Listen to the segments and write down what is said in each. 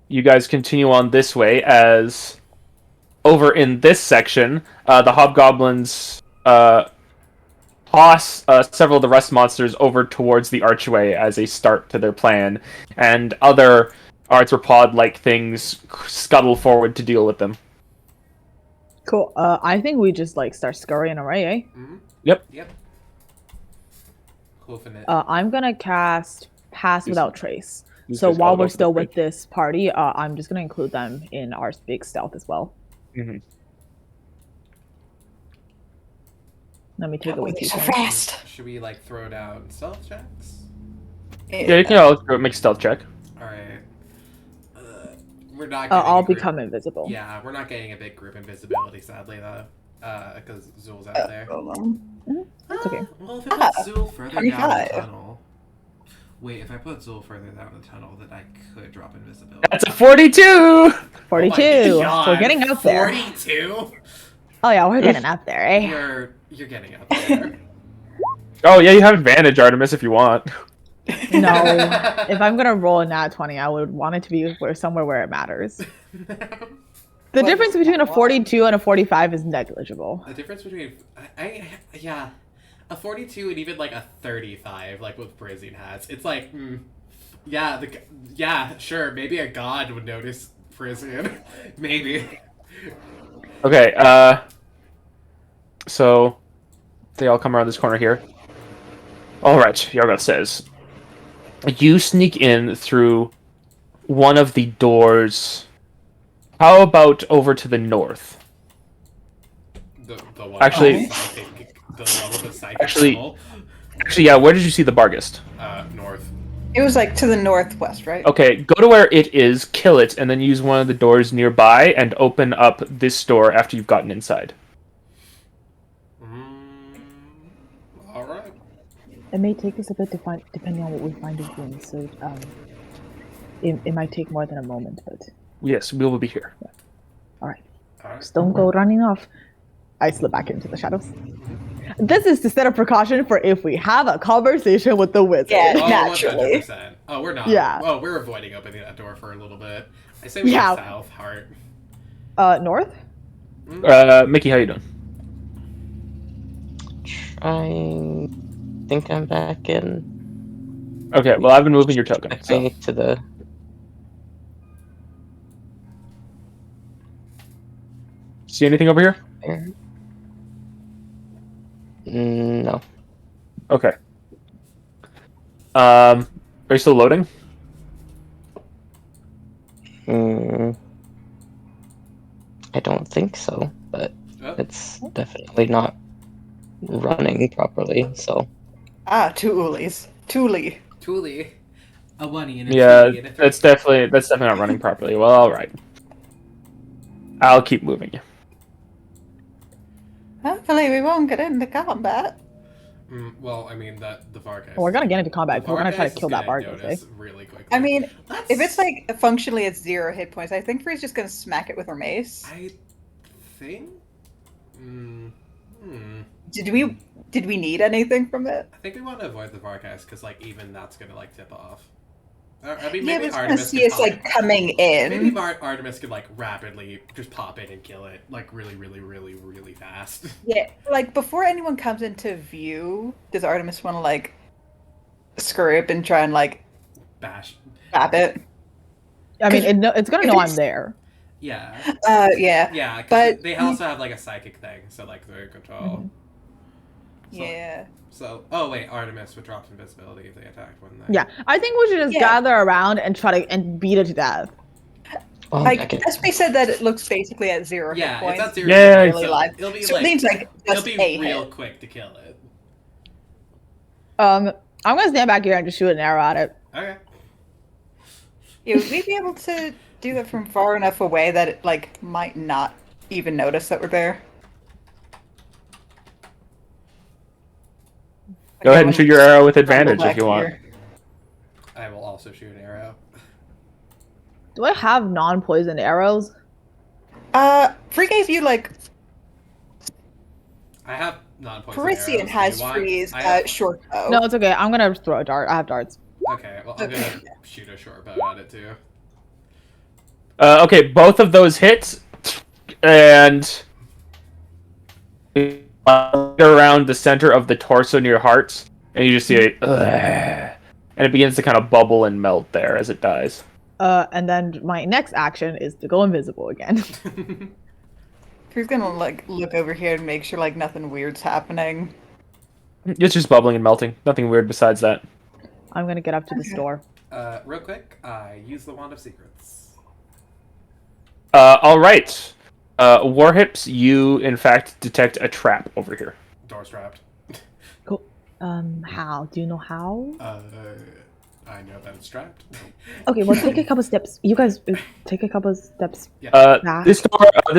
you guys continue on this way as over in this section, the hobgoblins toss several of the rest monsters over towards the archway as a start to their plan, and other arthropod-like things scuttle forward to deal with them. Cool. I think we just like start scurrying away, eh? Mm-hmm. Yep. Yep. Hoofing it. I'm gonna cast Pass Without Trace. These So guys while all we're over the still with bridge. this party, I'm just gonna include them in our big stealth as well. Mhm. Let me take That a would look. be so fast. Should we like throw down stealth checks? Yeah, you can all make a stealth check. All right. We're not. Getting I'll a group. become invisible. Yeah, we're not getting a big group invisibility, sadly, though, because Zool's out there. Hold on. That's okay. Well, if I put Zool further down the 25. tunnel. Wait, if I put Zool further down the tunnel, then I could drop invisibility. That's a 42! 42. Oh my God, We're getting up there. 42? Oh yeah, we're getting up there, eh? You're getting up there. Oh yeah, you have advantage, Artemis, if you want. No. If I'm gonna roll a nat 20, I would want it to be somewhere where it matters. The difference between a 42 and a 45 is negligible. The difference between yeah, a 42 and even like a 35, like with Brazing hats, it's like, yeah, sure, maybe a god would notice Brazing, maybe. Okay, so they all come around this corner here. Alright, Yargoth says, you sneak in through one of the doors. How about over to the north? The one Actually- the one with the psychic Actually- symbol, Actually, yeah, where did you see the Bargist? north. It was like to the northwest, right? Okay, go to where it is, kill it, and then use one of the doors nearby and open up this door after you've gotten inside. All right. It may take us a bit to find, depending on what we find in rooms. So, it might take more than a moment, but Yes, we will be here. All right. just don't go running off. I slip back into the shadows. This is to set a precaution for if we have a conversation with the wizard. Yeah. Oh, Naturally. 100%. Oh, we're not. Yeah. Oh, we're avoiding opening that door for a little bit. I say we go south, Heart. North? Mickey, how you doing? I think I'm back in. Okay, well, I've been moving your token. I So. think to the. See anything over here? There. No. Okay. Are you still loading? I don't think so, but Oh. it's definitely not running properly. So Ah, two Ulis. Tuli. Thule. A oney and a Yeah, twoolie and a that's definitely not running properly. Well, all right. I'll keep moving you. Hopefully we won't get into combat. Well, I mean the Vargas. Well, we're gonna get into combat. We're gonna try to kill that Vargas Bargus, eh? really quickly. I mean, Let's- if it's like functionally at 0 hit points, I think Free's just gonna smack it with her mace. I think. Did we need anything from it? I think we want to avoid the Vargas because like even that's gonna like tip off. I mean, Yeah, maybe but it's gonna Artemis see could us pop like coming in. Maybe Artemis could like rapidly just pop in and kill it like really, really, really, really fast. Yeah, like before anyone comes into view, does Artemis want to like scurry up and try and like Bash. grab it? I mean, it's gonna if know it's- I'm there. Yeah. Yeah. Yeah, 'cause But- they also have like a psychic thing, so like they're in control. So- Yeah. So, oh wait, Artemis would drop invisibility if they attacked, wouldn't they? Yeah, I think we should just Yeah. gather around and try to beat it to death. well, Like I can- SB said that it looks basically at 0 Yeah, hit it's points. at 0 Yeah, hit points, really so live. it'll be So like it means like it'll just be a real hit. quick to kill it. I'm gonna stand back here and just shoot an arrow at it. Okay. Yeah, would we be able to do that from far enough away that it like might not even notice that we're there? Go ahead and shoot your arrow with advantage Back if you want. here. I will also shoot an arrow. Do I have non-poisoned arrows? Free gave you like I have non-poison Parisian arrows. has Do you want- Free's I have- short bow. No, it's okay. I'm gonna throw a dart. I have darts. Okay, well I'm gonna shoot a short bow at it too. Okay, both of those hit, and around the center of the torso near your heart, and you just see it, and it begins to kind of bubble and melt there as it dies. And then my next action is to go invisible again. Who's gonna like look over here and make sure like nothing weird's happening? It's just bubbling and melting. Nothing weird besides that. I'm gonna get up to this door. Real quick, I use the Wand of Secrets. All right. Warhips, you in fact detect a trap over here. Door's trapped. Cool. How? Do you know how? I know that it's trapped. Okay, well, take a couple steps. You guys take a couple steps. Yeah. This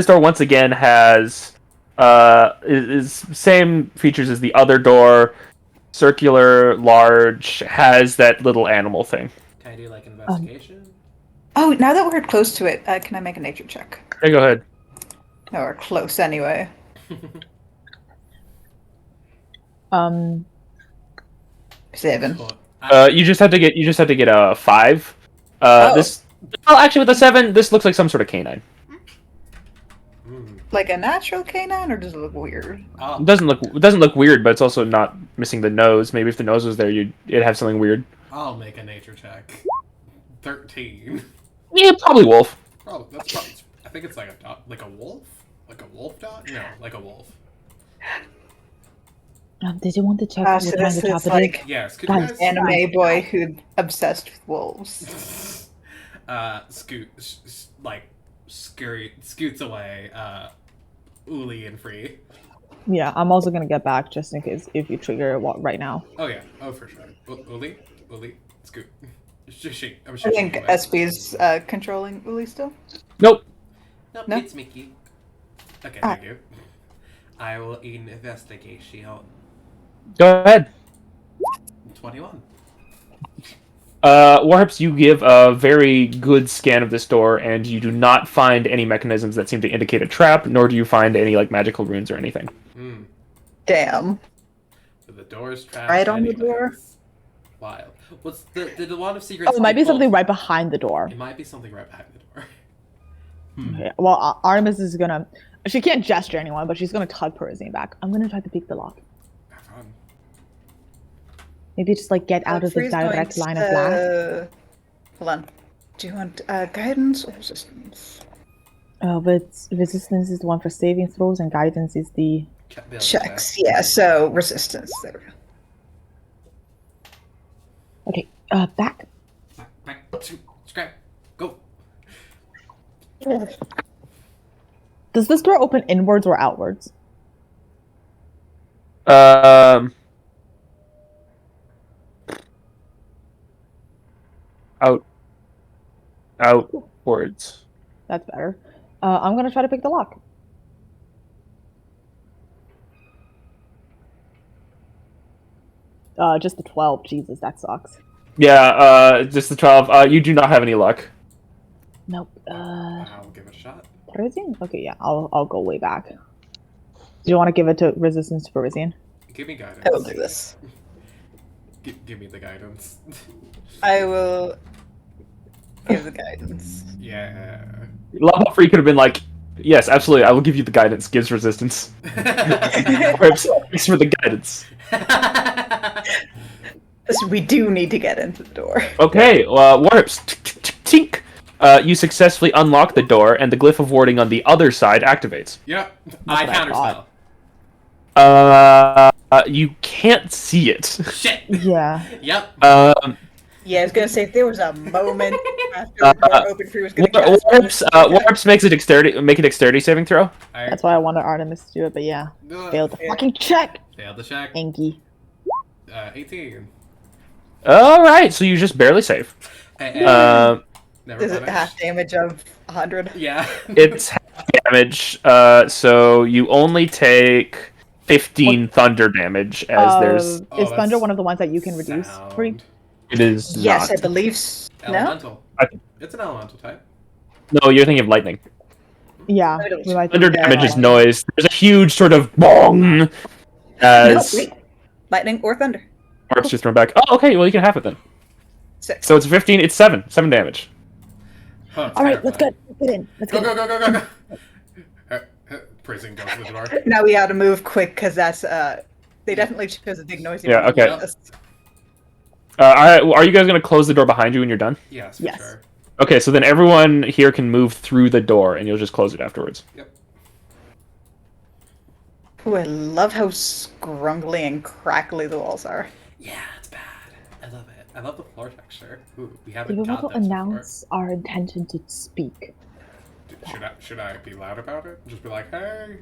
door once again has is same features as the other door. Circular, large, has that little animal thing. Can I do like investigation? Oh, now that we're close to it, can I make a nature check? Hey, go ahead. No, we're close anyway. 7. Cool. You just have to get a 5. This actually with a 7, this looks like some sort of canine. Like a natural canine, or does it look weird? It doesn't look weird, but it's also not missing the nose. Maybe if the nose was there, it'd have something weird. I'll make a nature check. 13. Yeah, probably wolf. Oh, that's probably. I think it's like a dog, like a wolf, like a wolf dog. No, like a wolf. Did you want to check So what kind this of is trap it like is? Yes, could you guys? anime boy who obsessed with wolves. Scoots away, Uli and Free. Yeah, I'm also gonna get back just in case if you trigger it right now. Oh yeah, oh for sure. Uli, Scoot. I'm I sure think SB's controlling Uli still. Nope. Nope, No? it's Mickey. Okay, thank you. I will investigation. Go ahead. 21. Warhips, you give a very good scan of this door, and you do not find any mechanisms that seem to indicate a trap, nor do you find any like magical runes or anything. Damn. So the door's trapped. Right on the anyways. door? Wild. What's the Wand of Secrets? Oh, it might be equal- something right behind the door. It might be something right behind the door. Okay. Well, Artemis is gonna. She can't gesture anyone, but she's gonna tug Perizine back. I'm gonna try to pick the lock. Have fun. Maybe just like get out of the Free's going direct line of to- blast. Hold on. Do you want guidance or resistance? But resistance is the one for saving throws, and guidance is the. Checks. Yeah, so resistance. There we go. Okay. Back. Back. Scrap. Go. Does this door open inwards or outwards? Outwards. That's better. I'm gonna try to pick the lock. Just the 12. Jesus, that sucks. Yeah, just the 12. You do not have any luck. Nope. I'll give it a shot. Perizine? Okay, yeah, I'll go way back. Do you want to give it to resistance to Perizine? Give me guidance. I will do this. Give me the guidance. I will give the guidance. Yeah. Level Free could have been like, yes, absolutely, I will give you the guidance. Gives resistance. Warhips, thanks for the guidance. So we do need to get into the door. Okay, Warhips, tink. You successfully unlock the door, and the glyph of warding on the other side activates. Yep. I what I counterspell. You can't see it. Shit. Yeah. Yep. Yeah, I was gonna say if there was a moment after the door opened, Free was gonna cast Warhips makes a dexterity saving throw. Alright. That's why I wanted Artemis to do it, but yeah. Failed the fucking check! Failed the check. Enki. 18. Alright, so you just barely save. Never Is it mind. half damage of 100? Yeah. It's half damage, so you only take 15 thunder damage, as there's... Oh, Is Thunder that's one of the ones that you can reduce? Sound. Free? It is Yes, not. I believe no. Elemental. I- It's an elemental type. No, you're thinking of lightning. Yeah. I don't- we might Thunder do that. damage is noise. There's a huge sort of bong No, as wait. Lightning or thunder. Warhips just thrown back. Oh, okay, well you can have it then. 6. So it's 15, it's 7 damage. Huh, All right, let's terrifying. get in. Let's Go, get go, in. go, go, go, go! Prison goes to the door. Now we gotta move quick because that's they definitely chose a big noisy Yeah, room okay. for this. Are you guys gonna close the door behind you when you're done? Yes, for Yes. sure. Okay, so then everyone here can move through the door, and you'll just close it afterwards. Yep. Ooh, I love how scrungly and crackly the walls are. Yeah, it's bad. I love it. I love the floor texture. Ooh, we We haven't will got to this announce our intention to speak. before. Should I be loud about it? Just be like, hey,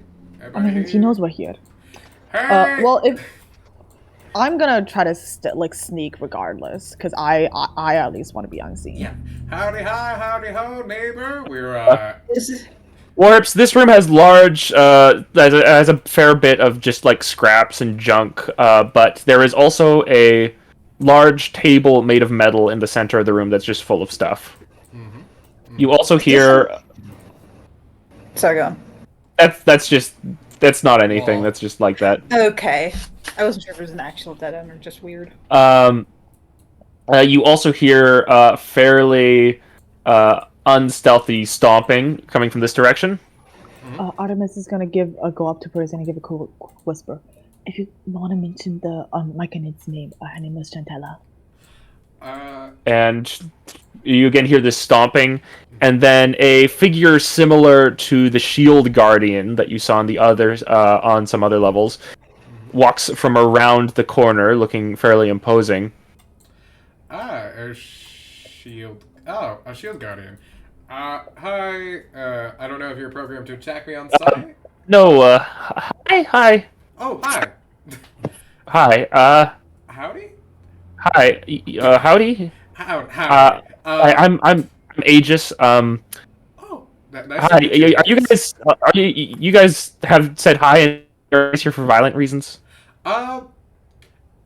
I mean, he knows we're here. Hey. Well, if I'm gonna try to sneak regardless, because I at least want to be unseen. Yeah. Howdy hi, howdy ho, neighbor. We're Warps, this room has large, has a fair bit of just like scraps and junk, but there is also a large table made of metal in the center of the room that's just full of stuff. You also hear Sorry, go on. that's not anything. Well- That's just like that. Okay. I wasn't sure if it was an actual dead end or just weird. You also hear fairly unstealthy stomping coming from this direction. Artemis is gonna go up to Percy and give a cool whisper. If you want to mention the Myconid's name, her name is Chantella. And you again hear this stomping, and then a figure similar to the shield guardian that you saw on the others on some other levels walks from around the corner, looking fairly imposing. a shield. Oh, a shield guardian. Hi. I don't know if you're programmed to attack me on sight. No, hi, Oh, hi. hi, Howdy. howdy. Howdy. I'm Aegis. Oh, nice Hi. to meet you. Are you guys? You guys have said hi and you're here for violent reasons?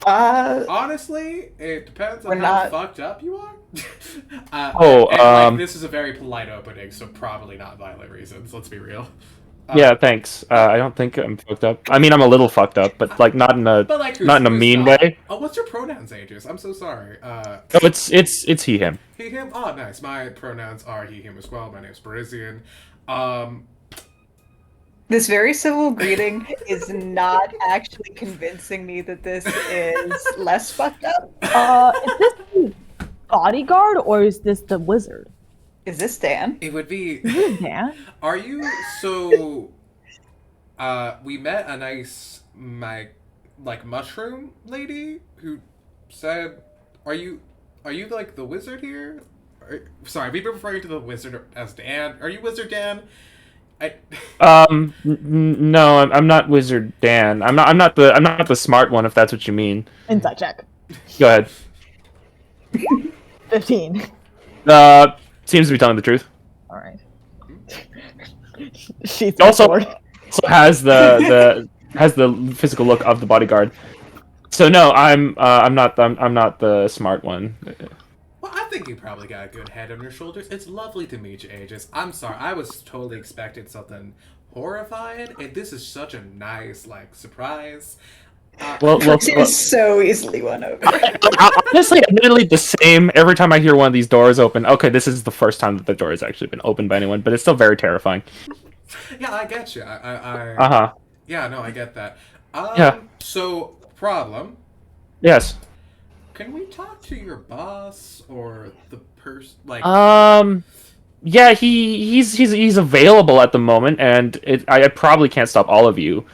Honestly, it depends on We're how not- fucked up you are. This is a very polite opening, so probably not violent reasons. Let's be real. Yeah, thanks. I don't think I'm fucked up. I mean, I'm a little fucked up, but like not in a But like, not in a who's mean not? way. Oh, what's your pronouns, Aegis? I'm so sorry. Oh, it's he him. He, him. Oh, nice. My pronouns are he, him as well. My name's Parisian. This very civil greeting is not actually convincing me that this is less fucked up. Is this the bodyguard or is this the wizard? Is this Dan? It would be. Dan? Are you so? We met a nice mushroom lady who said, "Are you like the wizard here?" Sorry, we've been referring to the wizard as Dan. Are you Wizard Dan? No, I'm not Wizard Dan. I'm not the smart one, if that's what you mean. Insight check. Go ahead. 15. Seems to be telling the truth. All right. She's Also- sword. Also has the physical look of the bodyguard. So no, I'm not the smart one. Well, I think you probably got a good head on your shoulders. It's lovely to meet you, Aegis. I'm sorry, I was totally expecting something horrifying, and this is such a nice surprise. Well, She is so easily won over. honestly, admittedly, the same every time I hear one of these doors open. Okay, this is the first time that the door has actually been opened by anyone, but it's still very terrifying. Yeah, I get you. Uh-huh. Yeah, no, I get that. Yeah. So, problem. Yes. Can we talk to your boss or the person? Yeah, he's available at the moment, and I probably can't stop all of you.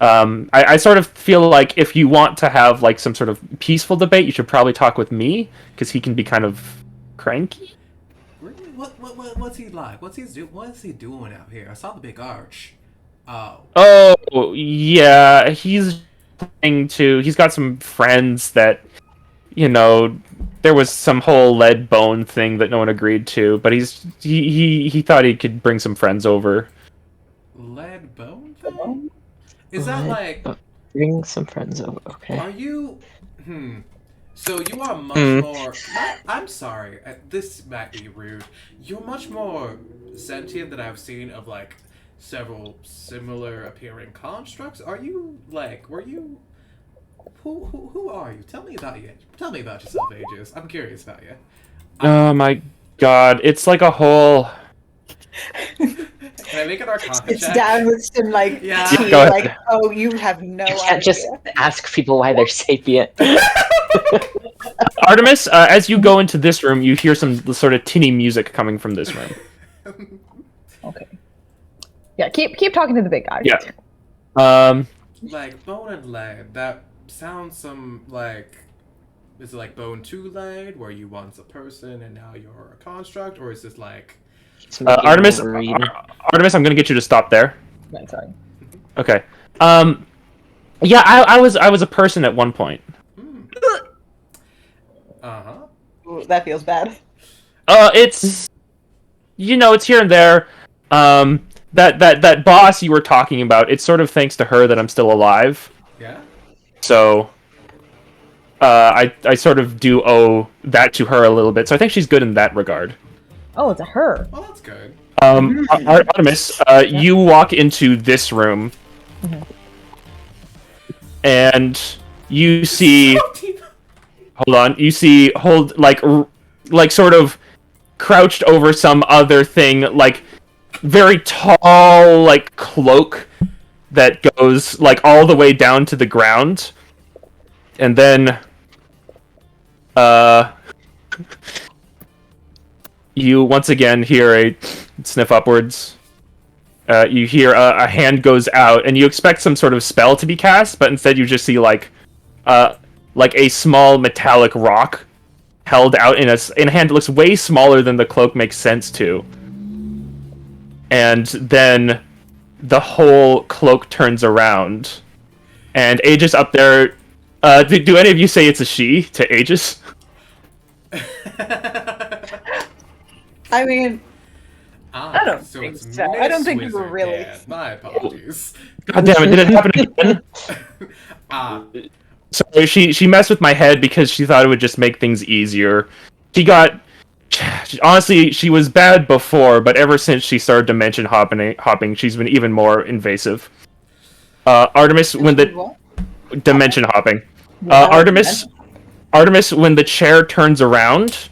I sort of feel like if you want to have some sort of peaceful debate, you should probably talk with me, because he can be kind of cranky. Really? What's he like? What is he doing out here? I saw the big arch. Oh. Oh, yeah, he's got some friends that, there was some whole lead bone thing that no one agreed to, but he thought he could bring some friends over. Lead bone thing? Is that Bring some friends over, okay? Are you? So you are much more. I'm sorry. This might be rude. You're much more sentient than I've seen of several similar appearing constructs. Are you Were you? Who are you? Tell me about you. Tell me about yourself, Aegis. I'm curious about you. God, it's like a whole. Can I make an Arcana It's check? down with some like Yeah. tea, Go ahead. like, oh, you have no You idea. can't just ask people why they're sapient. Artemis, as you go into this room, you hear some sort of tinny music coming from this room. Okay. Yeah, keep talking to the big guy. Yeah. Like bone and lead. That sounds like. Is it like bone two lead, where you once a person and now you're a construct, or is this like? It's making Artemis, Wolverine. Artemis, I'm gonna get you to stop there. Right, sorry. Okay. Yeah, I was a person at one point. Uh-huh. Ooh, that feels bad. It's, it's here and there. That boss you were talking about, it's sort of thanks to her that I'm still alive. Yeah. So, I sort of do owe that to her a little bit. So I think she's good in that regard. Oh, it's a her. Well, that's good. Artemis, you walk into this room, and you see. Hold on. You see, like sort of crouched over some other thing, like very tall, like cloak that goes like all the way down to the ground, and then, you once again hear a sniff upwards. You hear a hand goes out, and you expect some sort of spell to be cast, but instead you just see like a small metallic rock held out in a hand that looks way smaller than the cloak makes sense to. And then the whole cloak turns around, and Aegis up there. Do any of you say it's a she to Aegis? I mean, Ah, I don't so think it's so. I don't Miss think we were Wizard really- Dad. My apologies. God damn it! Did it happen again? Ah, So she messed with my head because she thought it would just make things easier. Honestly, she was bad before, but ever since she started dimension hopping, she's been even more invasive. Artemis, when the what? dimension hopping. Yeah, Artemis, when the chair turns around,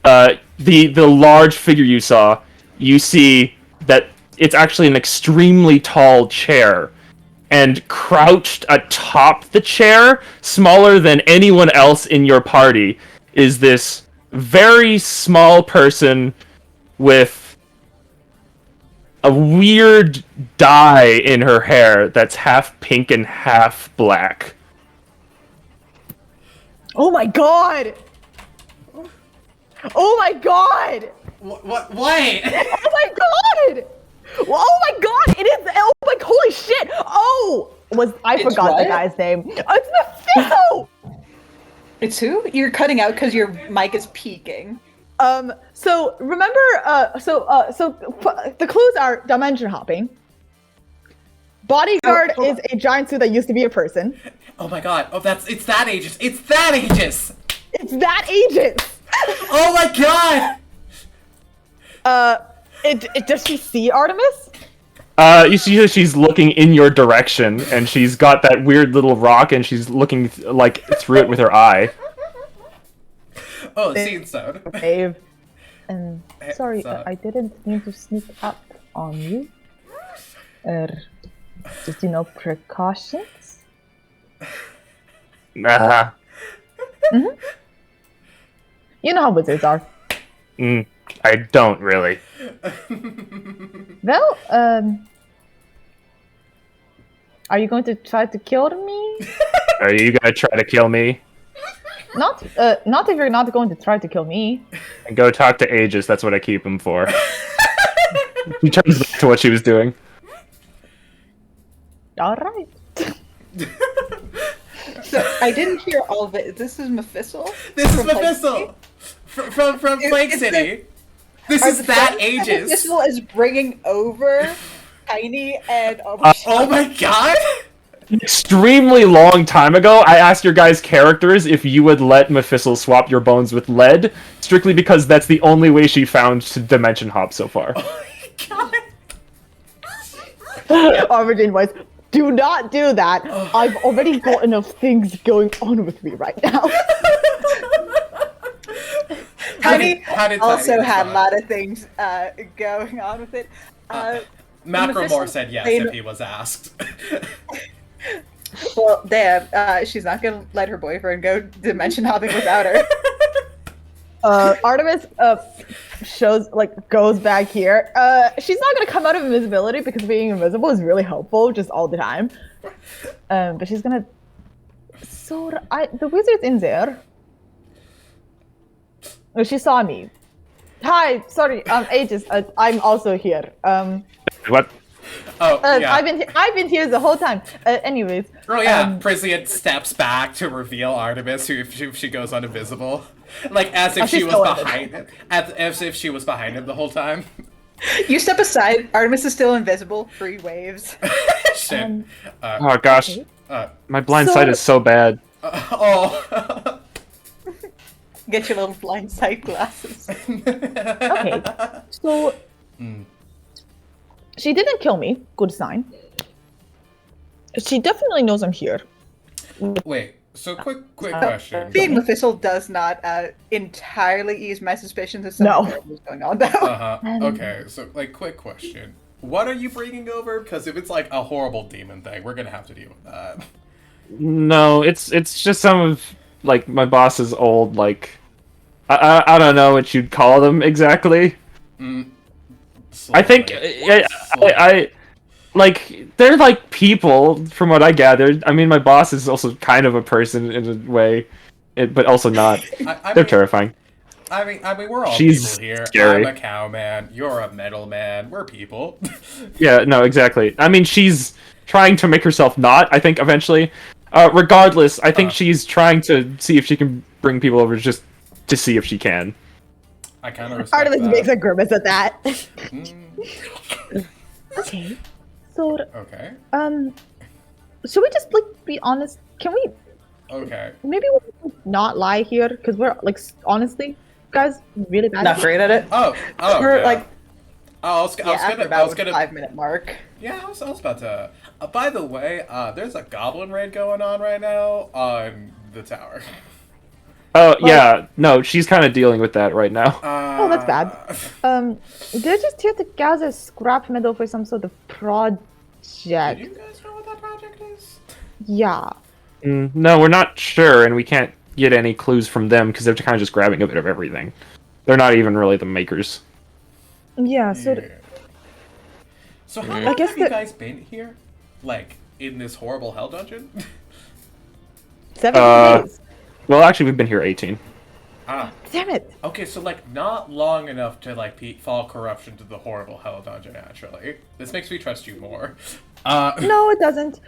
the large figure you saw, you see that it's actually an extremely tall chair. And crouched atop the chair, smaller than anyone else in your party, is this very small person with a weird dye in her hair that's half pink and half black. Oh my god! Oh my god! what? Oh my god! Oh my god! It is! Oh my! Holy shit! Oh! I It's forgot the what? guy's name. It's Mephisto! It's who? You're cutting out because your mic is peaking. So remember, the clues are dimension hopping. Bodyguard Oh, is a giant suit that used to be a person. Oh my god! Oh, it's that Aegis! It's that Aegis! It's that Aegis! Oh my god! Does she see Artemis? You see that she's looking in your direction, and she's got that weird little rock, and she's looking like through it with her eye. Oh, scene stone. Dave. And sorry, so- I didn't mean to sneak up on you. Just precautions. Nah. You know how wizards are. I don't really. Well, are you going to try to kill me? Are you gonna try to kill me? Not if you're not going to try to kill me. And go talk to Aegis, that's what I keep him for. She turns back to what she was doing. All right. So I didn't hear all of it. This is Mephisto? This is From Plague Mephisto! From Plague It's City! This Are is the that friends that Aegis! Mephisto is bringing over Tiny and Oh my god! Extremely long time ago, I asked your guys' characters if you would let Mephisto swap your bones with lead, strictly because that's the only way she found to dimension hop so far. Oh my god! Aubergine voice. Do not do that. I've already got enough things going on with me right now. Tiny how did also Tiny had a respond? lot of things going on with it. Macklemore Mephisto said yes played- if he was asked. Well, damn, she's not gonna let her boyfriend go dimension hopping without her. Artemis goes back here. She's not gonna come out of invisibility because being invisible is really helpful just all the time. But she's gonna. So the wizard's in there. Oh, she saw me. Hi, sorry, Aegis. I'm also here. What? Oh, yeah. I've been here the whole time. Anyways. Oh yeah, Prisian steps back to reveal Artemis who if she goes uninvisible. Like as if she she's was still behind him. As if she was behind him the whole time. You step aside. Artemis is still invisible. Free waves. Shit. Oh gosh, Okay. my blind So- sight is so bad. Oh. Get your little blind sight glasses. Okay. So she didn't kill me. Good sign. She definitely knows I'm here. Wait. So quick question. Being Mephisto does not entirely ease my suspicions of something No. was going on, though. Okay. So quick question. What are you bringing over? Because if it's like a horrible demon thing, we're gonna have to deal with that. No, it's just some of like my boss's old like I don't know what you'd call them exactly. I think I like they're like people from what I gathered. I mean, my boss is also kind of a person in a way, but also not. I They're mean, terrifying. I mean, we're all She's people here. scary. I'm a cow man. You're a metal man. We're people. Yeah, no, exactly. I mean, she's trying to make herself not. I think eventually. Regardless, I think she's trying to see if she can bring people over just to see if she can. I kind of respect Artemis that. makes a grimace at that. Mm, Okay. So okay. should we just like be honest? Can we Okay. maybe we'll not lie here because we're like honestly, guys, really bad. Not great at it. Oh. We're Yeah. like, I was after gonna. about I was gonna. 5-minute mark. Yeah, I was about to. By the way, there's a goblin raid going on right now on the tower. Oh yeah, no, she's kind of dealing with that right now. Oh, that's bad. They're just here to gather scrap metal for some sort of Do project. you guys know what that project is? Yeah. No, we're not sure, and we can't get any clues from them because they're kind of just grabbing a bit of everything. They're not even really the makers. Yeah. So Yeah. So how long guess have you that- guys been here? Like in this horrible hell dungeon? 17 days. Well, actually, we've been here 18. Ah. Damn it. Okay, so like not long enough to like fall corruption to the horrible hell dungeon. Actually, this makes me trust you more. No, it doesn't.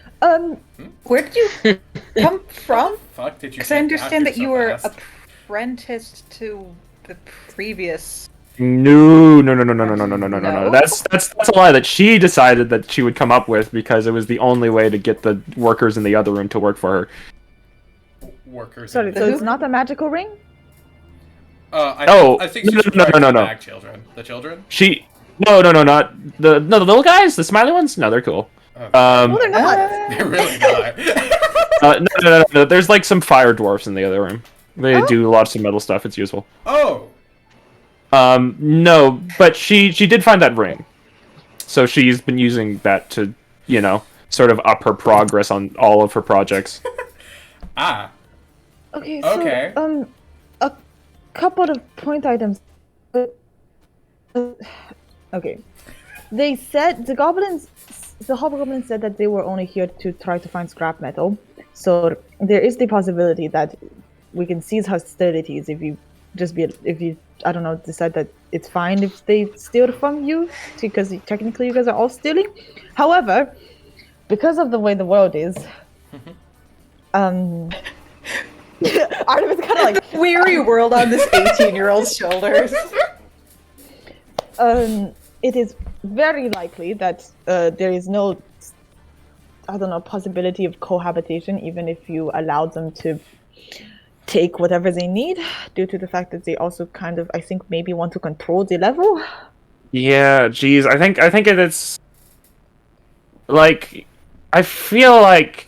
Where did you come from? Fuck, did you? Because I get understand captured that you so were fast? apprenticed to the previous. No. No? That's a lie that she decided that she would come up with because it was the only way to get the workers in the other room to work for her. workers. Sorry. in So the- it's not a magical ring. I think she's no, trying to no. bag children. The children. She no, not the little guys, the smiley ones. No, they're cool. No, they're not. They're really not. No. There's like some fire dwarfs in the other room. They do lots of metal stuff. It's useful. Oh. No, but she did find that ring, so she's been using that to, sort of up her progress on all of her projects. Ah. Okay. So, Okay. a couple of point items. Okay. They said the hobgoblins said that they were only here to try to find scrap metal. So there is the possibility that we can cease hostilities if you I don't know, decide that it's fine if they steal from you, because technically you guys are all stealing. However, because of the way the world is, Artemis kind of like Weary world on this 18-year-old's shoulders. it is very likely that there is no, I don't know, possibility of cohabitation, even if you allowed them to take whatever they need, due to the fact that they also kind of, I think, maybe want to control the level. Yeah, geez, I think it's like I feel like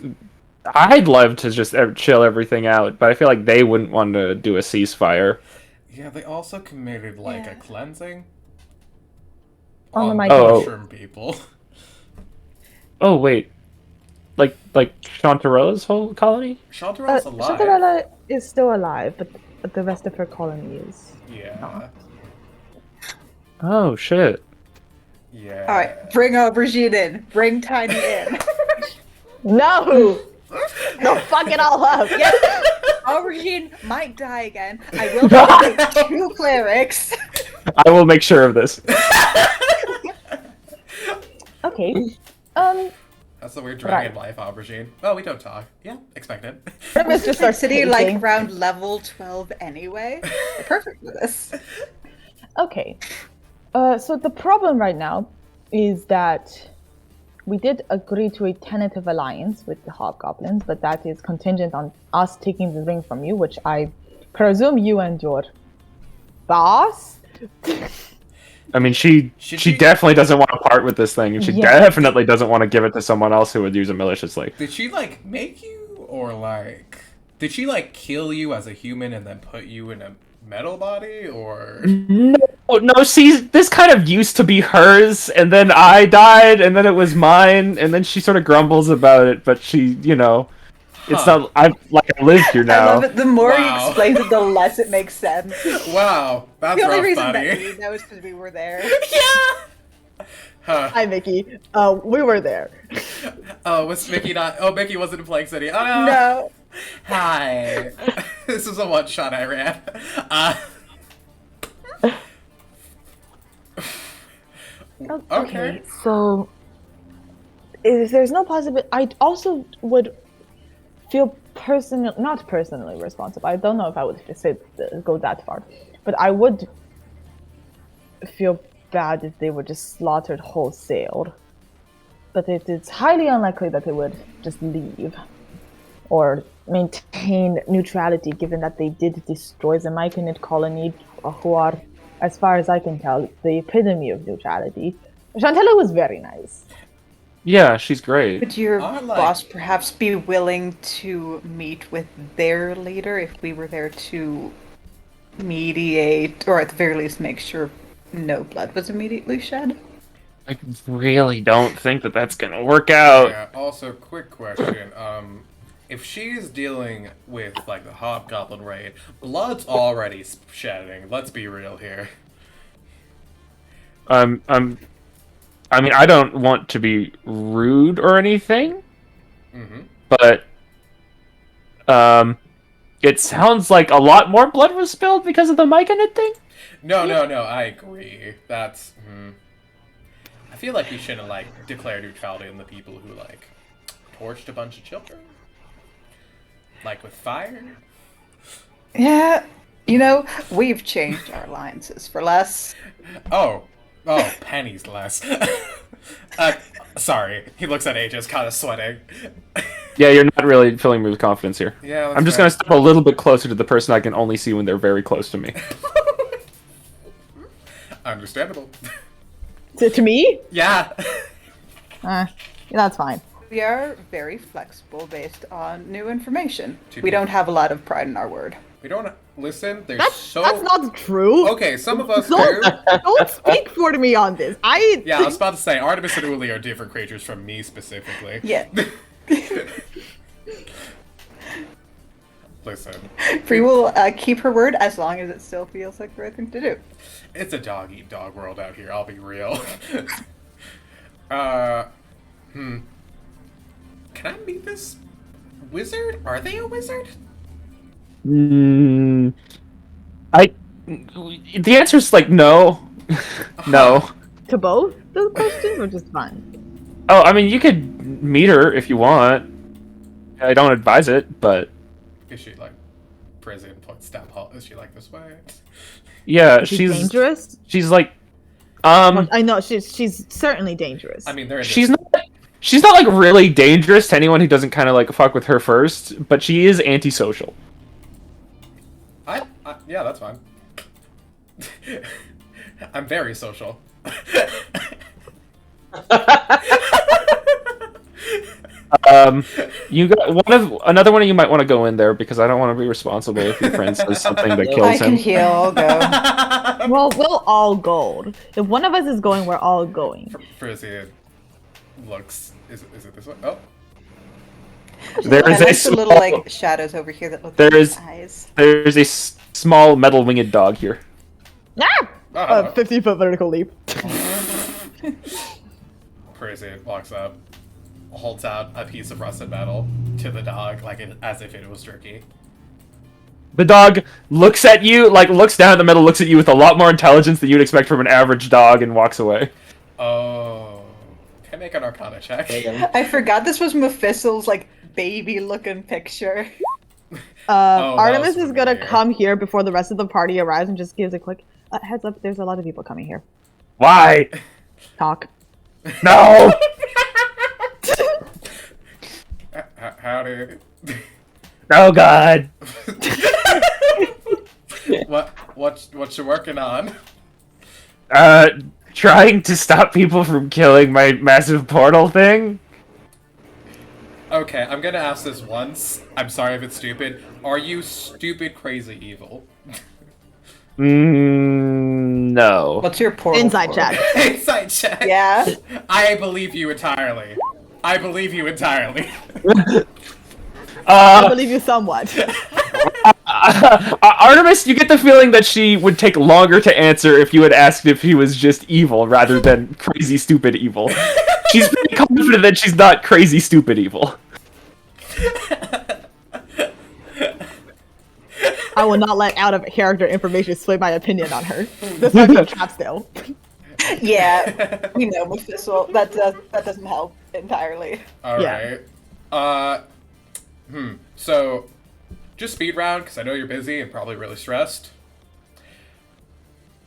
I'd love to just chill everything out, but I feel like they wouldn't want to do a ceasefire. Yeah, they also committed like a Yeah. cleansing On the on mic. Oh. mushroom people. Oh wait, like Chantarella's whole colony? Chantarella's alive. Chantarella is still alive, but the rest of her colony is. Yeah. Oh shit. Yeah. All right, bring Aubergine in. Bring Tiny in. No! No, fuck it all up! Yes, Aubergine might die again. I will take 2 clerics. I will make sure of this. Okay. That's the weird dragon life, Aubergine. Oh, we don't talk. Yeah, expected. Premise just starts City hating. like around level 12 anyway. Perfect for this. Okay. So the problem right now is that we did agree to a tentative alliance with the Hobgoblins, but that is contingent on us taking the ring from you, which I presume you and your boss. I mean, she Should she- definitely doesn't want to part with this thing, and she Yeah. definitely doesn't want to give it to someone else who would use it maliciously. Did she like make you, or like did she like kill you as a human and then put you in a metal body, or No, see, this kind of used to be hers, and then I died, and then it was mine, and then she sort of grumbles about it, but she, it's Huh. not. I live here I now. love it. The more Wow. he explains it, the less it makes sense. wow, that's The only rough, reason buddy. that we know is because we were there. Yeah. Huh. Hi, Mickey. We were there. Oh, was Mickey not? Oh, Mickey wasn't in Plague City. Oh no. No. Hi. This is a one shot I ran. Okay. So, if there's no possibility, I also would feel not personally responsible. I don't know if I would say go that far, but I would feel bad if they were just slaughtered wholesale. But it's highly unlikely that they would just leave or maintain neutrality, given that they did destroy the Myconid colony, who are, as far as I can tell, the epitome of neutrality. Chantella was very nice. Yeah, she's great. Would your I like- boss perhaps be willing to meet with their leader if we were there to mediate, or at the very least make sure no blood was immediately shed? I really don't think that that's gonna work out. Yeah. Also, quick question. If she's dealing with like the Hobgoblin raid, blood's already shedding. Let's be real here. I mean, I don't want to be rude or anything, Mm-hmm. but it sounds like a lot more blood was spilled because of the Myconid thing. No, I agree. That's. I feel like we shouldn't like declare neutrality on the people who like torched a bunch of children, like with fire. Yeah, we've changed our alliances for less. Oh, pennies less. Sorry. He looks at Aegis, kind of sweating. Yeah, you're not really filling me with confidence here. Yeah, that's I'm just fair. gonna step a little bit closer to the person I can only see when they're very close to me. Understandable. To me? Yeah. That's fine. We are very flexible based on new information. To We be- don't have a lot of pride in our word. We don't listen. There's That's not true. Okay, some of us do. Don't speak for me on this. Yeah, I was about to say Artemis and Uli are different creatures from me specifically. Yeah. Listen, Free will keep her word as long as it still feels like the right thing to do. it's a dog-eat-dog world out here. I'll be real. Can I meet this wizard? Are they a wizard? The answer is like no, no. To both the questions or just one? Oh, I mean, you could meet her if you want. I don't advise it, but Is she like prison point step hall? Is she like this way? yeah, She's dangerous. She's like, I know she's certainly dangerous. I mean, they're in she's not like really dangerous to anyone who doesn't kind of like fuck with her first, but she is antisocial. Yeah, that's fine. I'm very social. You got another one of you might want to go in there because I don't want to be responsible if your friend says something that I kills can him. heal. I'll go. Well, we'll all go. If one of us is going, we're all going. Frisian looks. Is it this one? Oh. There I is like a the little small, like shadows over here that look There like is- eyes. there's a small metal winged dog here. Ah! Oh, 50-foot vertical leap. Frisian walks up, holds out a piece of rusted metal to the dog, as if it was jerky. The dog looks at you, looks down at the metal, looks at you with a lot more intelligence than you'd expect from an average dog, and walks away. Oh. Can I make an Arcana check? I forgot this was Mephistel's like baby-looking picture. that Artemis was is gonna familiar. come here before the rest of the party arrives and just gives a quick heads up. There's a lot of people coming here. Why? Talk. No! Howdy. Oh god. What you working on? Trying to stop people from killing my massive portal thing? Okay, I'm gonna ask this once. I'm sorry if it's stupid. Are you stupid, crazy, evil? No. What's your portal? Inside for? check. Insight check. Yeah. I believe you entirely. I believe you entirely. I believe you somewhat. Artemis, you get the feeling that she would take longer to answer if you had asked if he was just evil rather than crazy, stupid evil. She's pretty confident that she's not crazy, stupid evil. I will not let out of character information sway my opinion on her. This might be a trap still. Yeah. We know Mephistel. That doesn't help entirely. Alright. So, just speed round, because I know you're busy and probably really stressed.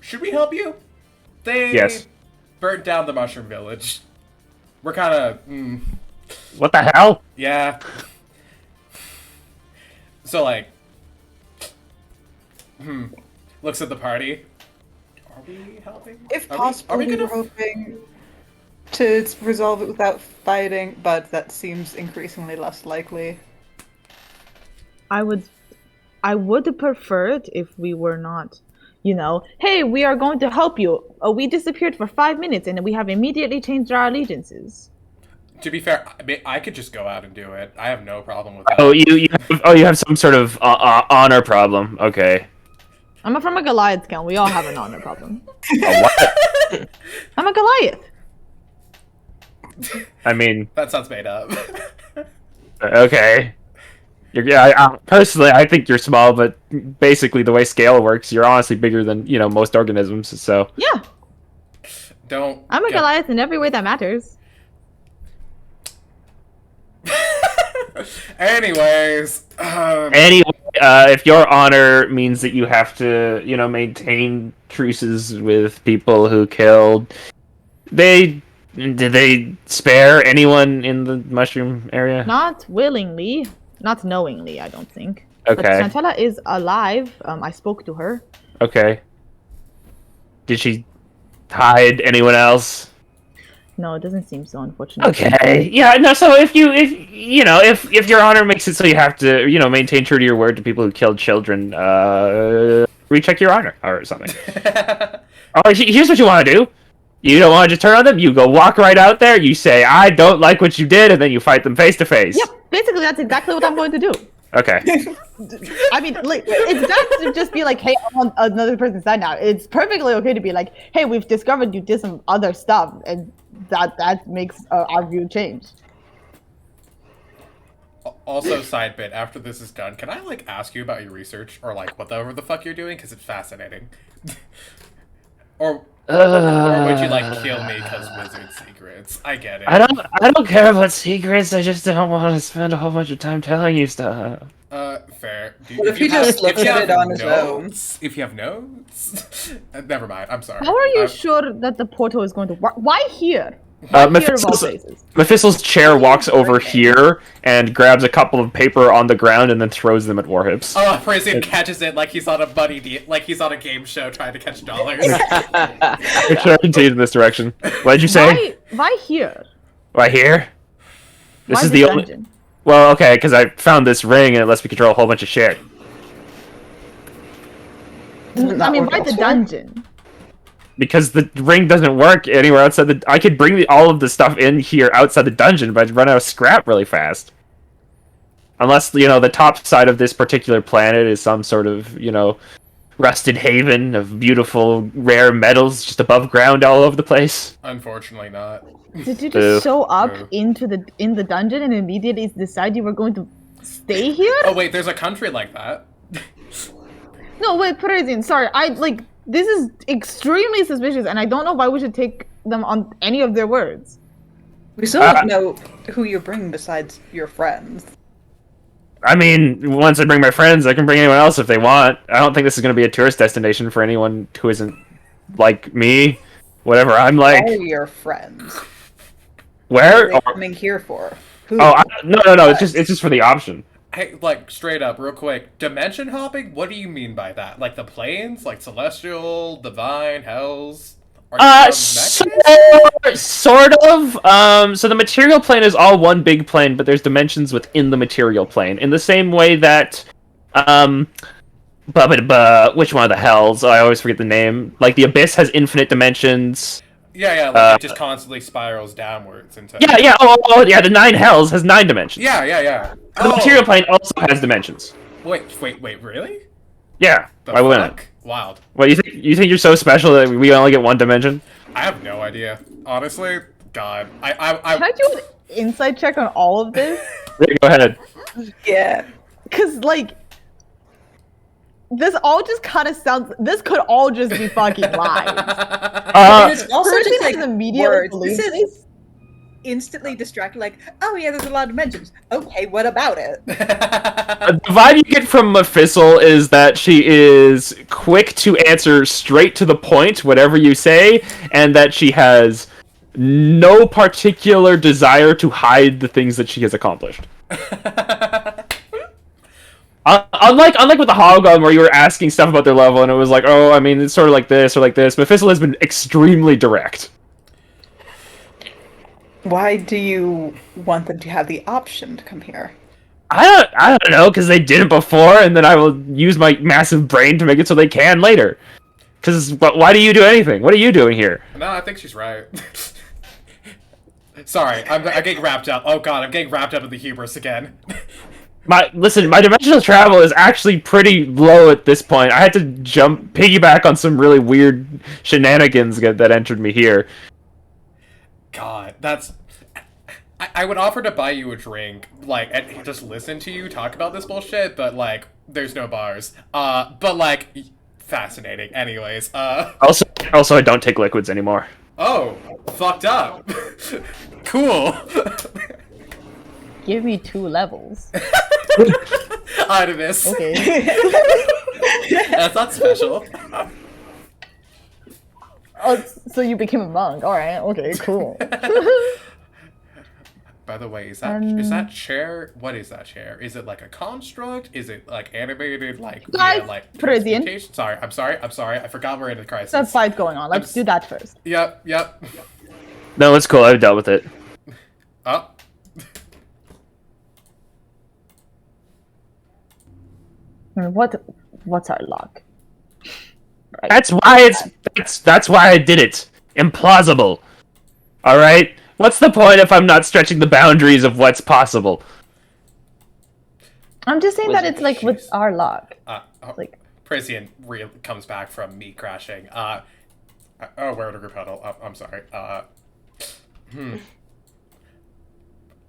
Should we help you? They Yes. burnt down the Mushroom Village. We're kind of, What the hell? yeah. So, like, looks at the party. Are we helping? If Are possible, we we were gonna... hoping to resolve it without fighting, but that seems increasingly less likely. I would prefer it if we were not, hey, we are going to help you. Oh, we disappeared for 5 minutes and we have immediately changed our allegiances. To be fair, I could just go out and do it. I have no problem with that. Oh, you have some sort of honor problem. Okay. I'm from a Goliath count. We all have an honor problem. What? I'm a Goliath. I mean, That sounds made up. okay. Personally, I think you're small, but basically the way scale works, you're honestly bigger than, most organisms, so... Yeah, Don't. I'm a get- Goliath in every way that matters. Anyways, Anyway, if your honor means that you have to, maintain truces with people who killed... Did they spare anyone in the mushroom area? Not willingly, not knowingly, I don't think. But Okay, Chantella is alive. I spoke to her. okay. Did she hide anyone else? No, it doesn't seem so, unfortunately. Okay. Yeah, no, so if your honor makes it so you have to, maintain true to your word to people who killed children, recheck your honor or something. Oh, here's what you want to do. You don't want to just turn on them, you go walk right out there, you say, I don't like what you did, and then you fight them face to face. Yep, basically that's exactly what I'm going to do. Okay. I mean, like, it's not to just be like, hey, I'm on another person's side now. It's perfectly okay to be like, hey, we've discovered you did some other stuff, and that makes our view change. also, side bit, after this is done, can I, ask you about your research? Or, whatever the fuck you're doing? Because it's fascinating. or would you, kill me because wizard secrets? I get it. I don't care about secrets, I just don't want to spend a whole bunch of time telling you stuff. Fair. What if he just looks at it on his own? If you have notes? Never mind, I'm sorry. How are you sure that the portal is going to work? Why here? Why here of all places? Mephistel's chair walks over here and grabs a couple of paper on the ground and then throws them at Warhips. Oh, Frisian catches it like he's on a like he's on a game show trying to catch dollars. Make sure I continue in this direction. What did you say? Why here? Right here? This Why is this the only. dungeon? Well, okay, because I found this ring and it lets me control a whole bunch of shit. I mean, why the dungeon? Because the ring doesn't work anywhere outside the. I could bring all of the stuff in here outside the dungeon, but I'd run out of scrap really fast. Unless the top side of this particular planet is some sort of rusted haven of beautiful rare metals just above ground all over the place. Unfortunately, not. Did you Ew. just show up Ew. in the dungeon and immediately decide you were going to stay here? Oh wait, there's a country like that. No, wait, Parisian. Sorry, this is extremely suspicious, and I don't know why we should take them on any of their words. We still don't know who you bring besides your friends. I mean, once I bring my friends, I can bring anyone else if they want. I don't think this is going to be a tourist destination for anyone who isn't like me, whatever I'm like. All your friends. Where? What are they coming here for? Who? No. It's just for the option. Hey, like straight up, real quick, dimension hopping? What do you mean by that? Like the planes, like celestial, divine, hells? Are you Sort of. So the material plane is all one big plane, but there's dimensions within the material plane. In the same way that, which one of the hells? I always forget the name. Like the abyss has infinite dimensions. Yeah, like it just constantly spirals downwards into. Yeah. Yeah. The 9 hells has 9 dimensions. Yeah. The material plane also has dimensions. Wait, really? Yeah. Why wouldn't it? Wild. What you think you're so special that we only get 1 dimension? I have no idea. Honestly, God, Can I do an insight check on all of this? Yeah, go ahead. Yeah. Because this all just kind of sounds. This could all just be fucking lies. It's also Percy just like has immediately words. believed This this. is instantly distracted. Like, oh yeah, there's a lot of dimensions. Okay, what about it? The vibe you get from Mephistle is that she is quick to answer straight to the point, whatever you say, and that she has no particular desire to hide the things that she has accomplished. Unlike with the Hobgoblin, where you were asking stuff about their level, and it was like, oh, I mean, it's sort of like this or like this. Mephistle has been extremely direct. Why do you want them to have the option to come here? I don't know, because they did it before, and then I will use my massive brain to make it so they can later. Because why do you do anything? What are you doing here? No, I think she's right. Sorry, I'm getting wrapped up. Oh god, I'm getting wrapped up in the hubris again. My dimensional travel is actually pretty low at this point. I had to piggyback on some really weird shenanigans that entered me here. God, that's... I would offer to buy you a drink, like, and just listen to you talk about this bullshit, but, like, there's no bars. But, like, fascinating. Anyways, Also, I don't take liquids anymore. Oh, fucked up. Cool. Give me 2 levels. Artemis. Okay. That's not special. Oh, so you became a monk. All right. Okay. Cool. By the way, is that chair? What is that chair? Is it like a construct? Is it like animated? Like Guys, like Parisian. transmutation? Sorry, I'm sorry. I forgot we're in a crisis. There's a fight going on. Let's do that first. Yep. No, it's cool. I've dealt with it. Oh. What's our luck? Right. That's why I did it. Implausible. All right. What's the point if I'm not stretching the boundaries of what's possible? I'm just saying that it's like with our luck. Like Parisian comes back from me crashing. Oh, where would a group huddle? I'm sorry. I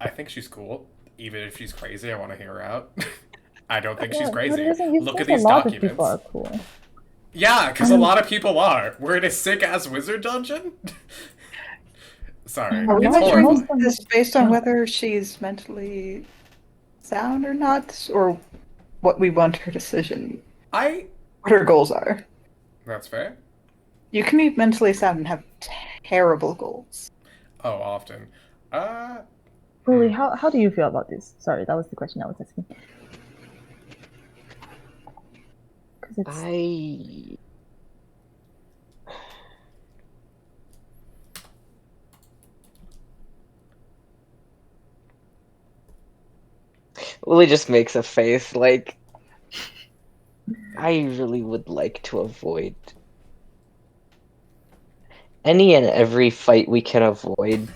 think she's cool. Even if she's crazy, I want to hear her out. I don't think she's crazy. Look at these documents. People are cool. Yeah, because a lot of people are. We're in a sick-ass wizard dungeon? Sorry. Are we It's measuring horrible. this based on whether she's mentally sound or not, or what we want her decision, what her goals are? That's fair. You can be mentally sound and have terrible goals. Oh, often. Lily, how do you feel about this? Sorry, that was the question I was asking. I Willie just makes a face like, I really would like to avoid any and every fight we can avoid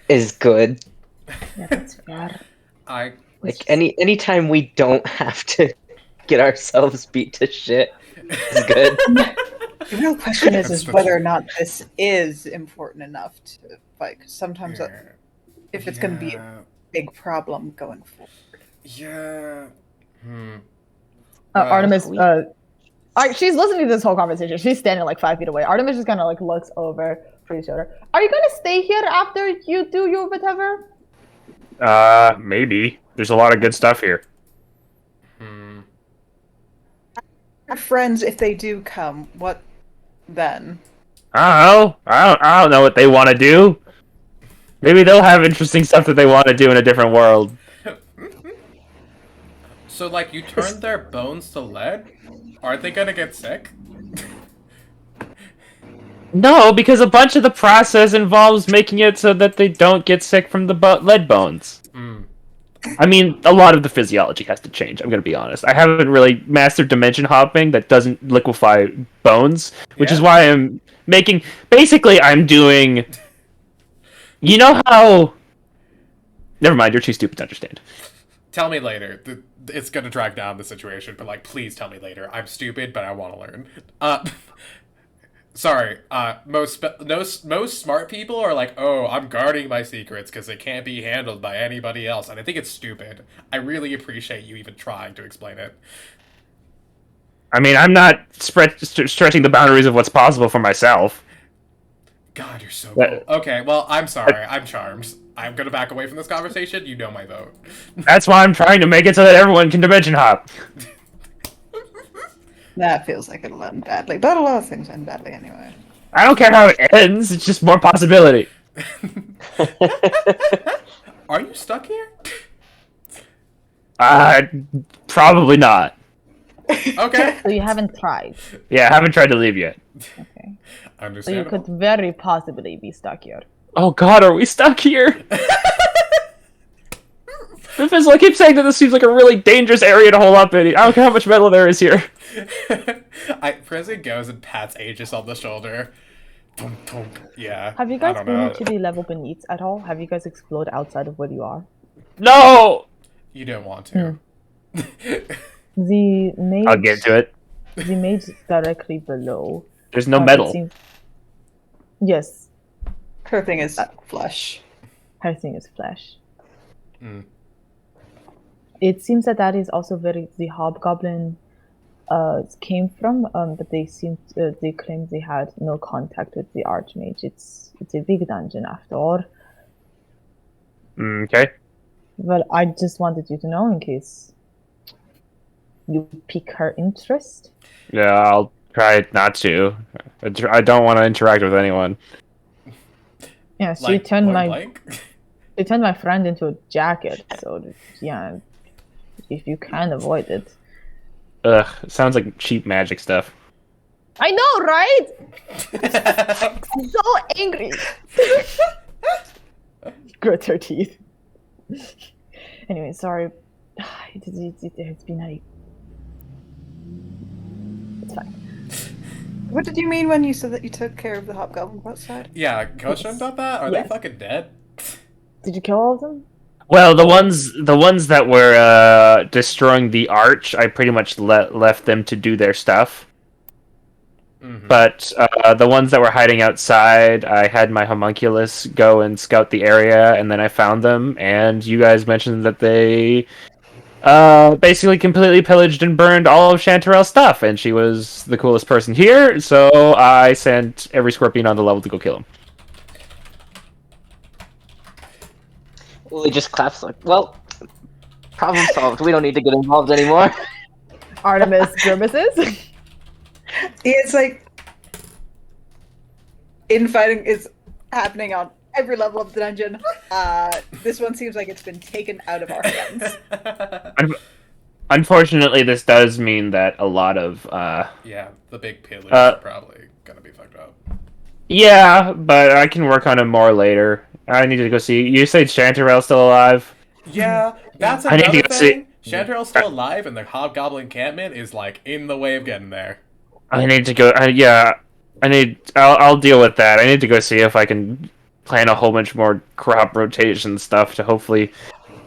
is good. Yeah, that's fair. I Like anytime we don't have to get ourselves beat to shit is good. The real question is That's whether or not this is important enough to fight. 'Cause sometimes if it's going to be a Yeah. big problem going forward. Yeah. Artemis, we- she's listening to this whole conversation. She's standing like 5 feet away. Artemis just kind of like looks over Free's shoulder. Are you gonna stay here after you do your whatever? Maybe. There's a lot of good stuff here. Our friends, if they do come, what then? I don't know. I don't know what they want to do. Maybe they'll have interesting stuff that they want to do in a different world. So, like, you turned their bones to lead? Aren't they gonna get sick? No, because a bunch of the process involves making it so that they don't get sick from the lead bones. I mean, a lot of the physiology has to change, I'm going to be honest. I haven't really mastered dimension hopping that doesn't liquefy bones, which is Yeah. why I'm making... Basically, I'm doing... You know how... Never mind, you're too stupid to understand. Tell me later. It's gonna drag down the situation, but, like, please tell me later. I'm stupid, but I want to learn. Sorry, most smart people are like, oh, I'm guarding my secrets because they can't be handled by anybody else, and I think it's stupid. I really appreciate you even trying to explain it. I mean, I'm not stretching the boundaries of what's possible for myself. God, you're so That- cool. Okay, well, I'm sorry. I'm charmed. I'm gonna back away from this conversation. You know my vote. That's why I'm trying to make it so that everyone can dimension hop. That feels like it'll end badly, but a lot of things end badly anyway. I don't care how it ends, it's just more possibility. Are you stuck here? Probably not. Okay. So you haven't tried. Yeah, I haven't tried to leave yet. Okay. So you Understandable. could very possibly be stuck here. Oh god, are we stuck here? I keep saying that this seems like a really dangerous area to hole up in. I don't care how much metal there is here. President goes and pats Aegis on the shoulder. Tunk, tunk. Yeah. Have you I guys don't been know. to the level beneath at all? Have you guys explored outside of where you are? No! You don't want to. The mage. I'll get to it. The mage directly below. There's no it metal. seems- Yes, Her thing is flesh. her thing is flesh. Mm. It seems that is also where the hobgoblin came from, but they claimed they had no contact with the archmage. It's a big dungeon after all. Okay. Well, I just wanted you to know in case you pique her interest. Yeah, I'll try not to. I don't want to interact with anyone. Yeah, she Like, turned point my blank? she turned my friend into a jacket. So yeah, if you can avoid it. Ugh, sounds like cheap magic stuff. I know, right? I'm so angry. Grit her teeth. Anyway, sorry. It's been a. It's fine. What did you mean when you said that you took care of the hobgoblin outside? Yeah, Koshan about that? Are Yes. they fucking dead? Did you kill all of them? Well, the ones that were destroying the arch, I pretty much left them to do their stuff. Mhm. But the ones that were hiding outside, I had my homunculus go and scout the area, and then I found them. And you guys mentioned that they basically completely pillaged and burned all of Chanterelle's stuff, and she was the coolest person here. So I sent every scorpion on the level to go kill him. Willie just claps like, well, problem solved. We don't need to get involved anymore. Artemis grimaces. It's like infighting is happening on every level of the dungeon. This one seems like it's been taken out of our hands. Unfortunately, this does mean that a lot of Yeah, the big pillars are probably gonna be fucked up. yeah, but I can work on it more later. I need to go see. You say Chanterelle's still alive? Yeah, that's I need to another go see- thing. Chanterelle's still alive, and the Hobgoblin encampment is like in the way of getting there. I need to go. Yeah, I'll deal with that. I need to go see if I can plan a whole bunch more crop rotation stuff to hopefully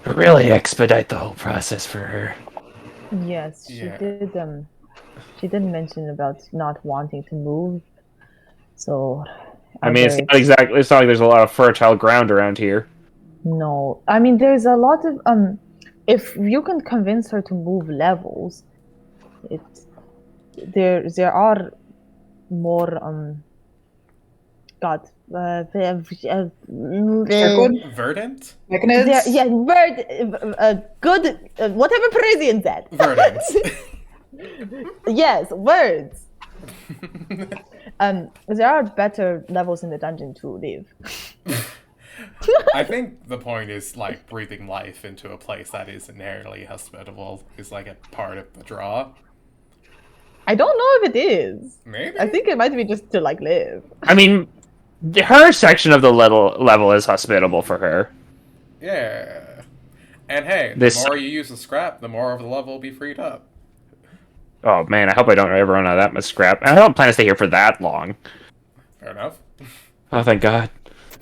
really expedite the whole process for her. Yes, Yeah. she did mention about not wanting to move. So I mean, it's either not exactly. It's not like there's a lot of fertile ground around here. no. I mean, there's a lot of if you can convince her to move levels, it there are more God. Kirkwood? Verdant? There, Mechanids? yeah, word, good, whatever Parisian said. Verdant. Yes, words. There are better levels in the dungeon to live. I think the point is like breathing life into a place that is inherently hospitable is like a part of the draw. I don't know if it is. Maybe. I think it might be just to like live. I mean, her section of the level is hospitable for her. Yeah. And hey, This- the more you use the scrap, the more of the level will be freed up. Oh man, I hope I don't ever run out of that much scrap. I don't plan to stay here for that long. Fair enough. Oh, thank God.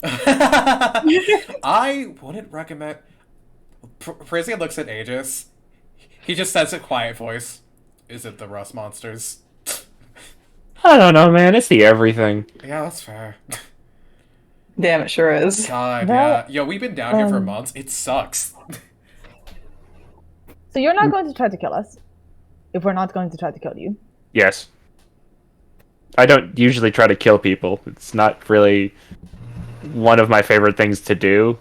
I wouldn't recommend. Frisia looks at Aegis. He just says a quiet voice. Is it the rust monsters? I don't know, man. It's the everything. Yeah, that's fair. Damn, it sure is. God, Well, yeah. Yo, we've been down here for months. It sucks. So you're not going to try to kill us if we're not going to try to kill you. Yes. I don't usually try to kill people. It's not really one of my favorite things to do.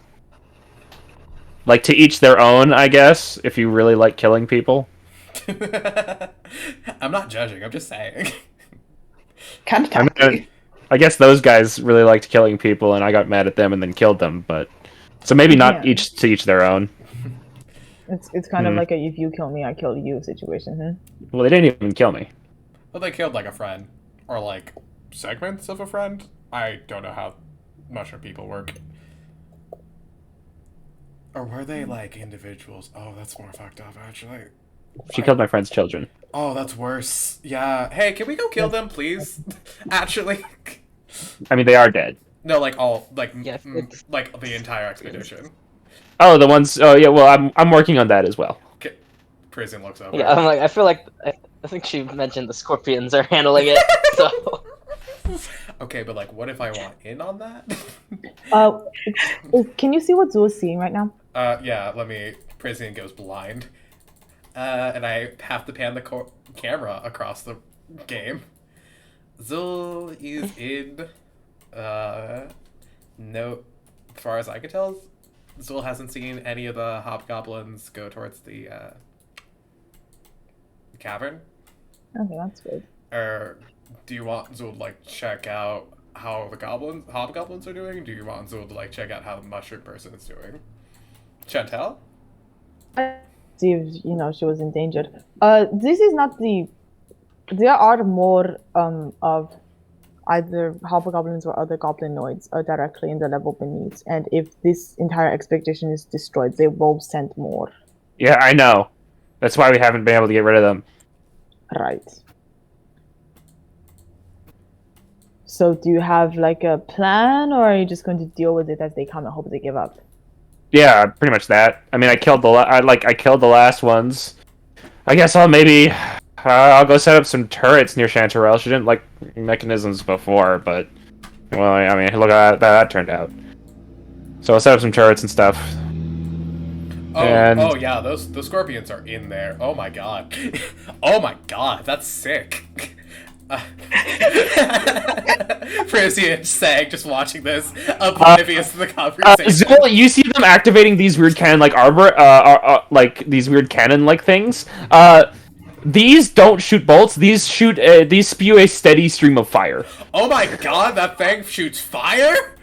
Like, to each their own, I guess, if you really like killing people. I'm not judging, I'm just saying. Kind of I tacky. mean, I guess those guys really liked killing people, and I got mad at them and then killed them, but... So maybe not Yeah. each to each their own. It's kind of like a if you kill me, I kill you situation. Well, they didn't even kill me. Well, they killed like a friend. Or like segments of a friend. I don't know how mushroom people work. Or were they like individuals? Oh, that's more fucked up actually. She killed my friend's children. Oh, that's worse. Yeah. Hey, can we go kill them, please? Actually. I mean, they are dead. No, like all, like, Yes, it's- like the entire expedition. Oh, the ones... Oh, yeah, well, I'm working on that as well. Okay. Prison looks over. Yeah, I'm like, I feel like I think she mentioned the scorpions are handling it. So Okay, but like, what if I want in on that? Can you see what Zoo is seeing right now? Yeah, let me. Prison goes blind. And I have to pan the camera across the game. Zul is in. No, as far as I can tell, Zul hasn't seen any of the hobgoblins go towards the cavern. Okay, that's good. Or do you want Zul to like check out how the hobgoblins are doing? Do you want Zul to like check out how the mushroom person is doing? Chantel? See if she was endangered. This is not the. There are more of either hobgoblins or other goblinoids directly in the level beneath, and if this entire expedition is destroyed, they will send more. Yeah, I know. That's why we haven't been able to get rid of them. Right. So, do you have like a plan, or are you just going to deal with it as they come and hope they give up? Yeah, pretty much that. I mean, I killed the last ones. I guess I'll go set up some turrets near Chanterelle. She didn't like mechanisms before, but well, I mean, look at how that turned out. So I'll set up some turrets and stuff. Oh, And- oh yeah, the scorpions are in there. Oh my god. Oh my god, that's sick. Frisian saying, just watching this, oblivious to the conversation. Zul, you see them activating these weird cannon like like these weird cannon like things. These don't shoot bolts. These spew a steady stream of fire. Oh my god, that thing shoots fire?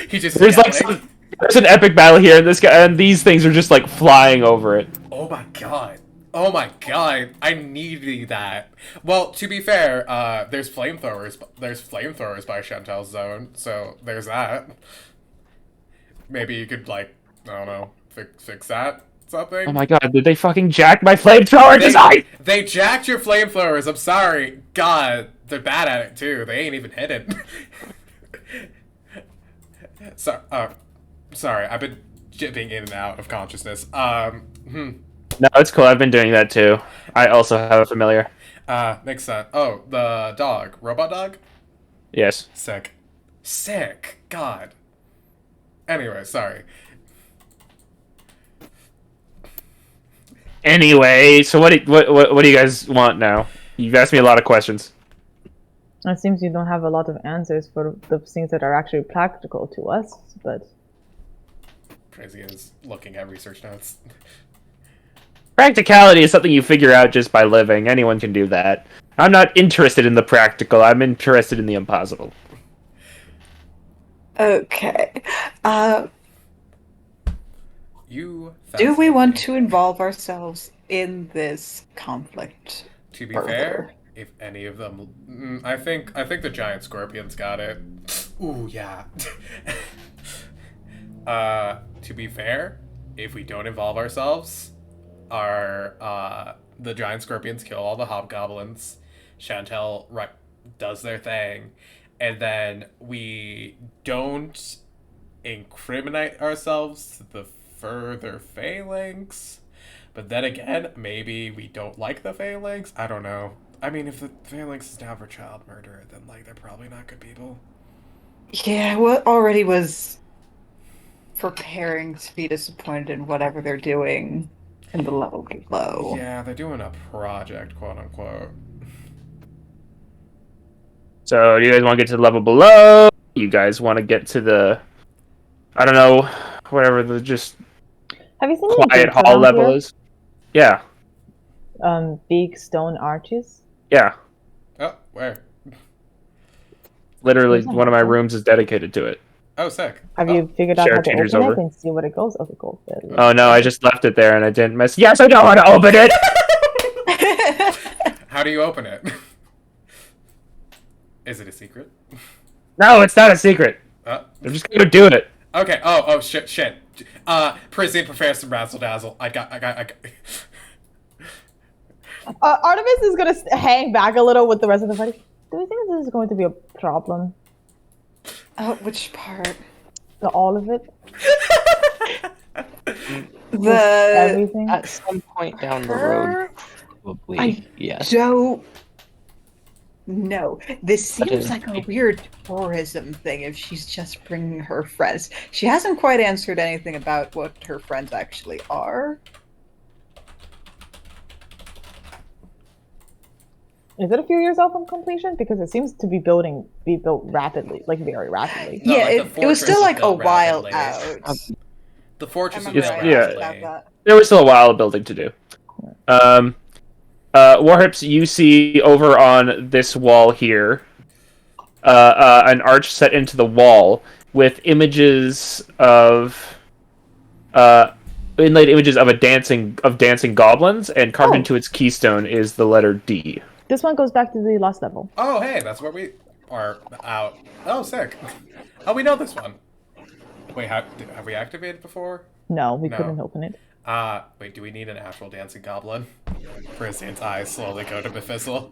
He just There's yelling. there's an epic battle here, and these things are just like flying over it. Oh my god. Oh my god. I need that. Well, to be fair, there's flamethrowers. There's flamethrowers by Chantel's zone, so there's that. Maybe you could like, I don't know, fix that something? Oh my god, did they fucking jack my flamethrower design? They jacked your flamethrowers. I'm sorry. God, they're bad at it too. They ain't even hit it. Sorry. I've been dipping in and out of consciousness. No, it's cool. I've been doing that too. I also have a familiar. Makes sense. Oh, the dog, robot dog. Yes. Sick. God. Anyway, sorry. Anyway, so what do you guys want now? You've asked me a lot of questions. It seems you don't have a lot of answers for the things that are actually practical to us, but Crazy is looking at research notes. Practicality is something you figure out just by living. Anyone can do that. I'm not interested in the practical. I'm interested in the impossible. Okay. You. Do we want to involve ourselves in this conflict? To be further? fair, if any of them, I think the giant scorpions got it. Ooh, yeah. To be fair, if we don't involve ourselves, the giant scorpions kill all the hobgoblins. Chantel does their thing, and then we don't incriminate ourselves to the further phalanx. But then again, maybe we don't like the phalanx. I don't know. I mean, if the phalanx is down for child murder, then they're probably not good people. Yeah, what already was preparing to be disappointed in whatever they're doing in the level below. Yeah, they're doing a project, quote unquote. So, do you guys want to get to the level below? You guys want to get to the, I don't know, whatever the just have you seen any quiet gates hall around level here? is? Yeah. Big stone arches. Yeah. Oh, where? Literally, There's one of my nothing. rooms is dedicated to it. Oh, sick. Have Oh, you figured out Share how to changer's open over. it and see where it goes? Okay, cool. There it is. Oh no, I just left it there and I didn't miss. Yes, I know how to open it! How do you open it? Is it a secret? No, it's not a secret. I'm just gonna do it. Okay. Oh, shit. Prissy, prepare some razzle dazzle. I got. Artemis is gonna hang back a little with the rest of the party. Do you think this is going to be a problem? Which part? All of it? The Everything? At some point down the road, probably. I Yes. don't know. This That seems is- like a weird tourism thing if she's just bringing her friends. She hasn't quite answered anything about what her friends actually are. Is it a few years out from completion? Because it seems to be built rapidly, like very rapidly. No, yeah, like, the it was fortress still is like a built while rapidly. out. The I fortress is remember built I yeah. asked rapidly. about that. There was still a while of building to do. Warhips, you see over on this wall here, an arch set into the wall with images of, inlaid images of dancing goblins, and carved Oh. into its keystone is the letter D. This one goes back to the last level. Oh, hey, that's where we are out. Oh, sick. Oh, we know this one. Wait, have we activated before? No, we No. couldn't open it. Wait, do we need an actual dancing goblin? Priscian's eyes slowly go to Mephistle.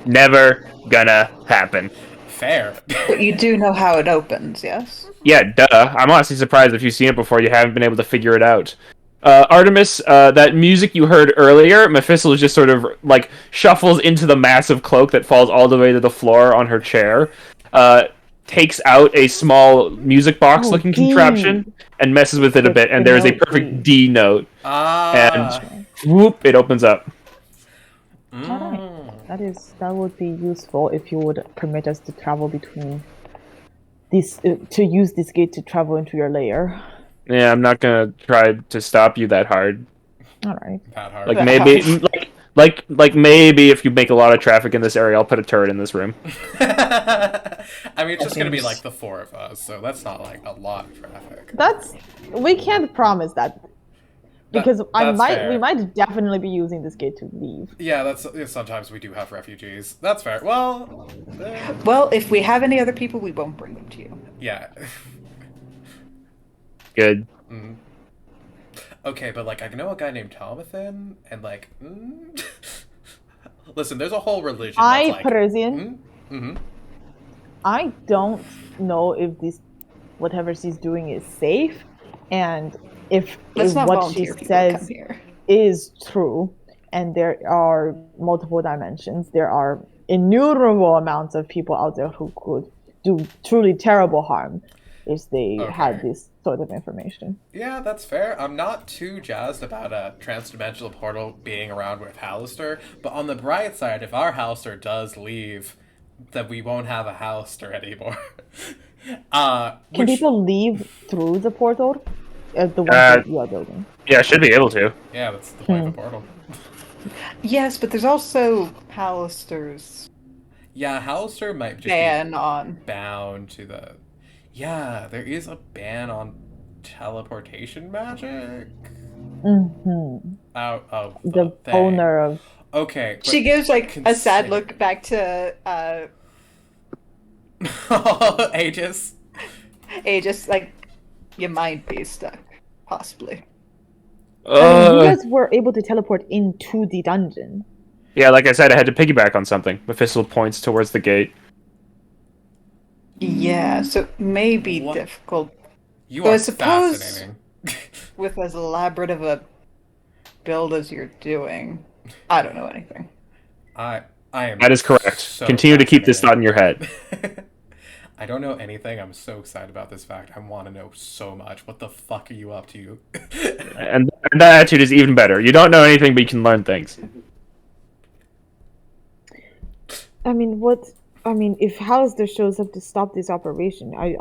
Never gonna happen. Fair. But you do know how it opens, yes? Yeah, duh. I'm honestly surprised if you've seen it before, you haven't been able to figure it out. Artemis, that music you heard earlier, Mephistle just sort of, like, shuffles into the massive cloak that falls all the way to the floor on her chair, takes out a small music box-looking D. contraption, and messes with it a bit, and The there's a note perfect D note. Ah. Whoop, it opens up. Mm. That would be useful if you would permit us to travel between this to use this gate to travel into your lair. Yeah, I'm not gonna try to stop you that hard. All right. That hard. Like, maybe... Like maybe if you make a lot of traffic in this area, I'll put a turret in this room. I mean, it's just gonna be seems- like the four of us, so that's not like a lot of traffic. We can't promise that because That's fair. we might definitely be using this gate to leave. Yeah, sometimes we do have refugees. That's fair. Well, Well, if we have any other people, we won't bring them to you. yeah. Good. Okay, but like I know a guy named Tomathan, and like, listen, there's a whole religion that's like, Parisian, mm-hmm. I don't know if this whatever she's doing is safe, and Let's if not what she volunteer people to come says here. is true, and there are multiple dimensions, there are innumerable amounts of people out there who could do truly terrible harm if they had Okay. this sort of information. Yeah, that's fair. I'm not too jazzed about a transdimensional portal being around with Hallister, but on the bright side, if our Hallister does leave, then we won't have a Hallister anymore. Can Which, people leave through the portal? The one Uh, that you are building. Yeah, should be able to. yeah, that's the point of the portal. Yes, but there's also Hallister's Yeah, Hallister might just ban be on. bound to the. Yeah, there is a ban on teleportation magic Mm-hmm. out of The thing. owner of Okay, but She gives like a sad consider- look back to Aegis. Aegis, like you might be stuck, possibly. I mean, you guys were able to teleport into the dungeon. Yeah, like I said, I had to piggyback on something. Mephisto points towards the gate. Yeah, so it may be What? difficult You But I are suppose- fascinating. with as elaborate of a build as you're doing. I don't know anything. I am. That is correct. so Continue to keep this thought in your head. fascinated. I don't know anything. I'm so excited about this fact. I want to know so much. What the fuck are you up to? And that attitude is even better. You don't know anything, but you can learn things. I mean, if Hallister shows up to stop this operation, I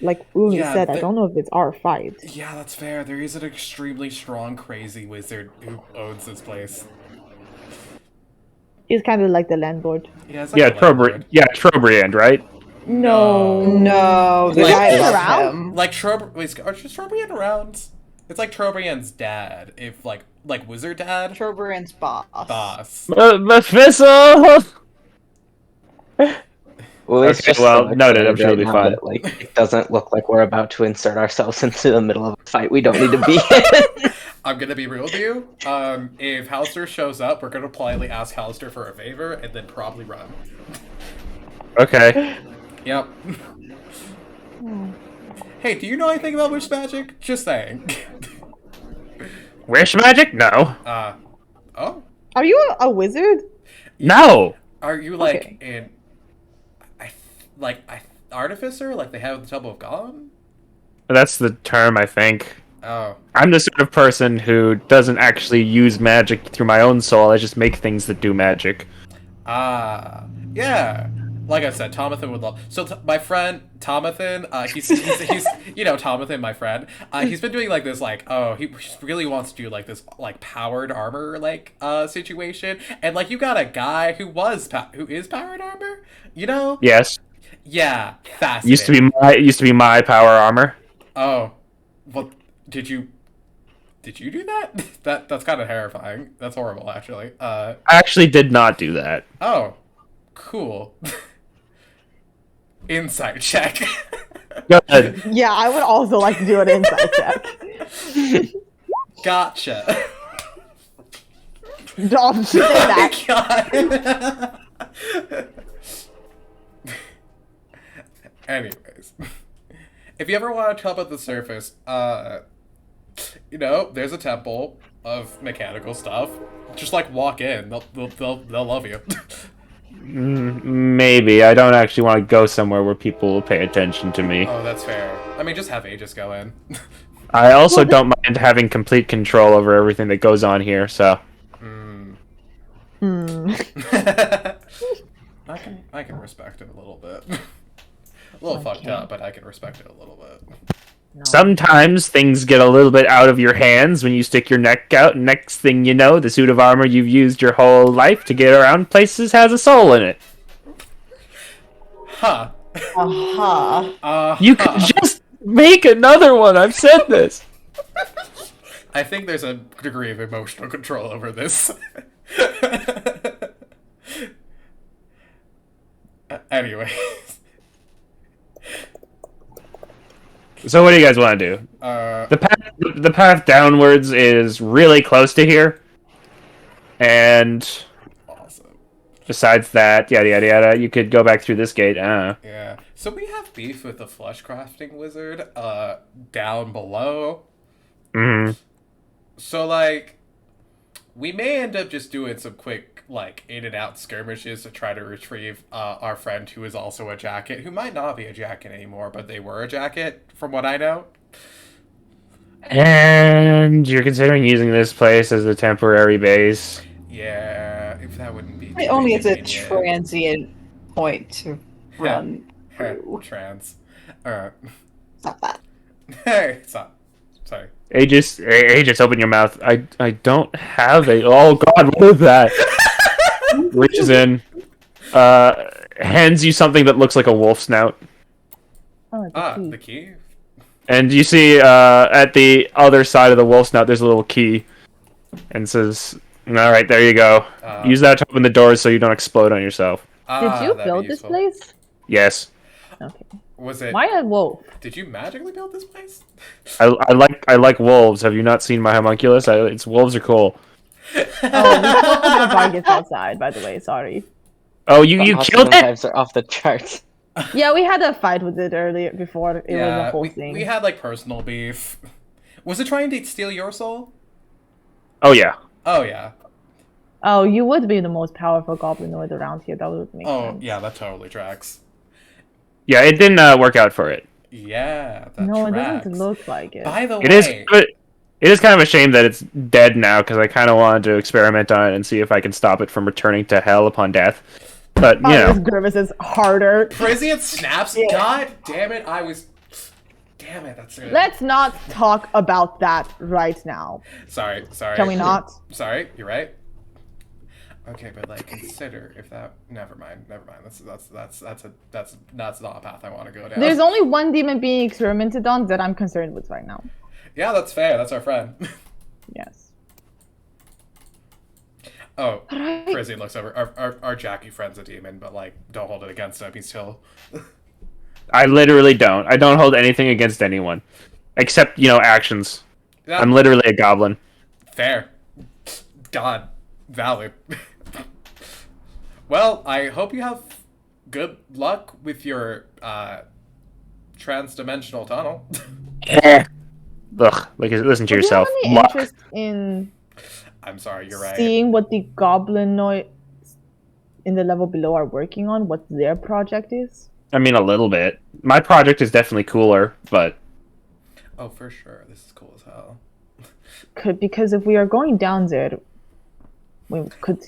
like Uli Yeah, said, I the- don't know if it's our fight. Yeah, that's fair. There is an extremely strong, crazy wizard who owns this place. He's kind of like the landlord. Yeah, it's like Yeah, a landlord. Trobriand, right? No. No, the Like- guy He's above around? him. Like are Trobriand around? It's like Trobriand's dad, if like wizard dad Trobriand's boss. boss. Mephisto! Well, it's Okay, just well, so noted, I'm excited sure it'll be now fine. that, like, it doesn't look like we're about to insert ourselves into the middle of a fight we don't need to be in. I'm gonna be real with you. If Hallister shows up, we're gonna politely ask Hallister for a favor and then probably run. Okay. Yep. Hey, do you know anything about witch magic? Just saying. Wish magic? No. Oh? Are you a wizard? No! Are you like Okay. in artificer like they have the Temple of Gollum? That's the term, I think. Oh. I'm the sort of person who doesn't actually use magic through my own soul. I just make things that do magic. Yeah. Like I said, Tomathan would love. So my friend Tomathan, he's you know Tomathan, my friend. He's been doing like this, like he really wants to do like this like powered armor like situation, and like you got a guy who is powered armor, you know? Yes. Yeah, fascinating. Used to be my power armor. Oh, well, did you do that? That's kind of terrifying. That's horrible, actually. I actually did not do that. Oh, cool. Insight check. Good. Yeah, I would also like to do an insight check. Gotcha. Don't say that. God. Anyways, if you ever want to come up the surface, you know, there's a temple of mechanical stuff. Just like walk in, they'll love you. Maybe. I don't actually want to go somewhere where people will pay attention to me. Oh, that's fair. I mean, just have Aegis go in. I also don't mind having complete control over everything that goes on here, so. I can respect it a little bit. A little fucked up, but I can respect it a little bit. Sometimes things get a little bit out of your hands when you stick your neck out, and next thing you know, the suit of armor you've used your whole life to get around places has a soul in it. Huh. Aha. You could just make another one, I've said this. I think there's a degree of emotional control over this. Anyways. So what do you guys want to do? The path downwards is really close to here, and Awesome. besides that, yada yada yada, you could go back through this gate. Yeah. So we have beef with the flesh crafting wizard down below. Mm-hmm. So like we may end up just doing some quick like in and out skirmishes to try to retrieve our friend who is also a jacket, who might not be a jacket anymore, but they were a jacket from what I know. And you're considering using this place as a temporary base. Yeah, if that wouldn't be Only as a convenient. transient point to run through. Trans. Stop that. Hey, stop. Sorry. Aegis, open your mouth. I don't have a. Oh God, what is that? Reaches in, hands you something that looks like a wolf snout, Oh, the key. The key. and you see at the other side of the wolf snout there's a little key, and it says, "All right, there you go. Use that to open the doors so you don't explode on yourself." Did you that'd be build this useful. place? Yes, Okay. Was it? Why a wolf? Did you magically build this place? I like wolves. Have you not seen my homunculus? It's wolves are cool. Oh, we killed the targets outside, by the way. Sorry. Oh, you killed it. Vibes are off the charts. Yeah, we had a fight with it earlier before it was a Yeah, whole we, thing. we had like personal beef. Was it trying to steal your soul? Oh yeah. Oh yeah. Oh, you would be the most powerful goblinoid around here. That would make Oh sense. yeah, that totally tracks. Yeah, it didn't work out for it. Yeah, that No, it tracks. doesn't look like it. By the It is. way, It is kind of a shame that it's dead now because I kind of wanted to experiment on it and see if I can stop it from returning to hell upon death. But you Oh, this know, grimace is harder. Prisian snaps. Yeah. God damn it! Damn it! That's it. Let's not talk about that right now. Sorry. Can we not? Sorry, you're right. Okay, but like consider if that. Never mind. That's not a path I want to go down. There's only one demon being experimented on that I'm concerned with right now. Yeah, that's fair. That's our friend. Yes. Oh, Right. Prisian looks over. Our Jackie friend's a demon, but like, don't hold it against him. He's chill. I literally don't. I don't hold anything against anyone, except actions. Yeah, I'm literally a goblin. fair. God, valid. Well, I hope you have good luck with your trans-dimensional tunnel. Ugh, listen to Do you yourself. have any Luck. interest in I'm sorry, you're right. seeing what the goblinoids in the level below are working on? What their project is? I mean, a little bit. My project is definitely cooler, but Oh, for sure. This is cool as hell. Because if we are going down there, we could.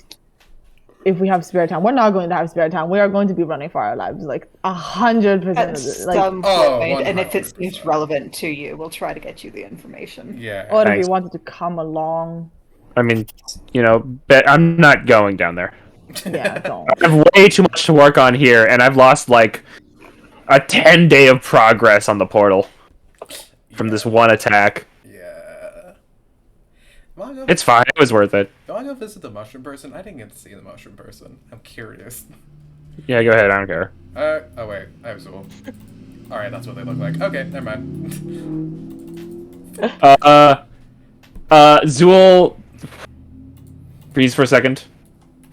If we have spare time, we're not going to have spare time. We are going to be running for our lives, like 100% At of it. some Oh, point, and if it 100%. seems relevant to you, we'll try to get you the information. Yeah. Or if Thanks. we wanted to come along, I mean, bet I'm not going down there. yeah, don't. I have way too much to work on here, and I've lost like a 10-day of progress on the portal from this one attack. Yeah. Wanna go, It's fine. It was worth it. do I want to go visit the mushroom person? I didn't get to see the mushroom person. I'm curious. Yeah, go ahead. I don't care. Oh wait, I have Zool. Alright, that's what they look like. Okay, never mind. Zool freeze for a second,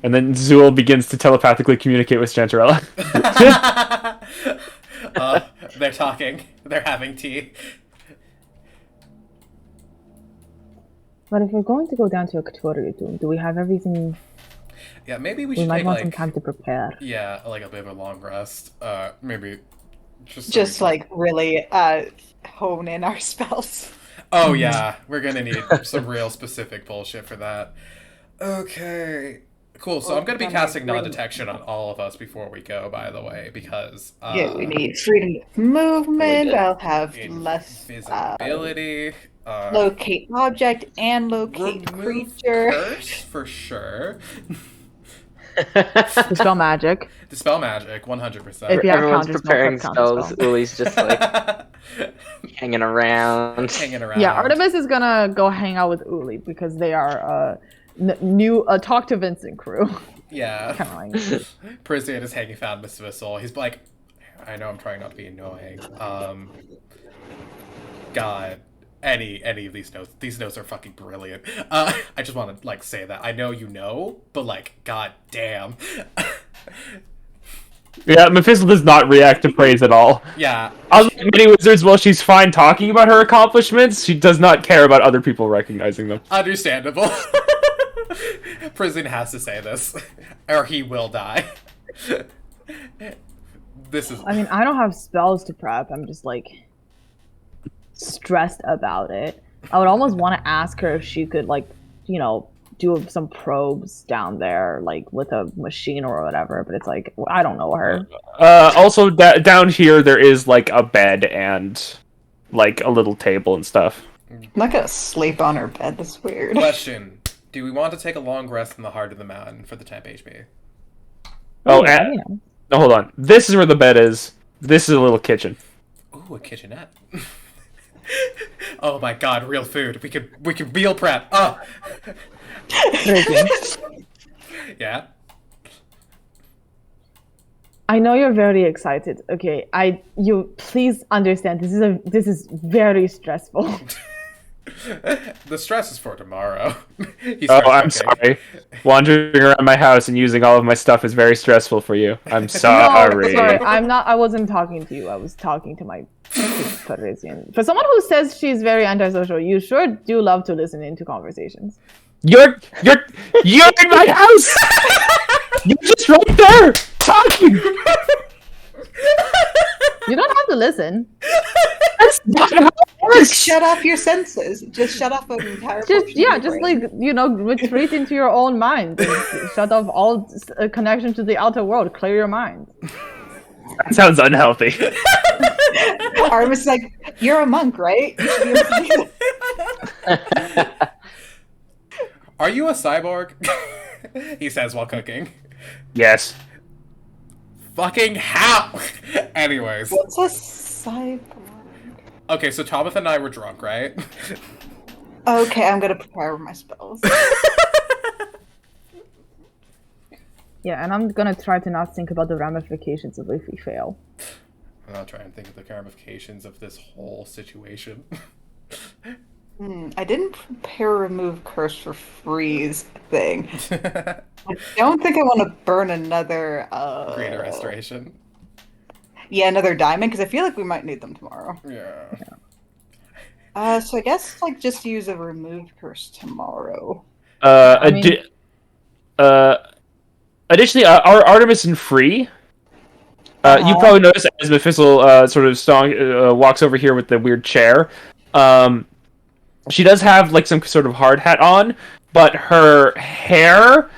and then Zool begins to telepathically communicate with Chantarella. They're talking. They're having tea. But if we're going to go down to Aktoriu, do we have everything? Yeah, maybe we We should might take want like some time to prepare. yeah, like a bit of a long rest. Maybe just so Just we can- like really hone in our spells. Oh yeah, we're gonna need some real specific bullshit for that. Okay. Cool. So I'm gonna be Can I casting bring- non-detection on all of us before we go. By the way, because Yeah, we need freedom of movement. good. I'll have need less visibility. locate object and locate remove creature. curse for sure. Dispel magic. Dispel magic, 100%. If you have Everyone's counters, no preparing counter spells. spell. Uli's just like hanging around. Hanging around. Yeah, Artemis is gonna go hang out with Uli because they are new talk to Vincent crew. Yeah. Kind of like. Prisian is hanging found Miss Vissel. He's like, I know I'm trying not to be annoying. God, any of these notes. These notes are fucking brilliant. I just want to like say that I know you know, but like, god damn. Yeah, Mephisto does not react to praise at all. Yeah. Unlike many wizards, while she's fine talking about her accomplishments, she does not care about other people recognizing them. Understandable. Prison has to say this, or he will die. This is. I mean, I don't have spells to prep. I'm just like stressed about it. I would almost want to ask her if she could, like, you know, do some probes down there, like with a machine or whatever. But it's like, I don't know her. Also, down here there is like a bed and like a little table and stuff. I'm not gonna sleep on her bed. That's weird. Question: do we want to take a long rest in the heart of the mountain for the temp HP? Oh, Yeah, and, you know. no, hold on. This is where the bed is. This is a little kitchen. Ooh, a kitchenette. Oh my god, real food. We could meal prep. Oh. Yeah. I know you're very excited. Okay, you please understand. This is very stressful. The stress is for tomorrow. He Oh, starts I'm cooking. sorry. Wandering around my house and using all of my stuff is very stressful for you. I'm No, sorry. sorry, I'm not. I wasn't talking to you. I was talking to my Parisian. For someone who says she's very antisocial, you sure do love to listen into conversations. You're in my house. You're just right there talking. You don't have to listen. That's not how it Just works. shut off your senses. Just shut off an entire. Just portion of your just brain. like, you know, retreat into your own mind. And shut off all connection to the outer world. Clear your mind. That sounds unhealthy. Artemis is like, you're a monk, right? You should be able to do that. Are you a cyborg? He says while cooking. Yes. Fucking how? Anyways. What's a cyborg? Okay, so Thomas and I were drunk, right? Okay, I'm gonna prepare my spells. Yeah, and I'm gonna try to not think about the ramifications of if we fail. I'm not trying to think of the ramifications of this whole situation. I didn't prepare remove curse for freeze thing. I don't think I want to burn another. Greater restoration. Yeah, another diamond because I feel like we might need them tomorrow. Yeah. So I guess like just use a remove curse tomorrow. I mean- Additionally, our Artemis and Free. You probably noticed as Mephisto sort of walks over here with the weird chair. She does have like some sort of hard hat on, but her hair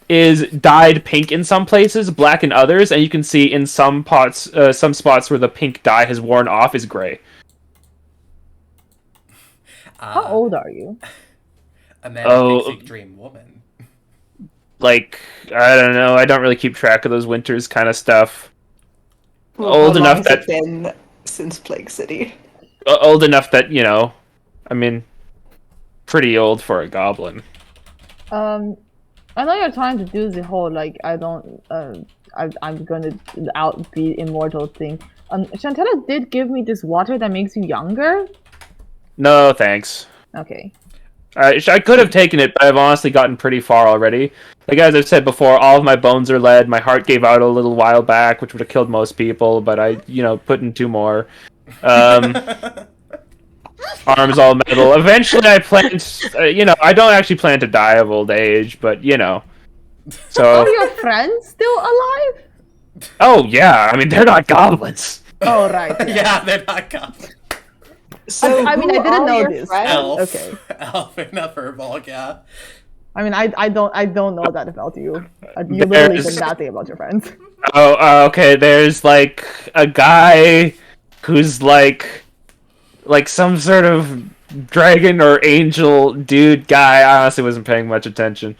is dyed pink in some places, black in others, and you can see in some spots where the pink dye has worn off is gray. How old are you? Amanda Pixie Dream Woman. Like, I don't know. I don't really keep track of those winters kind of stuff. Well, Old how enough long has that- it been since Plague City? Old enough that, you know, I mean, pretty old for a goblin. I know you're trying to do the whole like I'm gonna be immortal thing. Chantella did give me this water that makes you younger. No, thanks. Okay. I could have taken it, but I've honestly gotten pretty far already. Like, as I've said before, all of my bones are lead. My heart gave out a little while back, which would have killed most people, but I, put in 2 more. Arms all metal. Eventually I plan to, I don't actually plan to die of old age, but, Are So, your friends still alive? oh yeah, I mean, they're not goblins. Oh right. Yeah. Yeah, they're not goblins. So I mean, I who didn't are know your this. friends? Elf. Okay. Elf and a furball, yeah. I mean, I don't know that about you. You literally There's- said nothing about your friends. Oh, okay, there's, like, a guy who's, like some sort of dragon or angel dude guy. I honestly wasn't paying much attention.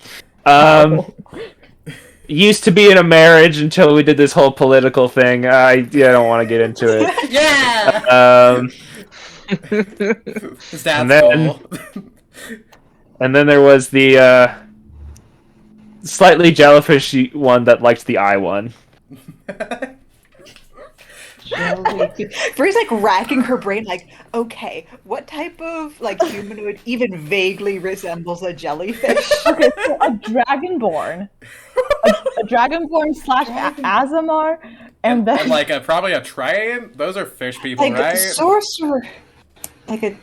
Used to be in a marriage until we did this whole political thing. I don't want to get into it. Yeah! His dad's and then- cool. And then there was the slightly jellyfishy one that liked the eye one. Bree's like racking her brain, like, okay, what type of like humanoid even vaguely resembles a jellyfish? Okay, so a dragonborn, a dragonborn slash Azamar, and then and like probably a train. Those are fish people, Like right? sorcerer, like a.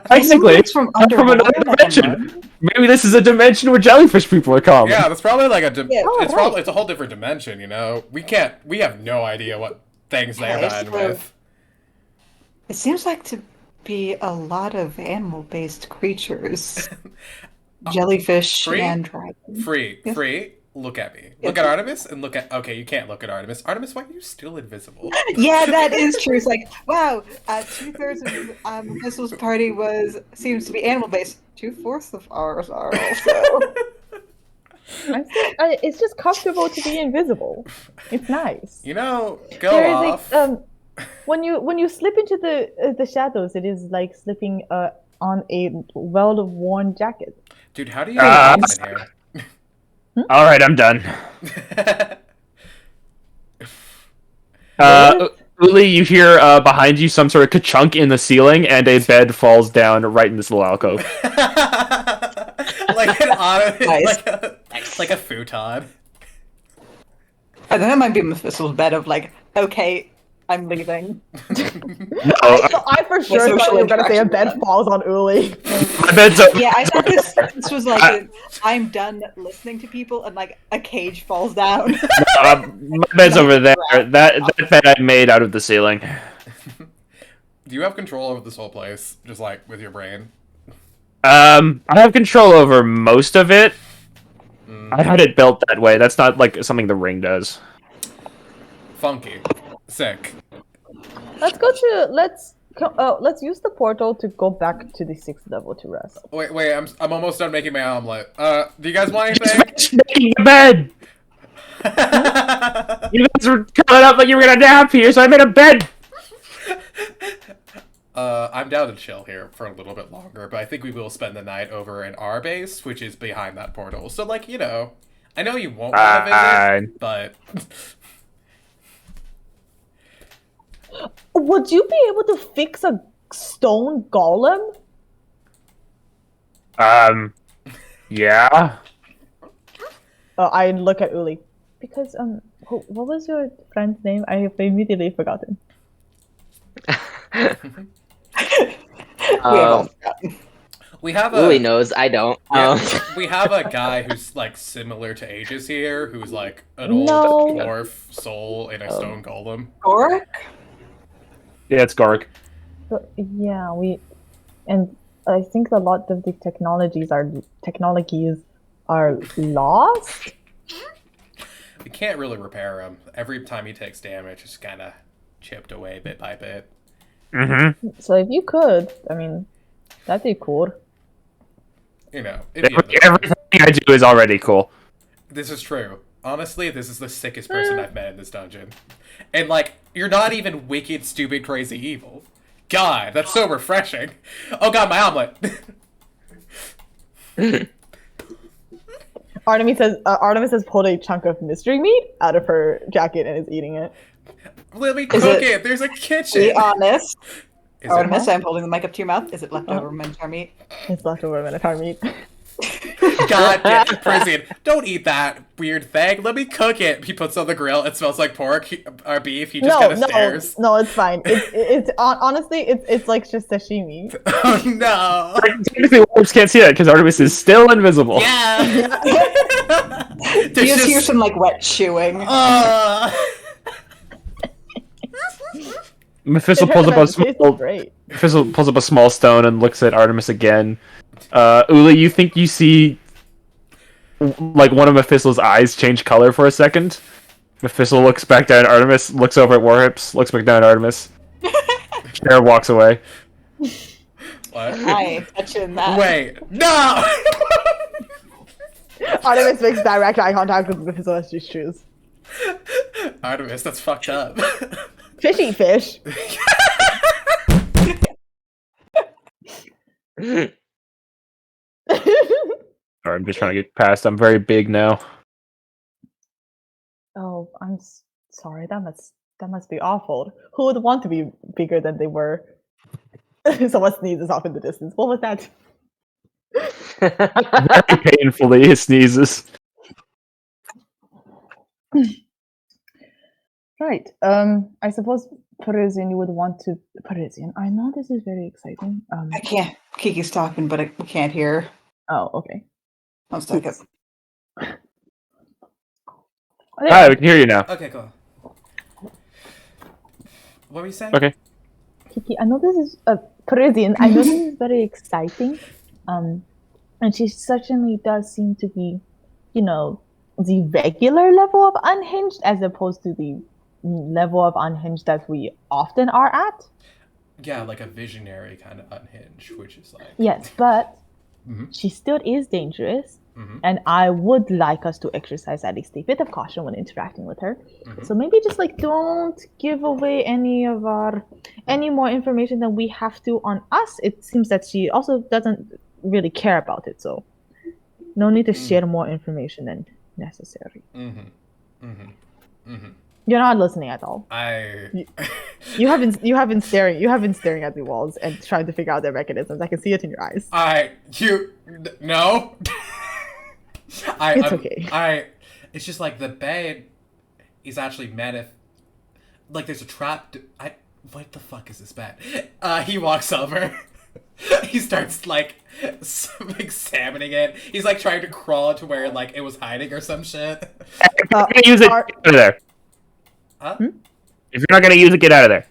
Technically, It's from I'm from another underwater, like a dimension. Maybe this is a dimension where jellyfish people are common. Yeah, that's probably like a. Yeah. It's probably it's a whole different dimension. You know, we have no idea what things they're Yeah, done it's with. It seems like to be a lot of animal-based creatures, jellyfish Free? and dragons. Free, Yes. free. Look at me. Yes. Look at Artemis and look at. Okay, you can't look at Artemis. Artemis, why are you still invisible? Yeah, that is true. It's like, wow, 2/3 of Mistle's party seems to be animal-based. 2/4 of ours are also. it's just comfortable to be invisible. It's nice. You know, go There is off. when you slip into the shadows, it is like slipping on a well-worn jacket. Dude, how do you Ah. get in here? All right, I'm done. What? Uli, you hear behind you some sort of ka-chunk in the ceiling, and a bed falls down right in this little alcove. Like an auto, Nice. like a futon. I think that might be Mephisto's bed of like, okay, I'm leaving. No, I for sure thought you were gonna say a bed falls on Uli. my bed's over. Yeah, I thought this was like I'm done listening to people and like a cage falls down. My bed's over there. That bed I made out of the ceiling. Do you have control over this whole place, just like with your brain? I have control over most of it. I had it built that way. That's not like something the ring does. Funky, sick. Let's use the portal to go back to the 6th level to rest. Wait, I'm almost done making my omelet. Do you guys want anything? Just making the bed. You guys were coming up like you were gonna nap here, so I made a bed. I'm down to chill here for a little bit longer, but I think we will spend the night over in our base, which is behind that portal. So, like, you know, I know you won't want to visit, but Would you be able to fix a stone golem? Yeah. I look at Uli because what was your friend's name? I have immediately forgotten. we have Uli a knows, I don't. we have a guy who's like similar to Aegis here, who's like an old No. dwarf soul in a stone golem. Oric? Yeah, it's Garg. But yeah, and I think a lot of the technologies are lost. We can't really repair him. Every time he takes damage, it's kind of chipped away bit by bit. Mm-hmm. So if you could, I mean, that'd be cool. You know, if you have the- Everything I do is already cool. This is true. Honestly, this is the sickest person I've met in this dungeon. And, like, you're not even wicked, stupid, crazy evil. God, that's so refreshing. Oh god, my omelet! Artemis has pulled a chunk of mystery meat out of her jacket and is eating it. Let me Is cook it- it! There's a kitchen! Be honest. Is Artemis, I'm holding the mic up to your mouth. Is it leftover Minotaur meat? It's leftover minotaur meat. God damn, Prison, don't eat that weird thing. Let me cook it. He puts it on the grill. It smells like pork or beef. He just kind of stares. No, it's fine. Honestly, it's like just sashimi. Oh no! Technically, wolves can't see that because Artemis is still invisible. Yeah! You just hear some like wet chewing. Mephisto pulls up a small. Great. Mephisto pulls up a small stone and looks at Artemis again. Uli, you think you see like one of Mephisto's eyes change color for a second? Mephisto looks back down at Artemis, looks over at Warhips, looks back down at Artemis. Shara walks away. What? I ain't touching that. Wait, no! Artemis makes direct eye contact with Mephisto as she chews. Artemis, that's fucked up. Fish eat fish. Sorry, I'm just trying to get past. I'm very big now. Oh, I'm sorry. That must That must be awful. Who would want to be bigger than they were? Someone sneezes off in the distance. What was that? Very painfully, he sneezes. Right. I suppose Parisian, you would want to Parisian. I know this is very exciting. I can't. Kiki's talking, but we can't hear. Oh, okay. 1 second. Hi, we can hear you now. Okay, cool. What were you saying? Okay. Kiki, I know this is Parisian. I know this is very exciting. And she certainly does seem to be, you know, the regular level of unhinged as opposed to the level of unhinged that we often are at. Yeah, like a visionary kind of unhinged, which is like... Yes, but Mhm. she still is dangerous. Mhm. And I would like us to exercise at least a bit of caution when interacting with her. Mhm. So maybe just like don't give away any more information than we have to on us. It seems that she also doesn't really care about it, so no need to share more information than necessary. Mhm. Mhm. Mhm. You're not listening at all. You have been staring at the walls and trying to figure out their mechanisms. I can see it in your eyes. No. It's okay. It's just like the bed is actually meant if, like, there's a trap. What the fuck is this bed? He walks over. He starts like examining it. He's like trying to crawl to where like it was hiding or some shit. If you're gonna use it, get out of there. Huh? If you're not gonna use it, get out of there.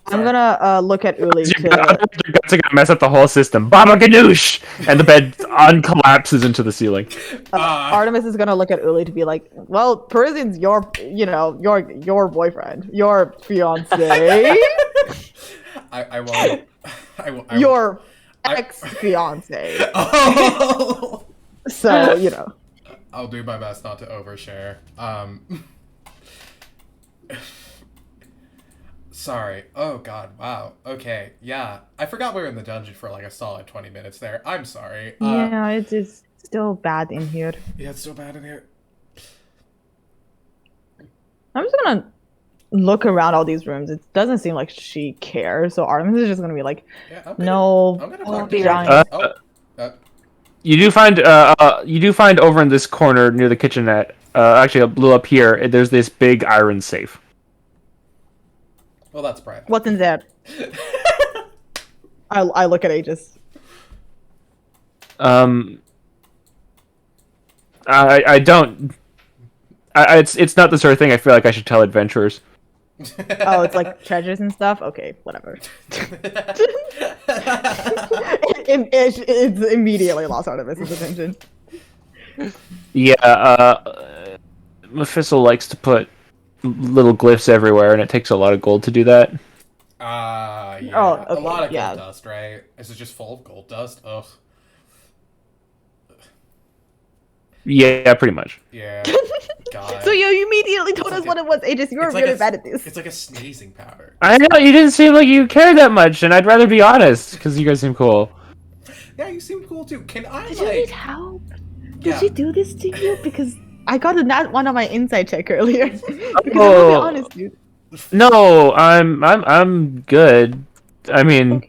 I'm gonna look at Uli Your to. guts are gonna mess up the whole system. Baba Ganoush! And the bed uncollapses into the ceiling. Artemis is gonna look at Uli to be like, "Well, Parisian's your boyfriend, your fiance, I won't. I won't. your ex-fiance." Oh! So you know. I'll do my best not to overshare. Sorry. Oh god, wow. Okay, yeah. I forgot we were in the dungeon for like a solid 20 minutes there. I'm sorry. Yeah, it's still bad in here. Yeah, it's so bad in here. I'm just gonna look around all these rooms. It doesn't seem like she cares, so Artemis is just gonna be like, Yeah, I'm "No." gonna talk to be you. right. You do find over in this corner near the kitchenette, actually a little up here, there's this big iron safe. Well, that's Brad. What's in there? I look at Aegis. I don't. It's not the sort of thing I feel like I should tell adventurers. Oh, it's like treasures and stuff? Okay, whatever. It's immediately lost Artemis' attention. Yeah, Mephistle likes to put little glyphs everywhere, and it takes a lot of gold to do that. Yeah. Oh, A okay, lot of yeah. gold dust, right? Is it just full of gold dust? Ugh. Yeah, pretty much. Yeah. God. So you immediately told us like what it was, Aegis. You were it's like really a- bad at this. It's like a sneezing powder. I know, you didn't seem like you cared that much, and I'd rather be honest, because you guys seem cool. Yeah, you seem cool too. Can I Did you need like? help? Did Yeah. she do this to you? Because I got a nat one on my insight check earlier. Because I'm Oh. be honest, dude. No, I'm good. I mean,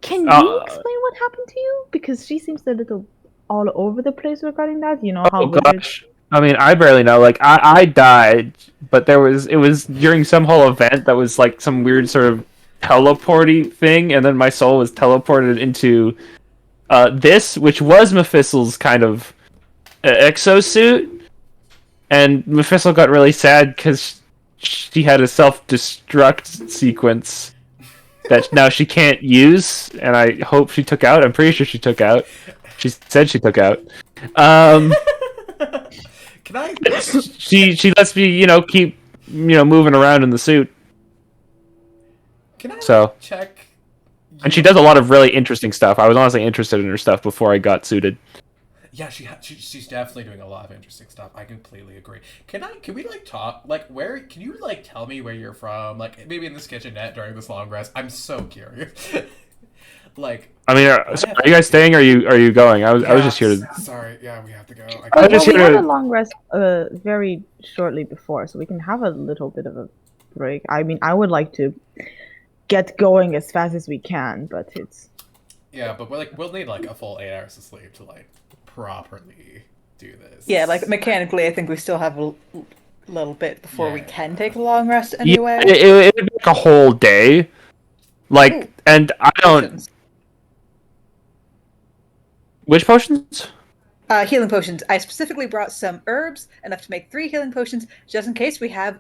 Can you explain what happened to you? Because she seems a little all over the place regarding that. You know how oh wizards- gosh. I mean, I barely know. Like, I died, but it was during some whole event that was like some weird sort of teleporty thing, and then my soul was teleported into this, which was Mephistle's kind of exosuit, and Mephistle got really sad because she had a self-destruct sequence that now she can't use, and I hope she took out. I'm pretty sure she took out. She said she took out. Can I? She lets me, keep, moving around in the suit. Can I So- check? And she does a lot of really interesting stuff. I was honestly interested in her stuff before I got suited. Yeah, she's definitely doing a lot of interesting stuff. I completely agree. Can we like talk? Like, where? Can you like tell me where you're from? Like, maybe in this kitchenette during this long rest. I'm so curious. Like, I mean, are you guys staying? Or are you going? I was just here to. Sorry, yeah, we have to go. I Well, just we here had to- a long rest very shortly before, so we can have a little bit of a break. I mean, I would like to get going as fast as we can, but it's Yeah, but we'll need like a full 8 hours of sleep to like properly do this. Yeah, like mechanically, I think we still have a little bit before we Yeah. can take a long rest Yeah, anyway. it would be like a whole day. Like, Ooh. and I don't. Potions. Which potions? Healing potions. I specifically brought some herbs, enough to make 3 healing potions, just in case we have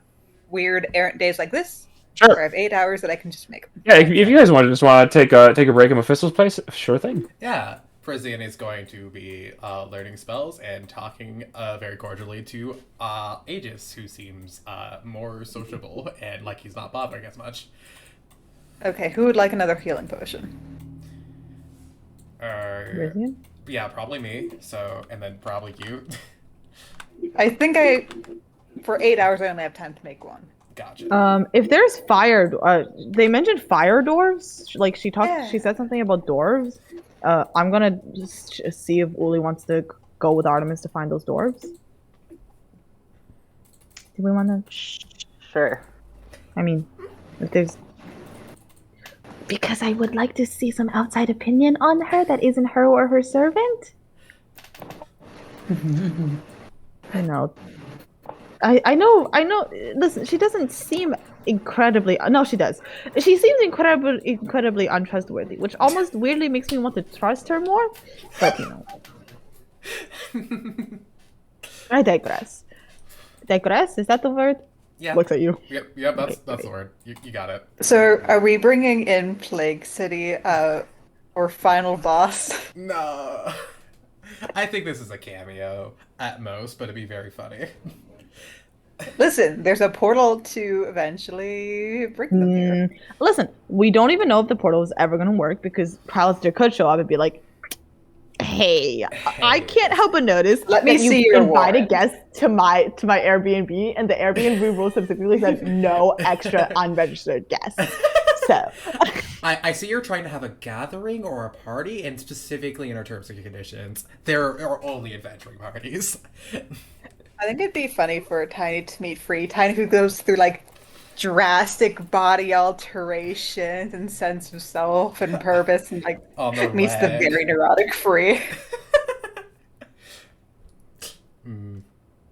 weird errant days like this. Where I Sure. have 8 hours that I can just make. Yeah, if you guys just want to take a break at Mephisto's place, sure thing. Yeah, Frisian is going to be learning spells and talking very cordially to Aegis, who seems more sociable and like he's not bothering as much. Okay, who would like another healing potion? Rizian? Yeah, probably me. So, and then probably you. I think for 8 hours, I only have time to make one. Gotcha. If there's fire, they mentioned fire dwarves. Like she talked, Yeah. she said something about dwarves. I'm gonna just see if Uli wants to go with Artemis to find those dwarves. Do we want to? Sure. I mean, if there's. Because I would like to see some outside opinion on her that isn't her or her servant. I know. I know. Listen, she doesn't seem incredibly. No, she does. She seems incredibly untrustworthy, which almost weirdly makes me want to trust her more. But you know, I digress. Digress? Is that the word? Yeah. Looks at you. Yep, that's the word. You got it. So, are we bringing in Plague City or Final Boss? No. I think this is a cameo at most, but it'd be very funny. Listen, there's a portal to eventually bring them here. Listen, we don't even know if the portal is ever going to work because Pallister could show up and be like, "Hey, I can't help but notice Let me that you see your invited warrant." guests to my Airbnb, and the Airbnb rules specifically said no extra unregistered guests." So, I see you're trying to have a gathering or a party, and specifically in our terms and conditions, there are only adventuring parties. I think it'd be funny for Tiny to meet Free. Tiny who goes through like drastic body alterations and sense of self and purpose and like On the meets the reg. very neurotic Free.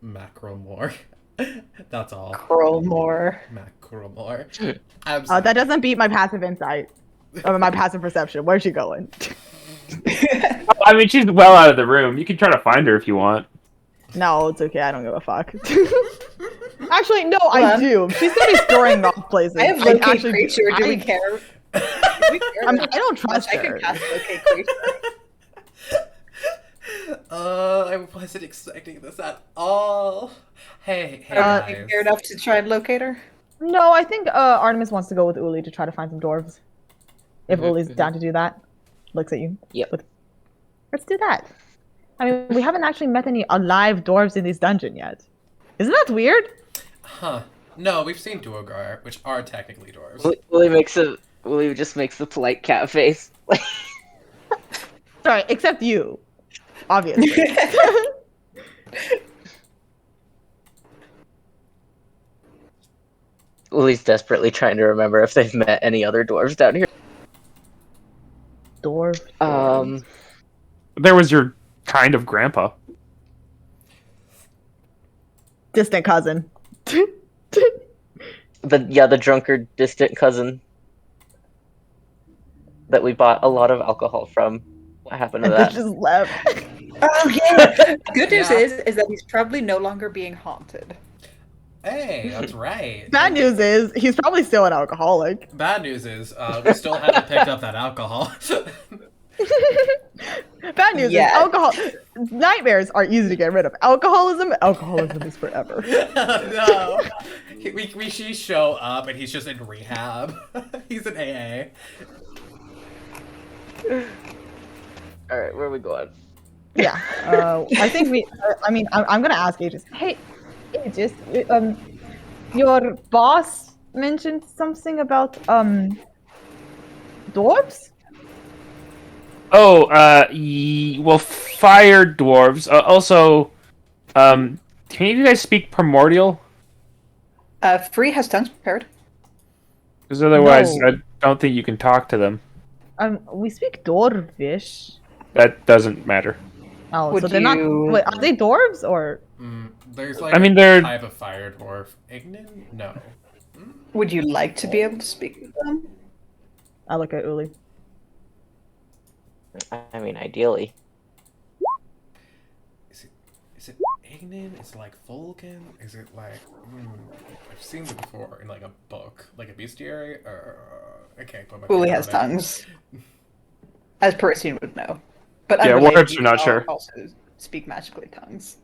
Macklemore. That's all. Crowmore. Macklemore. that doesn't beat my passive insight or my passive perception. Where's she going? I mean, she's well out of the room. You can try to find her if you want. No, it's okay. I don't give a fuck. Actually, no, I Hold on. do. She's gonna be storing off places. I have locate actually creature. Do we I- care? Do we care I mean, that I don't much? trust I can her. cast locate creature. I wasn't expecting this at all. Hey, Do guys. you care enough to try and locate her? No, I think Artemis wants to go with Uli to try to find some dwarves. If Mhm, Uli's mhm. down to do that, looks at you. Yep. Let's do that. I mean, we haven't actually met any alive dwarves in this dungeon yet. Isn't that weird? Huh. No, we've seen Duergar, which are technically dwarves. Willie just makes the polite cat face. Sorry, except you, obviously. Willie's desperately trying to remember if they've met any other dwarves down here. Dwarf. There was your kind of grandpa. Distant cousin. The drunkard distant cousin that we bought a lot of alcohol from. What happened to And then that? just left. Oh yeah. Good news Yeah. is that he's probably no longer being haunted. Hey, that's right. Bad news is he's probably still an alcoholic. Bad news is we still haven't picked up that alcohol. Bad news Yeah. is alcohol. Nightmares are easy to get rid of. Alcoholism is forever. No. We show up and he's just in rehab. He's in AA. All right, where are we going? Yeah. I think we. I mean, I'm gonna ask Aegis. Hey, Aegis. Your boss mentioned something about dwarves. Well, fire dwarves. Also, can any of you guys speak Primordial? Free has tongues prepared. Because otherwise, No. I don't think you can talk to them. We speak Dwarvish. That doesn't matter. Oh, Would so they're not. you- Wait, are they dwarves or? There's like I mean, a they're- type of fire dwarf. Ignin? No. Would you like to be able to speak with them? I look at Uli. I mean, ideally. Is it Ignin? Is it like Vulcan? Is it like I've seen it before in like a book, like a bestiary? I can't put my Uli finger has on it. tongues. As Parisian would know. But Yeah, unrelated, words you are not all sure. Also speak magically tongues.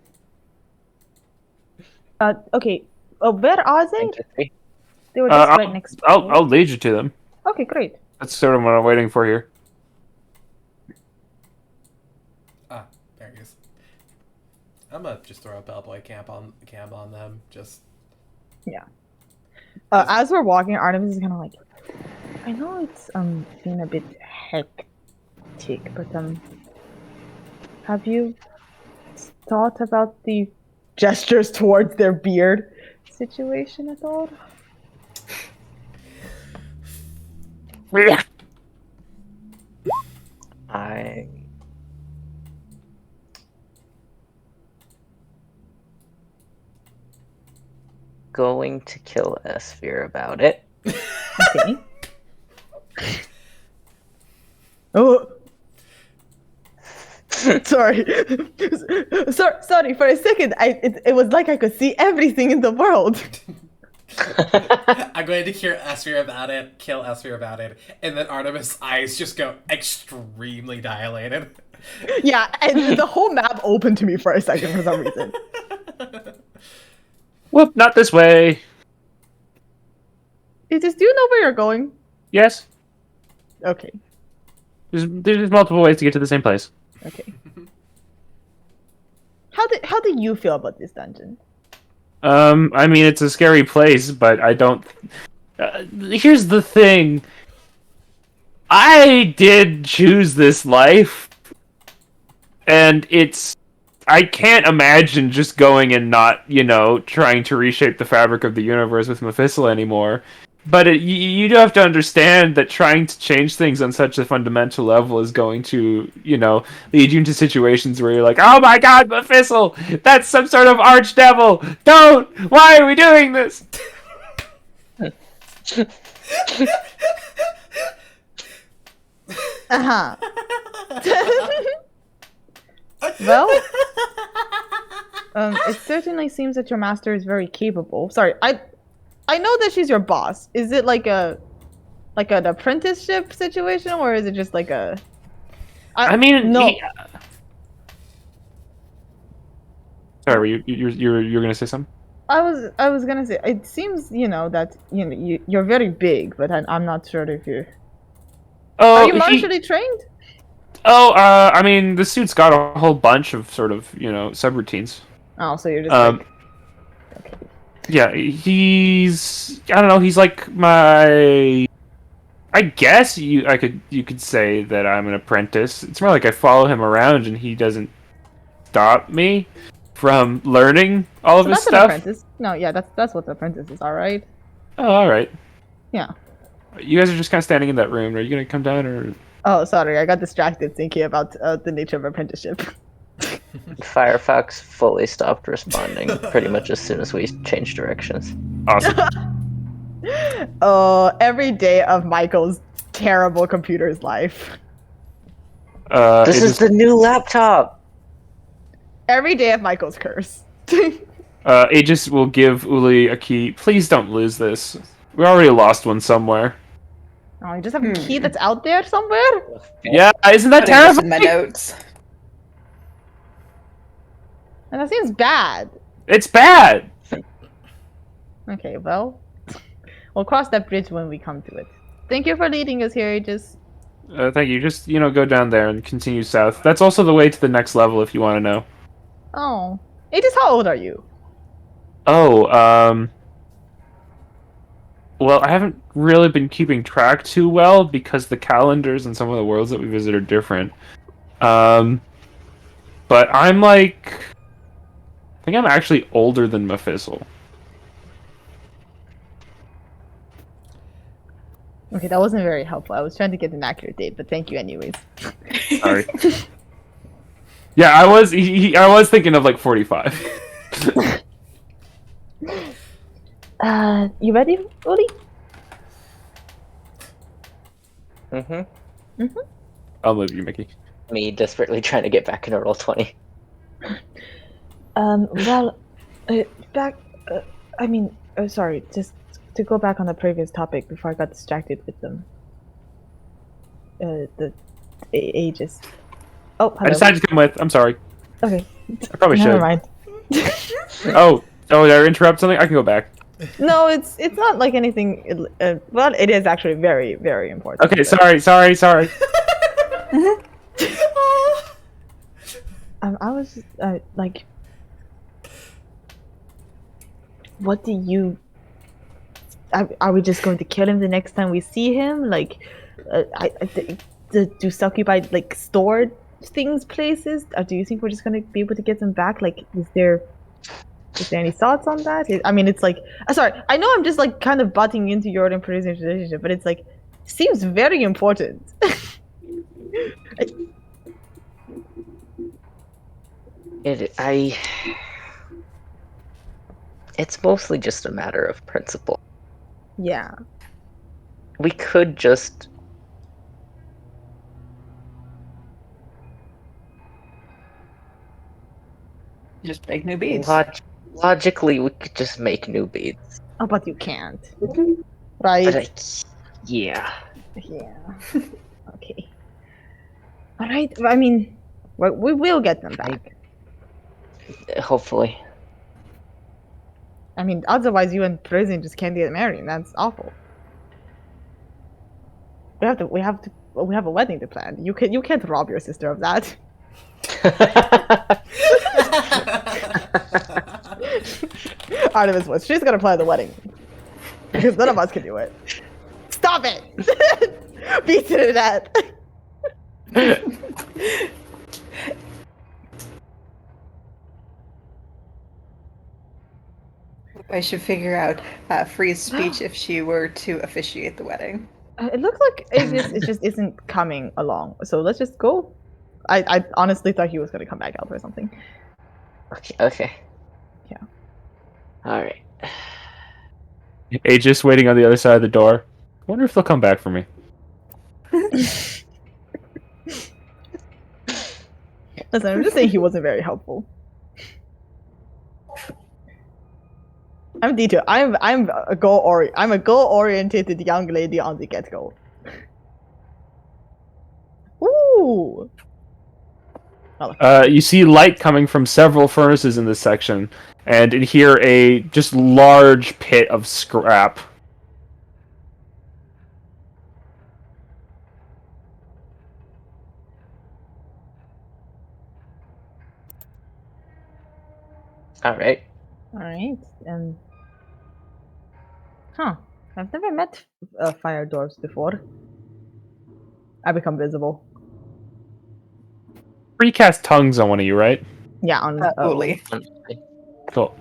Okay. Where are they? Interesting. They were just I'll, right next. to I'll, me. I'll lead you to them. Okay, great. That's sort of what I'm waiting for here. Ah, there he is. I'm gonna just throw a bellboy camp on them. Just As we're walking, Artemis is kind of like, I know it's been a bit hectic, but have you thought about the gestures towards their beard situation at all? I. Going to kill Esphere about it. Okay. Oh. Sorry. Sorry. For a second, it was like I could see everything in the world. I'm going to kill Esphere about it, and then Artemis' eyes just go extremely dilated. Yeah, and the whole map opened to me for a second for some reason. Whoop, not this way. Do you know where you're going? Yes. Okay. There's multiple ways to get to the same place. Okay. How do you feel about this dungeon? I mean, it's a scary place, but I don't... here's the thing. I did choose this life, and I can't imagine just going and not, trying to reshape the fabric of the universe with Mephisla anymore. But you do have to understand that trying to change things on such a fundamental level is going to, lead you into situations where you're like, oh my god, Mephisla! That's some sort of archdevil! Don't! Why are we doing this? Uh-huh. Well, it certainly seems that your master is very capable. Sorry, I know that she's your boss. Is it like an apprenticeship situation, or is it just like a? I mean, no. Sorry, were you're gonna say something? I was gonna say it seems that you're very big, but I'm not sure if you're. Oh, Are you martially trained? I mean, the suit's got a whole bunch of sort of, subroutines. Oh, so you're just like. Okay. Yeah, I don't know, he's like my... I guess you could say that I'm an apprentice. It's more like I follow him around and he doesn't stop me from learning all of So his that's an stuff. apprentice. No, yeah, that's what the apprentice is. All right. Oh, alright. Yeah. You guys are just kind of standing in that room. Are you gonna come down or... Oh, sorry, I got distracted thinking about the nature of apprenticeship. Firefox fully stopped responding pretty much as soon as we changed directions. Awesome. Every day of Michael's terrible computer's life. This is the new laptop! Every day of Michael's curse. Aegis will give Uli a key. Please don't lose this. We already lost one somewhere. Oh, you just have a key that's out there somewhere? Yeah, isn't that Putting this in my terrible? notes. And that seems bad. It's bad! Okay, well, we'll cross that bridge when we come to it. Thank you for leading us here, Aegis. Thank you. Just, go down there and continue south. That's also the way to the next level if you want to know. Oh. Aegis, how old are you? Oh, Well, I haven't really been keeping track too well because the calendars and some of the worlds that we visit are different. But I'm like, I think I'm actually older than Mephisel. Okay, that wasn't very helpful. I was trying to get an accurate date, but thank you anyways. Sorry. Yeah, I was thinking of like 45. You ready, Uli? Mm-hmm. I'll move you, Mickey. Me desperately trying to get back into roll 20. Well, back. I mean, sorry. Just to go back on the previous topic before I got distracted with them. The ages. Oh, hello. I decided to come with. I'm sorry. Okay. I probably Never should. mind. Oh, did I interrupt something? I can go back. No, it's not like anything. Well, it is actually very, very important. Okay, but- sorry. I was like, what do you? Are we just going to kill him the next time we see him? Like, do succubi like store things places? Or do you think we're just going to be able to get them back? Like, is there any thoughts on that? I mean, it's like, sorry, I know I'm just like kind of butting into your and Parisian relationship, but it's like, seems very important. It's mostly just a matter of principle. Yeah. We could just Just make new beads. logically we could just make new beads. Oh, but you can't. But Right? yeah. Yeah. Okay. All right. I mean, we will get them back. Hopefully. I mean, otherwise you and Prison just can't get married. And that's awful. We have a wedding to plan. You can't rob your sister of that. Artemis was. She's gonna plan the wedding because none of us can do it. Stop it! Beat it to death. I should figure out Free's speech if she were to officiate the wedding. It looks like it just isn't coming along. So let's just go. I honestly thought he was gonna come back out or something. Okay. Yeah. Alright. Aegis waiting on the other side of the door. I wonder if they'll come back for me. Listen, I'm just saying he wasn't very helpful. I'm D2. I'm a goal-oriented young lady on the get-go. Ooh. You see light coming from several furnaces in this section, and in here a just large pit of scrap. Alright. All right. Huh. I've never met fire dwarves before. I become visible. Recast tongues on one of you, right? Yeah, on Uli. Cool.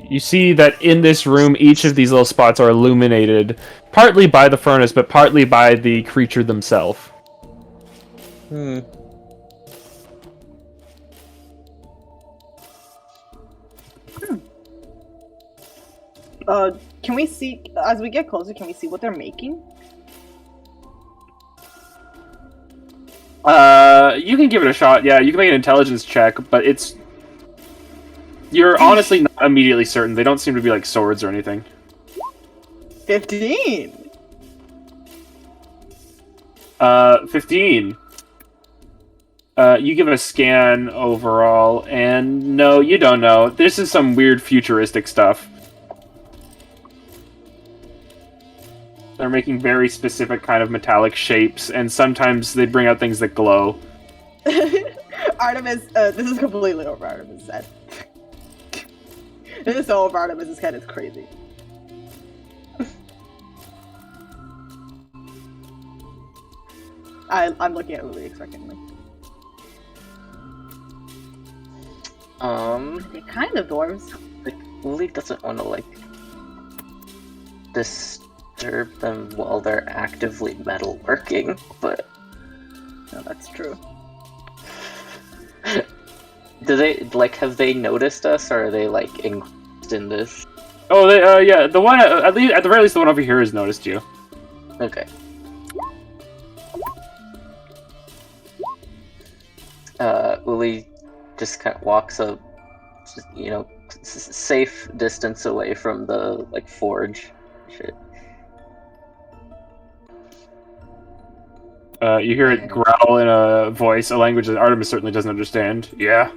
You see that in this room, each of these little spots are illuminated, partly by the furnace, but partly by the creature themselves. Hmm. Can we see, as we get closer, can we see what they're making? You can give it a shot. Yeah, you can make an intelligence check, but you're honestly not immediately certain. They don't seem to be like swords or anything. 15! 15. You give it a scan overall, and no, you don't know. This is some weird futuristic stuff. They're making very specific kind of metallic shapes, and sometimes they bring out things that glow. Artemis, this is completely over Artemis' head. This is so over Artemis' head, it's crazy. I'm looking at Uli expectantly. They're kind of dwarves. Like, Uli doesn't want to, like, disturb them while they're actively metalworking, but... No, that's true. Do they, like, have they noticed us, or are they, like, engrossed in this? Oh, they, yeah, the one, at the very least, the one over here has noticed you. Okay. Uli just kind of walks up, just, you know, safe distance away from the, like, forge shit. You hear it growl in a voice, a language that Artemis certainly doesn't understand. Yeah?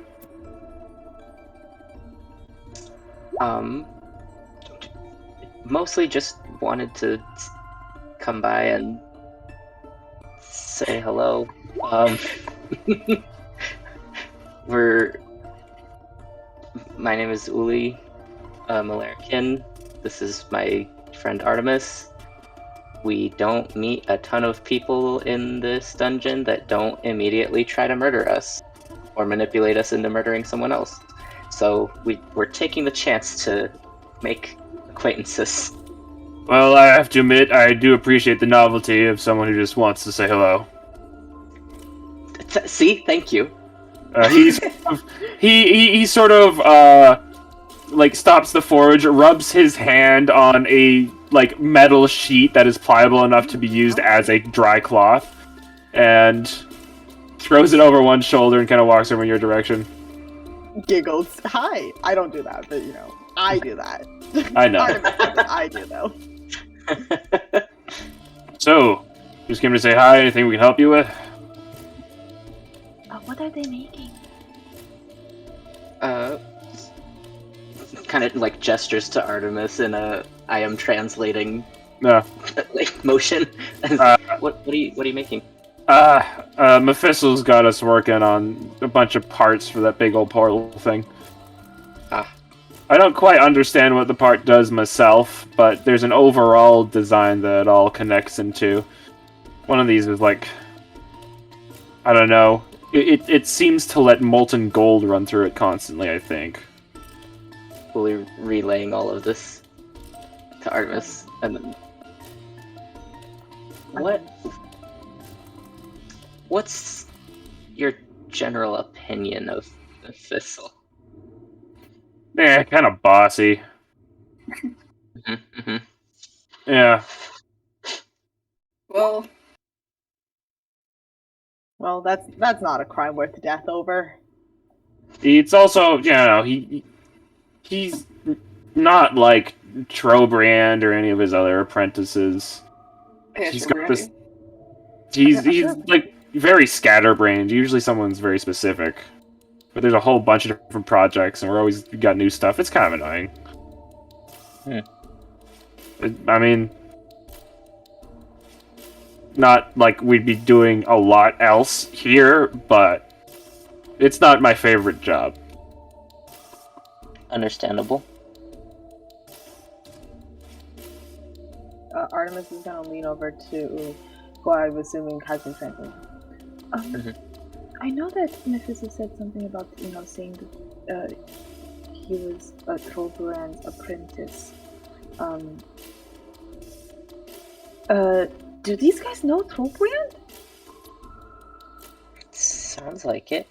Mostly just wanted to come by and say hello. My name is Uli Malarican. This is my friend Artemis. We don't meet a ton of people in this dungeon that don't immediately try to murder us or manipulate us into murdering someone else. So we're taking the chance to make acquaintances. Well, I have to admit, I do appreciate the novelty of someone who just wants to say hello. See? Thank you. He sort of like stops the forge, rubs his hand on a like metal sheet that is pliable enough to be used as a dry cloth, and throws it over one shoulder and kind of walks over in your direction. Giggles. Hi. I don't do that, but you know, I do that. I know. I do though. So, just came to say hi. Anything we can help you with? What are they making? Kind of like gestures to Artemis in a I am translating No. like motion. What are you making? Mephistel's got us working on a bunch of parts for that big old portal thing. I don't quite understand what the part does myself, but there's an overall design that it all connects into. One of these is like, I don't know. It seems to let molten gold run through it constantly, I think. Fully relaying all of this to Artemis, and then what's your general opinion of Mephistel? Kind of bossy. Mm-hmm. Yeah. Well, that's not a crime worth death over. It's also, you know, he's not like Trobrand or any of his other apprentices. He's got this. He's like very scatterbrained. Usually, someone's very specific, but there's a whole bunch of different projects, and we're always got new stuff. It's kind of annoying. I mean, not like we'd be doing a lot else here, but it's not my favorite job. Understandable. Artemis is gonna lean over to who I'm assuming has been translating. I know that Mephistel said something about, you know, saying that he was a Trobrand's apprentice. Do these guys know Trobrand? Sounds like it.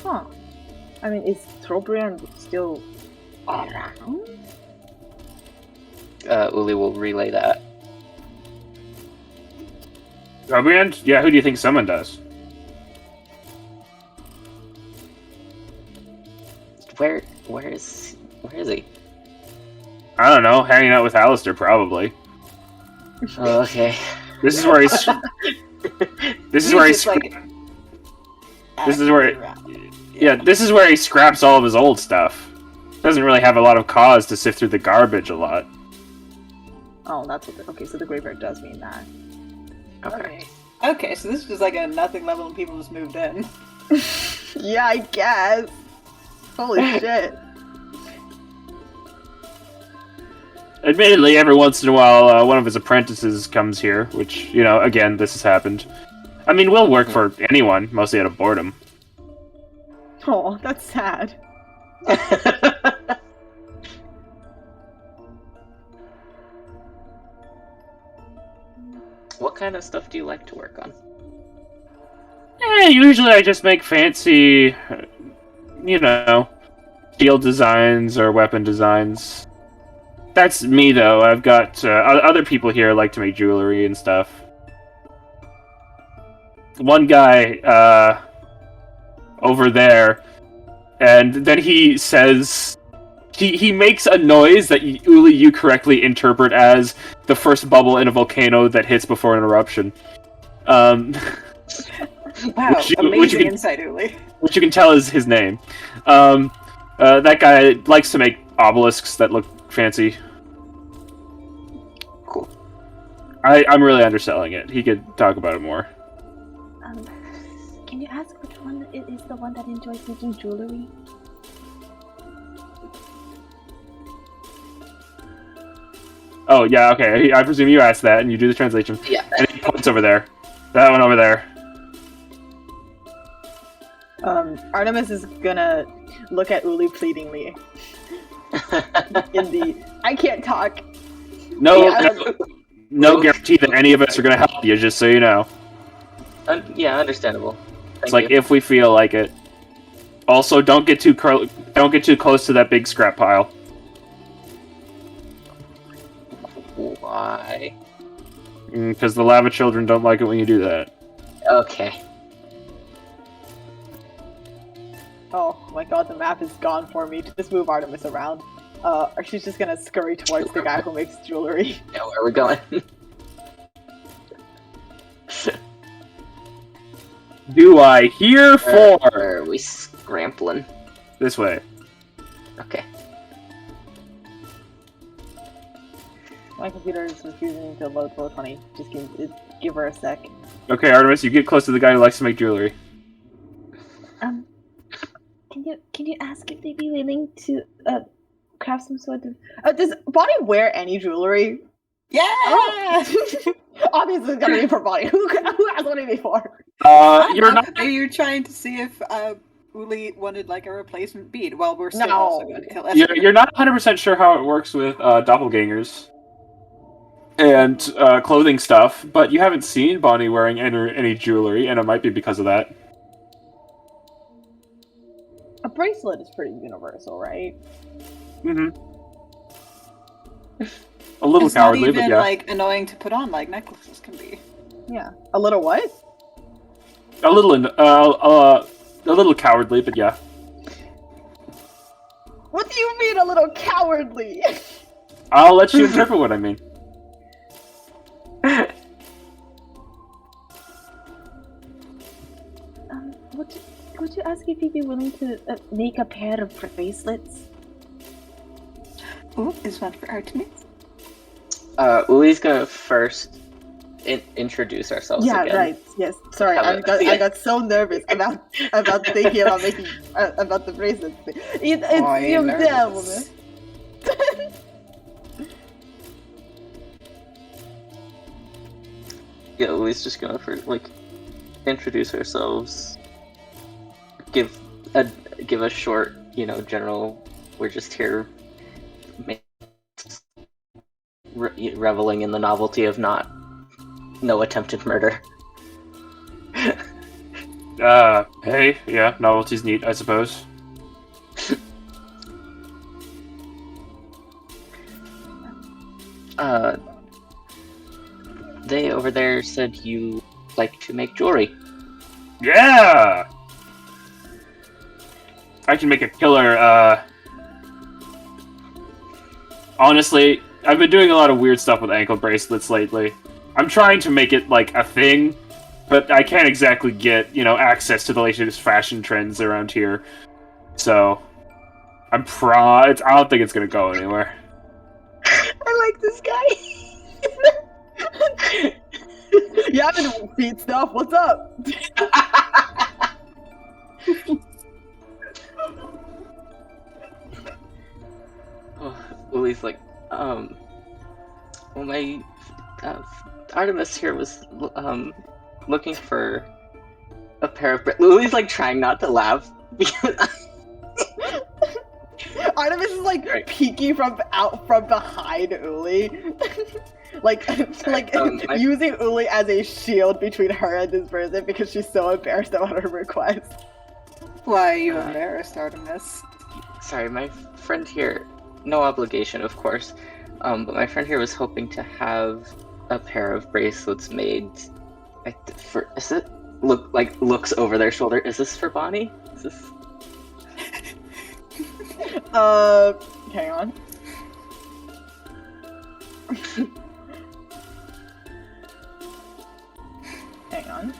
Huh. I mean, is Trobrand still around? Uli will relay that. Trobrand? Yeah, who do you think someone does? Where is he? I don't know, hanging out with Alistair, probably. Oh, okay. This is where he's. This is where he's. This is where. Yeah, this is where he scraps all of his old stuff. Doesn't really have a lot of cause to sift through the garbage a lot. Oh, that's what. Okay, so the graveyard does mean that. Okay. Okay, so this is just like a nothing level and people just moved in. Yeah, I guess. Holy shit. Admittedly, every once in a while, one of his apprentices comes here, which, you know, again, this has happened. I mean, we'll work for anyone, mostly out of boredom. Oh, that's sad. What kind of stuff do you like to work on? Usually I just make fancy, you know, shield designs or weapon designs. That's me, though. I've got other people here like to make jewelry and stuff. One guy over there, and then he says he makes a noise that Uli, you correctly interpret as the first bubble in a volcano that hits before an eruption. Wow, Which you amazing can- insight, Uli. Which you can tell is his name. That guy likes to make obelisks that look fancy. Cool. I'm really underselling it. He could talk about it more. Can you ask which one is the one that enjoys making jewelry? Oh, yeah, okay. I presume you asked that, and you do the translation. Yeah. And he points over there. That one over there. Artemis is gonna look at Uli pleadingly. In the I can't talk. No, Yeah, no guarantee that any of us are going to help you, just so you know. Yeah, understandable. It's Thank like you. if we feel like it. Also, don't get too close to that big scrap pile. Why? Because the lava children don't like it when you do that. Okay. Oh my god, the map is gone for me. Just move Artemis around. Or she's just gonna scurry towards the guy who makes jewelry. Now where are we going? Do I hear for Where are we scrambling? this way? Okay. My computer is refusing to load roll 20. Just give her a sec. Okay, Artemis, you get close to the guy who likes to make jewelry. Can you ask if they'd be willing to craft some sort of? Does Bonnie wear any jewelry? Yeah! Obviously, it's gonna be for Bonnie. Who has one before? You're not. Are you trying to see if Uli wanted like a replacement bead while we're still No. also going to kill You're not 100% sure how it works with doppelgangers and clothing stuff, but you haven't seen Bonnie wearing any jewelry, and it might be because of that. A bracelet is pretty universal, right? Mm-hmm. A little It's cowardly, not but even yeah. like annoying to put on like necklaces can be. Yeah. A little what? A little cowardly, but yeah. What do you mean a little cowardly? I'll let you interpret what I mean. Would you ask if he'd be willing to make a pair of bracelets? Ooh, is one for Artemis? Uli's gonna first introduce ourselves Yeah, again. right. Yes. Sorry, I got so nervous about thinking about making about the bracelets. It's Why are you you damn nervous? woman. Yeah, Uli's just gonna introduce ourselves. Give a short, general. We're just here, reveling in the novelty of no attempted murder. Hey, yeah, novelty's neat, I suppose. They over there said you like to make jewelry. Yeah! I can make a killer, Honestly, I've been doing a lot of weird stuff with ankle bracelets lately. I'm trying to make it, like, a thing, but I can't exactly get, access to the latest fashion trends around here. So, I don't think it's gonna go anywhere. I like this guy. You having feet stuff? What's up? Oh, Lily's like, well, my Artemis here was looking for a pair of. Lily's like trying not to laugh because Artemis is like Right. peeking from behind Uli, like my- using Uli as a shield between her and this person because she's so embarrassed about her request. Why are you Uh, embarrassed, Artemis? sorry, my friend here. No obligation, of course. But my friend here was hoping to have a pair of bracelets made. Is it looks over their shoulder? Is this for Bonnie? Is this? Hang on. Hang on.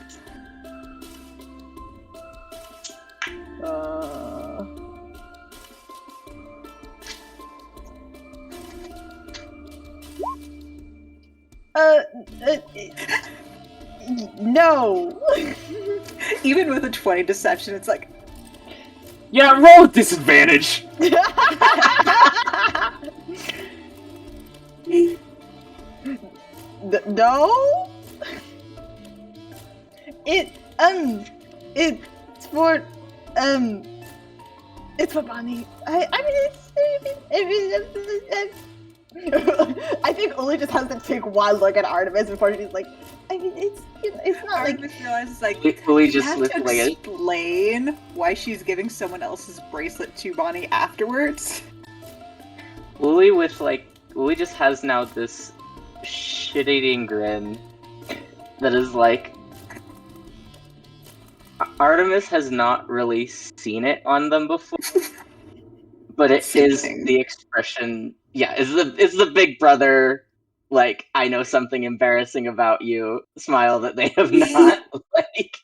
No. Even with a 20 deception, it's like, Yeah, roll with disadvantage. No. It's for it's for Bonnie. I think Uli just has to take one look at Artemis before she's like, I mean, it's not like Artemis realizes like, Lily you just have with to like a explain why she's giving someone else's bracelet to Bonnie afterwards. Lily just has now this shit-eating grin that is like Artemis has not really seen it on them before, but it is Sickening. the expression. Yeah, is the big brother like I know something embarrassing about you smile that they have not like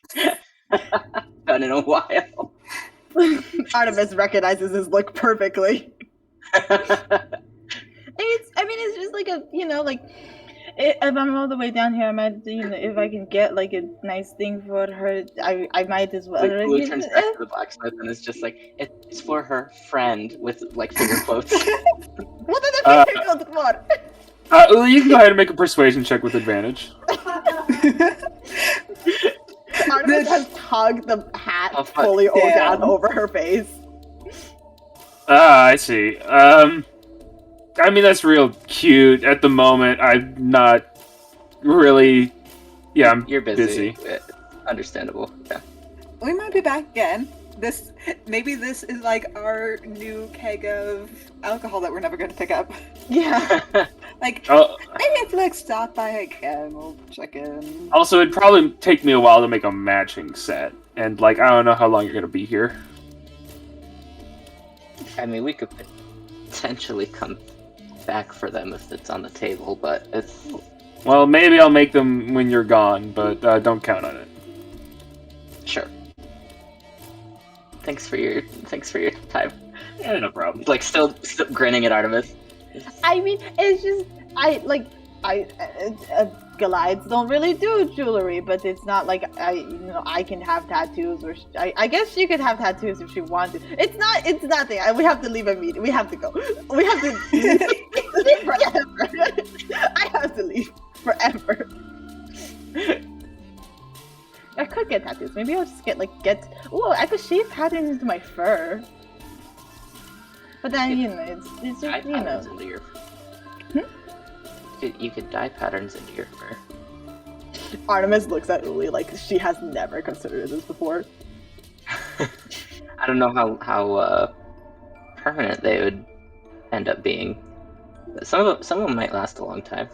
done in a while. Artemis recognizes his look perfectly. It's just like if I'm all the way down here, I might, if I can get like a nice thing for her, I might as well. Lily turns back to the blacksmith and is just like, it's for her friend with like finger quotes. What are Uh, the fingers for? Uli, you can go ahead and make a persuasion check with advantage. Artemis has tugged the hat Oh, fuck. fully down Damn. over her face. Ah, I see. I mean, that's real cute. At the moment, I'm not really... Yeah, I'm You're busy. busy. Understandable. Yeah. We might be back again. Maybe this is like our new keg of alcohol that we're never going to pick up. Yeah. Like, Oh, maybe if like stop by again, we'll check in. also, it'd probably take me a while to make a matching set. And, like, I don't know how long you're going to be here. I mean, we could potentially come back for them if it's on the table, but it's Well, maybe I'll make them when you're gone, but don't count on it. sure. Thanks for your time. Yeah, no problem. Like still grinning at Artemis. I mean, it's just Goliaths don't really do jewelry, but it's not like I can have tattoos, or I guess she could have tattoos if she wanted. It's nothing. We have to leave a meeting. We have to go. We have to leave forever. I have to leave forever. I could get tattoos. Maybe I'll just get. Oh, I could shave patterns into my fur. But then it's Dye just patterns into your. You could dye patterns into your fur. Artemis looks at Uli like she has never considered this before. I don't know how permanent they would end up being. But some of them might last a long time.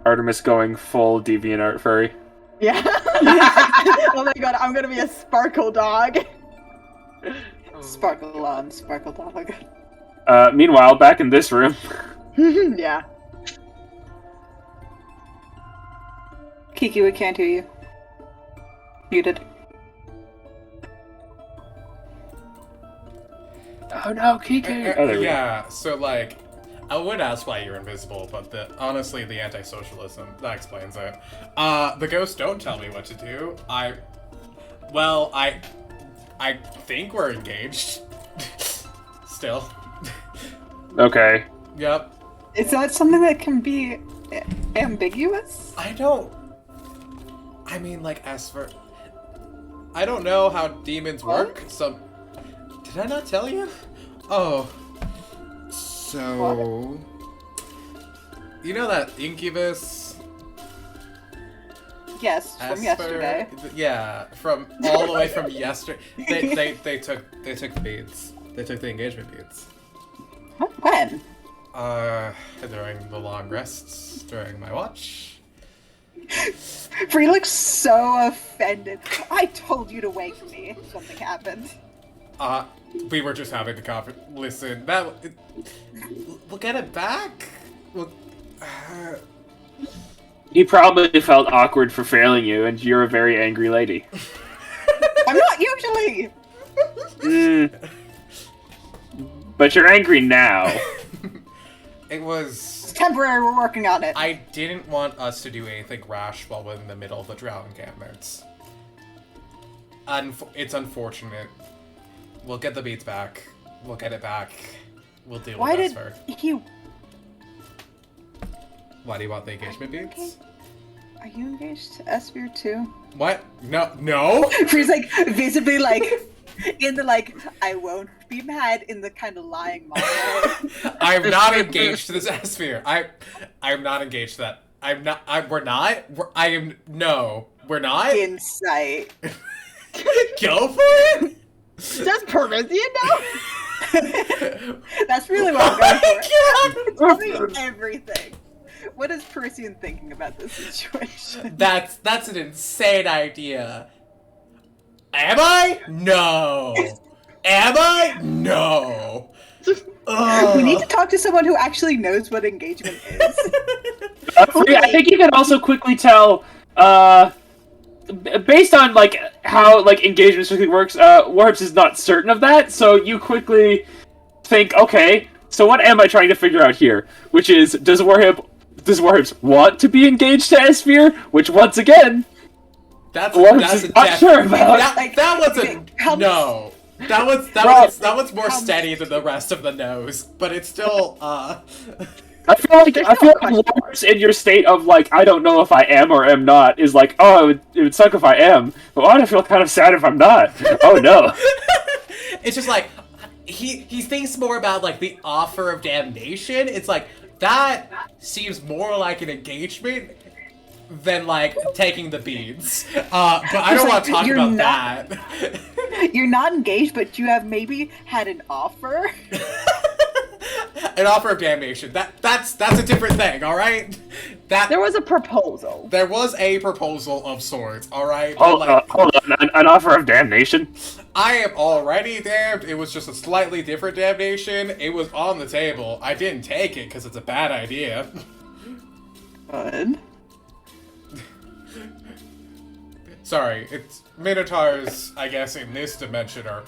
Artemis going full DeviantArt furry. Yeah. Oh my god, I'm gonna be a sparkle dog. Sparkle on, sparkle dog. Meanwhile, back in this room. Yeah. Kiki, we can't hear you. Muted. Oh no, Kiki! Oh, there we go. Yeah, so like, I would ask why you're invisible, but honestly, the anti-socialism, that explains it. The ghosts don't tell me what to do. I think we're engaged. Still. Okay. Yep. Is that something that can be ambiguous? I mean, like, as for... I don't know how demons work, so... Did I not tell you? Oh. So... You know that incubus? Yes, from yesterday. Yeah, from all the way from yesterday. They took the beads. They took the engagement beads. When? During the long rests during my watch. Bree looks so offended. I told you to wake me. Something happened. We were just having a conference. Listen, we'll get it back. He probably felt awkward for failing you, and you're a very angry lady. I'm not usually. But you're angry now. It was... It's temporary, we're working on it. I didn't want us to do anything rash while we're in the middle of the drow encampments. It's unfortunate. We'll get the beads back. We'll get it back. We'll deal with Esper. Why do you want the engagement beads? Are you engaged to Esper too? What? No? She's like visibly like in the like I won't be mad in the kind of lying mode. I'm not engaged to this Esper. I'm not engaged to that. We're not. We're not. Insight. Go for it. Does Parisian know? That's really what I'm going for. Tell me everything. What is Parisian thinking about this situation? That's an insane idea. Am I? No. Am I? No. We need to talk to someone who actually knows what engagement is. I think you can also quickly tell, based on like how like engagement strictly works, Warhips is not certain of that, so you quickly think, okay, so what am I trying to figure out here? Which is, does Warhips want to be engaged to Esper? Which once again, that's not sure about. That wasn't no. That was more steady than the rest of the nose, but it's still I feel like Warhips in your state of like, I don't know if I am or am not, is like, oh, it would suck if I am, but why do I feel kind of sad if I'm not? Oh no. It's just like he thinks more about like the offer of damnation. It's like that seems more like an engagement than like taking the beads. But I don't want to talk about that. You're not engaged, but you have maybe had an offer. An offer of damnation. That's a different thing, all right? There was a proposal. There was a proposal of sorts, all right? Hold on, an offer of damnation? I am already damned. It was just a slightly different damnation. It was on the table. I didn't take it because it's a bad idea. Good. Sorry, it's Minotaurs, I guess, in this dimension are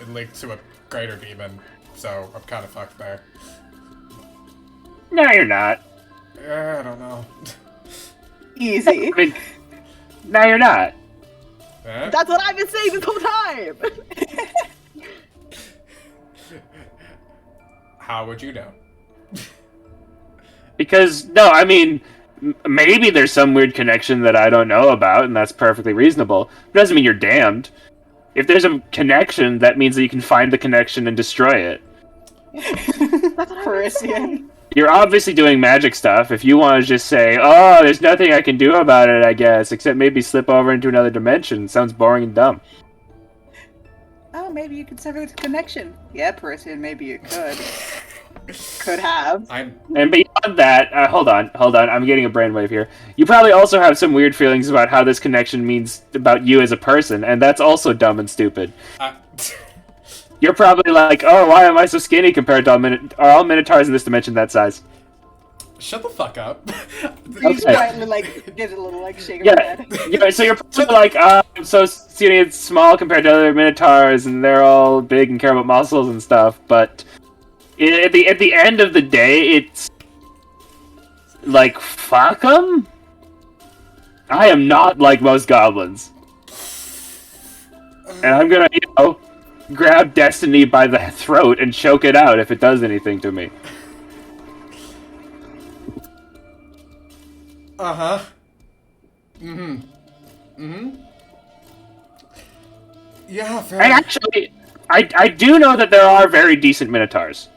linked to a greater demon, so I'm kind of fucked there. No, you're not. I don't know. Easy. I mean, no, you're not. Huh? That's what I've been saying this whole time. How would you know? Because, no, I mean, maybe there's some weird connection that I don't know about, and that's perfectly reasonable. It doesn't mean you're damned. If there's a connection, that means that you can find the connection and destroy it. That's what Parisian. You're obviously doing magic stuff. If you want to just say, oh, there's nothing I can do about it, I guess, except maybe slip over into another dimension. It sounds boring and dumb. Oh, maybe you could sever the connection. Yeah, Parisian, maybe you could. Could have. And beyond that, hold on, I'm getting a brainwave here. You probably also have some weird feelings about how this connection means about you as a person, and that's also dumb and stupid. You're probably like, oh, why am I so skinny compared to are all Minotaurs in this dimension that size? Shut the fuck up. He's quietly like did a little like shake of her head. Yeah, so you're probably like, I'm so skinny and small compared to other Minotaurs, and they're all big and care about muscles and stuff, but At the end of the day, it's like, fuck them. I am not like most goblins, and I'm gonna, grab Destiny by the throat and choke it out if it does anything to me. Uh-huh. Mm-hmm. Mm-hmm. Yeah, fair And enough. actually, I do know that there are very decent Minotaurs.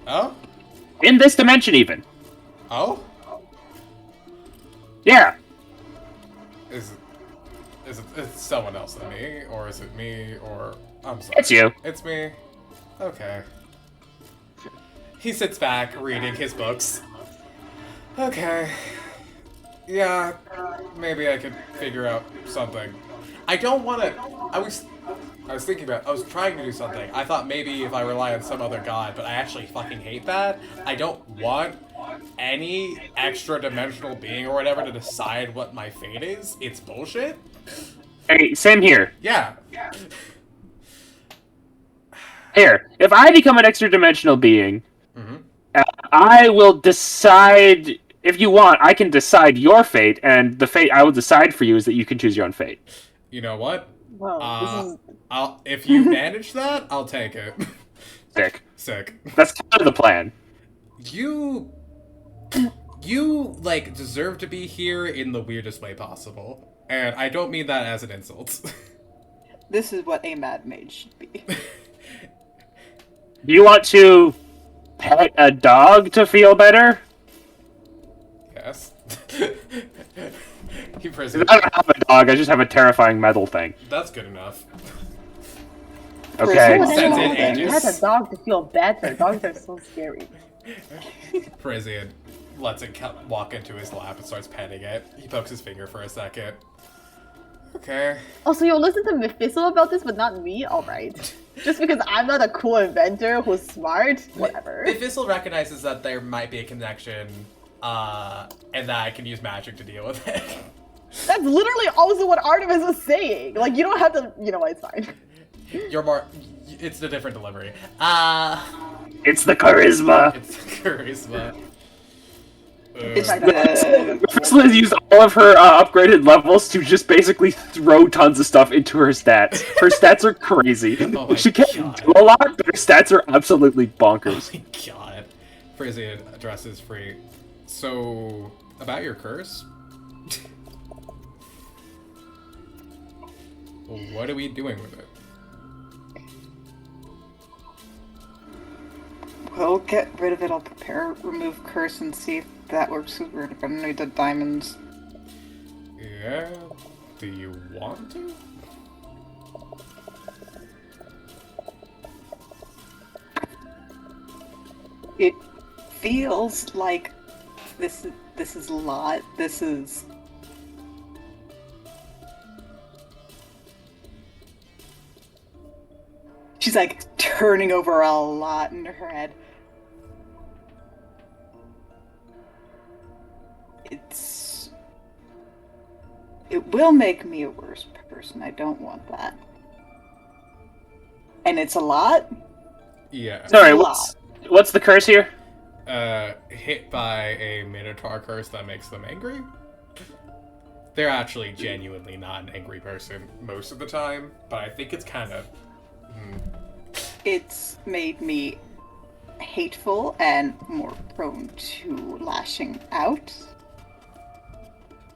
Oh? In this dimension, even. Oh? Yeah. Is it it's someone else than me? Or is it me? Or... I'm sorry. It's you. It's me? Okay. He sits back, reading his books. Okay. Yeah, maybe I could figure out something. I don't want to... I was thinking about... I was trying to do something. I thought maybe if I rely on some other god, but I actually fucking hate that. I don't want any extra dimensional being or whatever to decide what my fate is. It's bullshit. Hey, same here. Yeah. Here, if I become an extra dimensional being, Mhm. I will decide. If you want, I can decide your fate, and the fate I will decide for you is that you can choose your own fate. You know what? Well, If you manage that, I'll take it. Sick. Sick. That's kind of the plan. You like deserve to be here in the weirdest way possible, and I don't mean that as an insult. This is what a mad mage should be. Do you want to pet a dog to feel better? Yes. I You present. don't have a dog. I just have a terrifying metal thing. That's good enough. Okay. Oh, Since it then you had ages. a dog to feel better. Dogs are so scary. Frisian lets it walk into his lap and starts petting it. He pokes his finger for a second. Okay. Oh, so you'll listen to Mephisto about this, but not me? Alright. Just because I'm not a cool inventor who's smart? Whatever. Mephisto recognizes that there might be a connection, and that I can use magic to deal with it. That's literally also what Artemis was saying. Like, you don't have to, it's fine. You're more. It's a different delivery. It's the charisma. It's charisma. It's First, Liz used all of her upgraded levels to just basically throw tons of stuff into her stats. Her stats are crazy. Oh my She can't God. do a lot, but her stats are absolutely bonkers. Oh my god. Frisian addresses Free. So, about your curse? What are we doing with it? We'll get rid of it. I'll prepare, remove curse, and see if that works. Because we're gonna need the diamonds. Yeah? Do you want to? It feels like this is a lot. This is. She's like turning over a lot in her head. It will make me a worse person. I don't want that. And it's a lot. Yeah. Sorry, a what's the curse here? Hit by a Minotaur curse that makes them angry. They're actually genuinely not an angry person most of the time, but I think it's kind of... It's made me hateful and more prone to lashing out.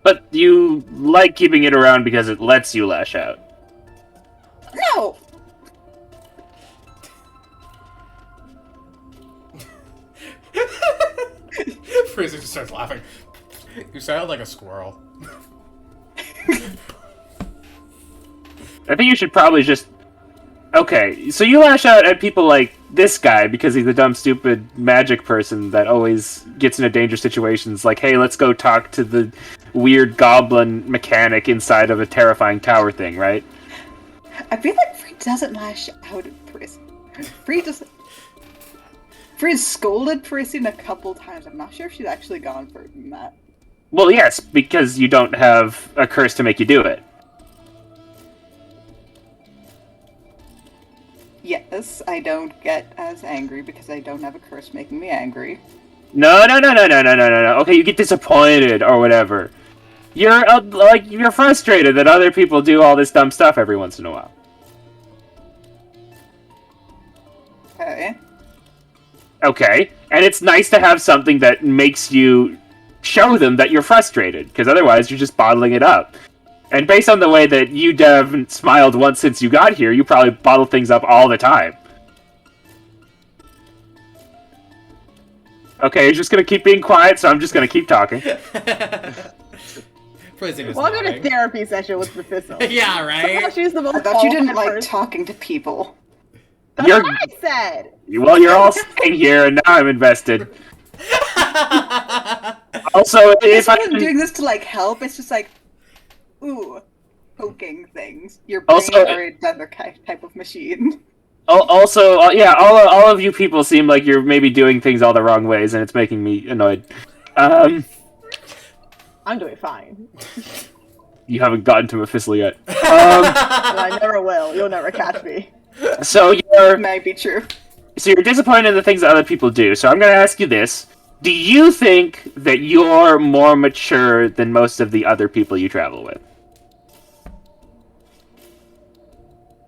But you like keeping it around because it lets you lash out. No! Fraser just starts laughing. You sound like a squirrel. I think you should probably just... Okay, so you lash out at people like this guy because he's a dumb, stupid magic person that always gets into dangerous situations. Like, hey, let's go talk to the weird goblin mechanic inside of a terrifying tower thing, right? I feel like Free doesn't lash out at Prissy. Free's scolded Prissy a couple times. I'm not sure if she's actually gone further than that. Well, yes, because you don't have a curse to make you do it. Yes. this. I don't get as angry because I don't have a curse making me angry. No. Okay, you get disappointed or whatever. You're frustrated that other people do all this dumb stuff every once in a while. Okay. Okay, and it's nice to have something that makes you show them that you're frustrated, because otherwise you're just bottling it up. And based on the way that you haven't smiled once since you got here, you probably bottle things up all the time. Okay, you're just gonna keep being quiet, so I'm just gonna keep talking. Prison is Welcome to nodding. therapy session with Mephisto. Yeah, Somehow right? she's the most I thought you didn't qualified like person. talking to people. That's You're- what I said. Well, you're all sitting here, and now I'm invested. Also, It's if I not doing this to like help. It's just like, ooh, poking things. Your brain Also- are another type of machine. also, yeah, all of you people seem like you're maybe doing things all the wrong ways, and it's making me annoyed. I'm doing fine. You haven't gotten to Mephisto yet. And I never will. You'll never catch me. So you're Might be true. disappointed in the things that other people do. So I'm going to ask you this: do you think that you're more mature than most of the other people you travel with?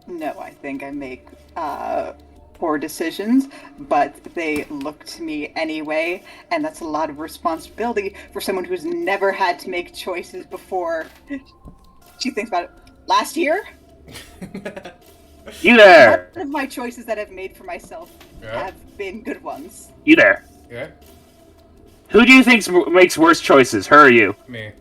No, I think I make poor decisions, but they look to me anyway, and that's a lot of responsibility for someone who's never had to make choices before. She thinks about it. Last year, You there? none of my choices that I've made for myself Yeah. have been good ones. You there? Yeah, Who do you think makes worse choices, her or you? me.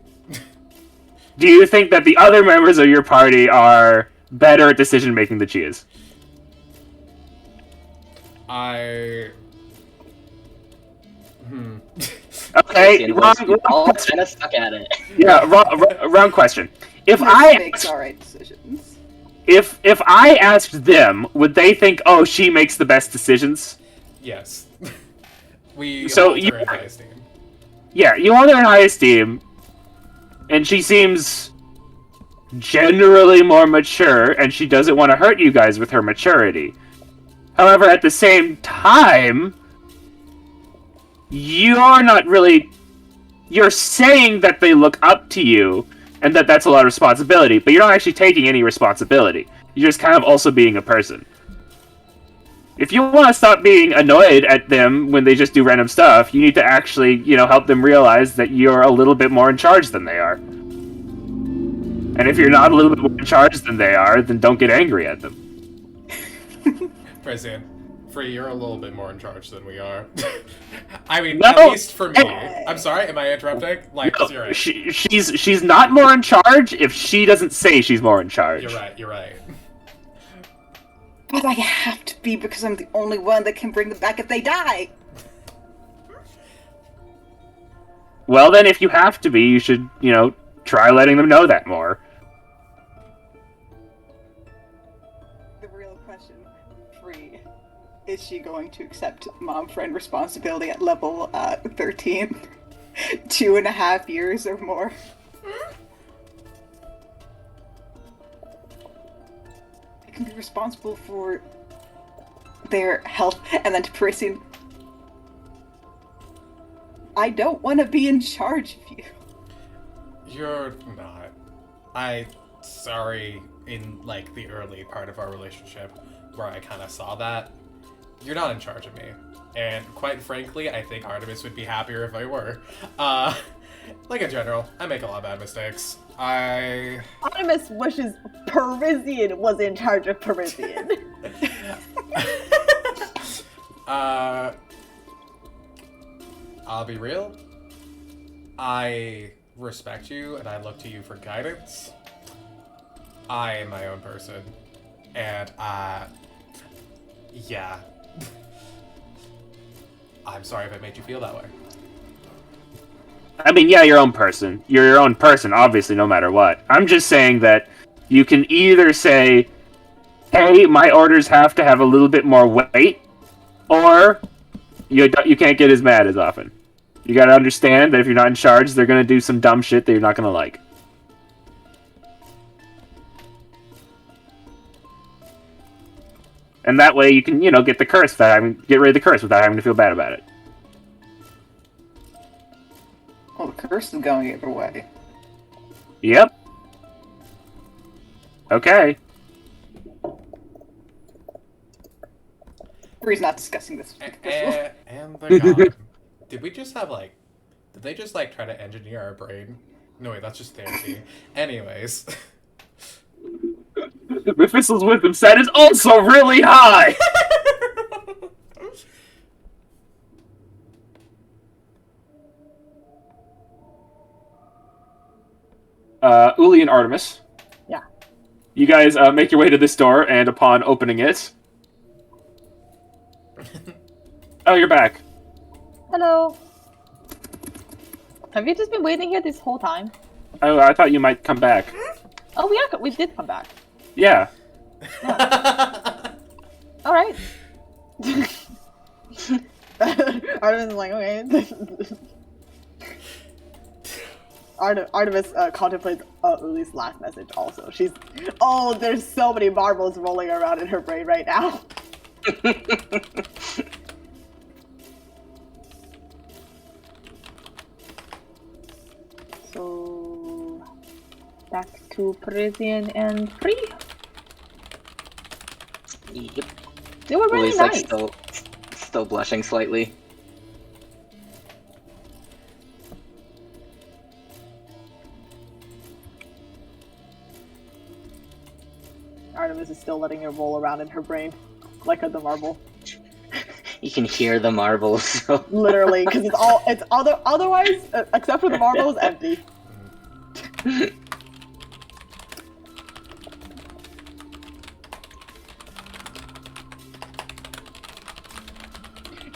Do you think that the other members of your party are better at decision making than she is? I. Okay, And wrong we all question. kind of stuck at it. Yeah, wrong question. If Most I makes alright decisions. if I asked them, would they think, "Oh, she makes the best decisions"? Yes. We So hold you- her in high esteem. Yeah, you hold her in high esteem, and she seems generally more mature, and she doesn't want to hurt you guys with her maturity. However, at the same time, you're not really... You're saying that they look up to you, and that that's a lot of responsibility, but you're not actually taking any responsibility. You're just kind of also being a person. If you want to stop being annoyed at them when they just do random stuff, you need to actually, help them realize that you're a little bit more in charge than they are. And if you're not a little bit more in charge than they are, then don't get angry at them. Prison. Free, you're a little bit more in charge than we are. I mean, No. at least for me. I'm sorry, am I interrupting? Like, No, you're right. she's not more in charge if she doesn't say she's more in charge. You're right. But I have to be because I'm the only one that can bring them back if they die. Well, then, if you have to be, you should, try letting them know that more. The real question, Free, is she going to accept mom friend responsibility at level 13? 2.5 years or more? I can be responsible for their health, and then to Parisian, I don't want to be in charge of you. You're not. Sorry, in, like, the early part of our relationship, where I kind of saw that, you're not in charge of me. And quite frankly, I think Artemis would be happier if I were. Like, in general, I make a lot of bad mistakes. Artemis wishes Parisian was in charge of Parisian. I'll be real. I respect you and I look to you for guidance. I am my own person. And, yeah. I'm sorry if it made you feel that way. I mean, yeah, your own person. You're your own person, obviously, no matter what. I'm just saying that you can either say, hey, my orders have to have a little bit more weight, or you can't get as mad as often. You gotta understand that if you're not in charge, they're gonna do some dumb shit that you're not gonna like. And that way you can, get the curse get rid of the curse without having to feel bad about it. Well, the curse is going either way. Yep. Okay. We're not discussing this. with Crystal. And the god. Did we just have did they just try to engineer our brain? No wait, that's just therapy. Anyways. Mephisto's wisdom set is also really high! Uli and Artemis. Yeah. You guys make your way to this door, and upon opening it... Oh, you're back. Hello. Have you just been waiting here this whole time? Oh, I thought you might come back. Oh, we did come back. Yeah. All right. Artemis is like, okay. Artemis contemplates Uli's last message also. There's so many marbles rolling around in her brain right now. So, back to Parisian and free. Yep. They were really Uli's nice. still blushing slightly. Artemis is still letting it roll around in her brain, like the marble. You can hear the marbles. So. Literally, because otherwise, except for the marble, is empty.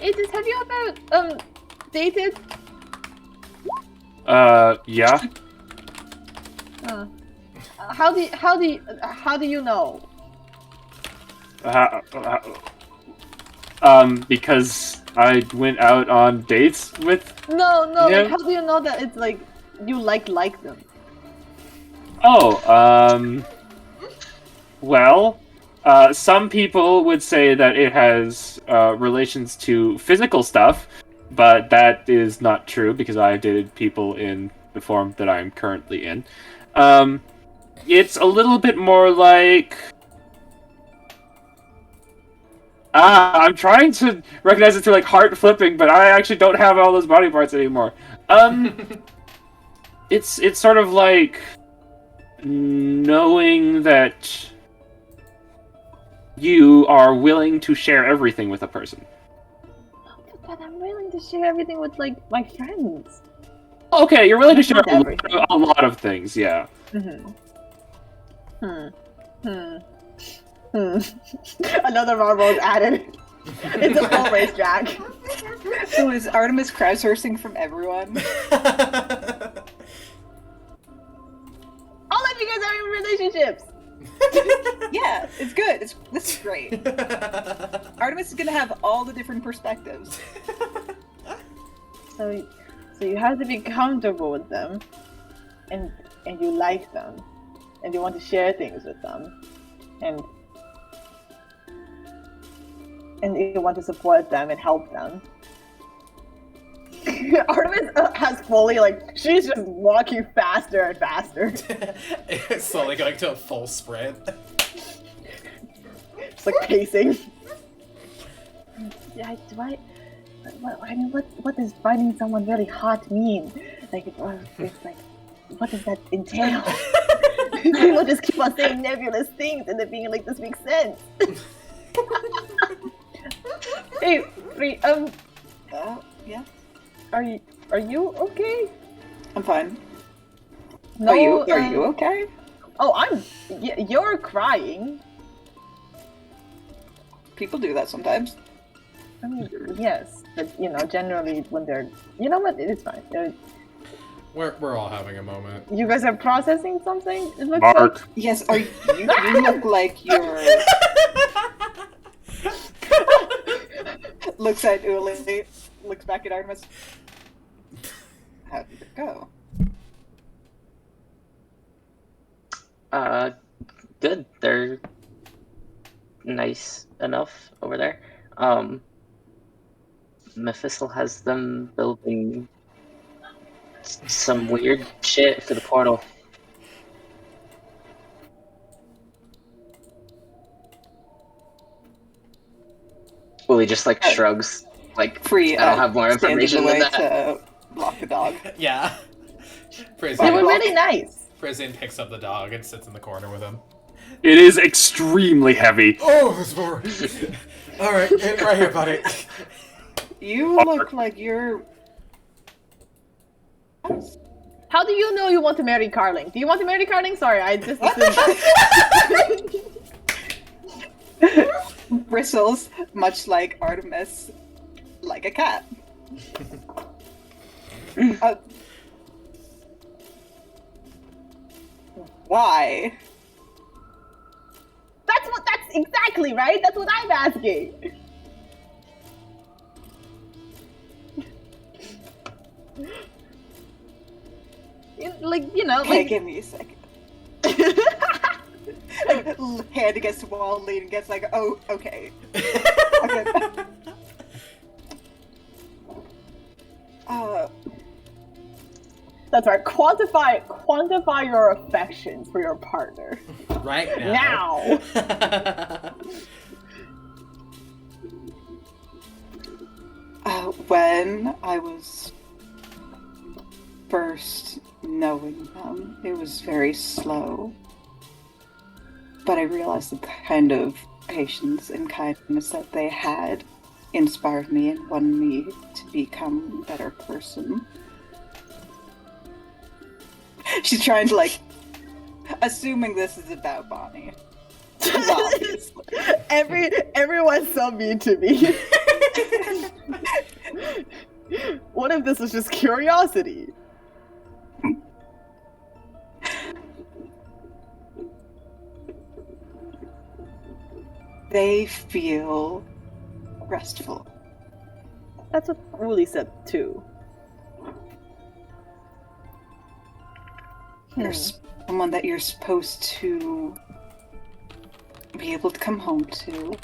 Aegis, have you ever dated? Yeah. How do you know? Because I went out on dates with... No, Yeah. like, how do you know that it's like you like them? Oh, well, some people would say that it has relations to physical stuff, but that is not true because I dated people in the form that I'm currently in. It's a little bit more like... I'm trying to recognize it through like heart flipping, but I actually don't have all those body parts anymore. It's sort of like knowing that you are willing to share everything with a person. But I'm willing to share everything with like my friends. Okay, you're willing to share Not everything. a lot of things, yeah. Another marble is added. It's a full racetrack. So is Artemis crowdsourcing from everyone? All of you guys are in relationships. Yeah, it's good. This is great. Artemis is gonna have all the different perspectives. So you have to be comfortable with them, and you like them, and you want to share things with them, and you want to support them and help them. Artemis has fully, like, she's just walking faster and faster. Slowly going to a full sprint. Just like pacing. Yeah, what does finding someone really hot mean? Like, it's like, what does that entail? People just keep on saying nebulous things and then being like, this makes sense. Hey, wait, Yeah. are you okay? I'm fine. No, Are you okay? Oh, you're crying. People do that sometimes. I mean, yes, but generally when they're, you know what, it's fine. We're all having a moment. You guys are processing something. It looks Mark. Yes, you look like you're... Looks at Uli, looks back at Artemis. How did it go? Good. They're nice enough over there. Mephistel has them building some weird shit for the portal. Willie just like shrugs, like Free. I don't have more stand in the information than way that. to block the dog. Yeah. They were Prison, really nice. Prison picks up the dog and sits in the corner with him. It is extremely heavy. Oh, it's more. All right, right here, buddy. You look like you're. How do you know you want to marry Carling? Do you want to marry Carling? Sorry, I just assumed that. Bristles, much like Artemis, like a cat. Why? That's exactly right. That's what I'm asking. Like, you know, Okay, like give me a second. Hand against the wall, lean against, like, oh, okay. Okay. that's right. Quantify your affections for your partner. Right now. When I was first knowing them, it was very slow. But I realized the kind of patience and kindness that they had inspired me and wanted me to become a better person. She's trying to, like, assuming this is about Bonnie. Obviously. Everyone's so mean to me. What if this was just curiosity? They feel restful. That's what Wooly said too. They're someone that you're supposed to be able to come home to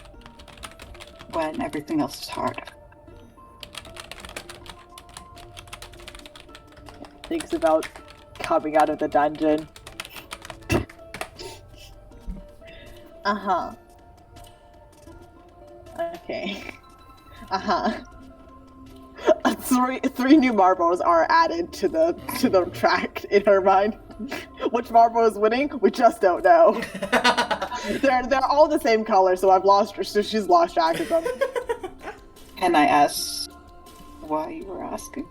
when everything else is hard. Thinks about coming out of the dungeon. Uh-huh. Okay. Uh-huh. Three new marbles are added to the track in her mind. Which marble is winning? We just don't know. They're all the same color, so she's lost track of them. Can I ask why you were asking?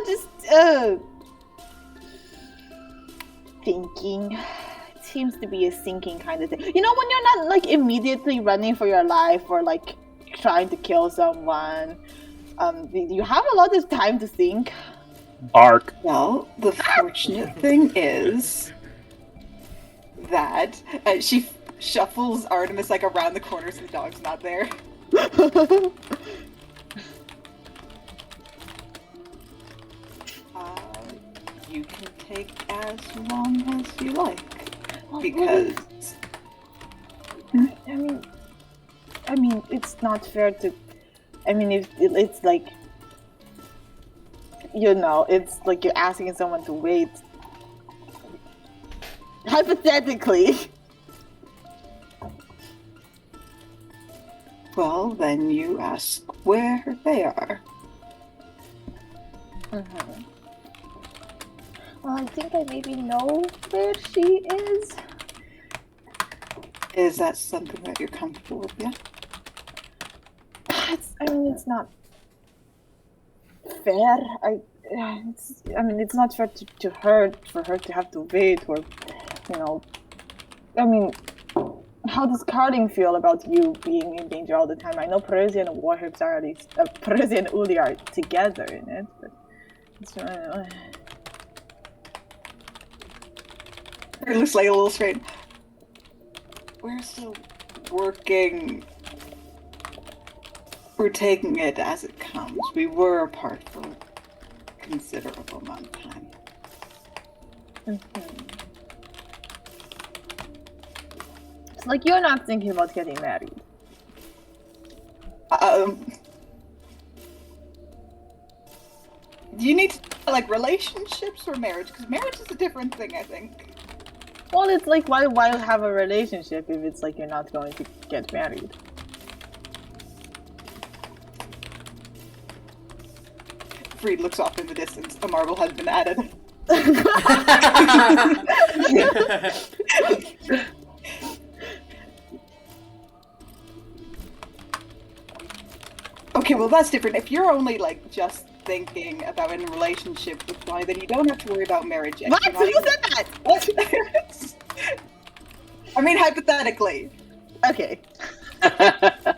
Just thinking. It seems to be a sinking kind of thing. You know, when you're not like immediately running for your life or like trying to kill someone, you have a lot of time to think. Bark. Well, the fortunate thing is that she shuffles Artemis like around the corner so the dog's not there. You can take as long as you like, because I mean, it's not fair to. I mean, it's like, it's like you're asking someone to wait. Hypothetically. well, then you ask where they are. Mm-hmm. Well, I think I maybe know where she is. Is that something that you're comfortable with? Yeah. It's not fair. It's not fair to her for her to have to wait, or, how does Carding feel about you being in danger all the time? I know Parisian and Warhips are Parisian and Uli are together in it, but It looks like a little straight. We're still working. We're taking it as it comes. We were apart for a considerable amount of time. Mm-hmm. Like, you're not thinking about getting married. Do you need to, like, relationships or marriage? Because marriage is a different thing, I think. Well, it's like, why have a relationship if it's like you're not going to get married? Freed looks off in the distance. A marble has been added. Okay, well that's different. If you're only like just thinking about in a relationship with somebody, then you don't have to worry about marriage yet. What? You're not Who even- said that? I mean, hypothetically. Okay. I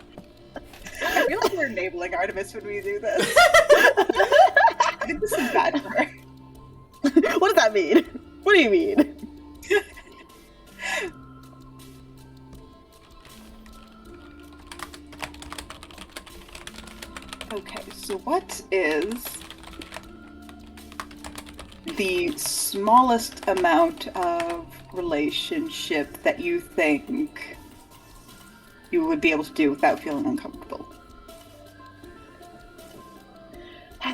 feel like we're enabling Artemis when we do this. I think this is bad for her. What does that mean? What do you mean? Okay, so what is the smallest amount of relationship that you think you would be able to do without feeling uncomfortable? Are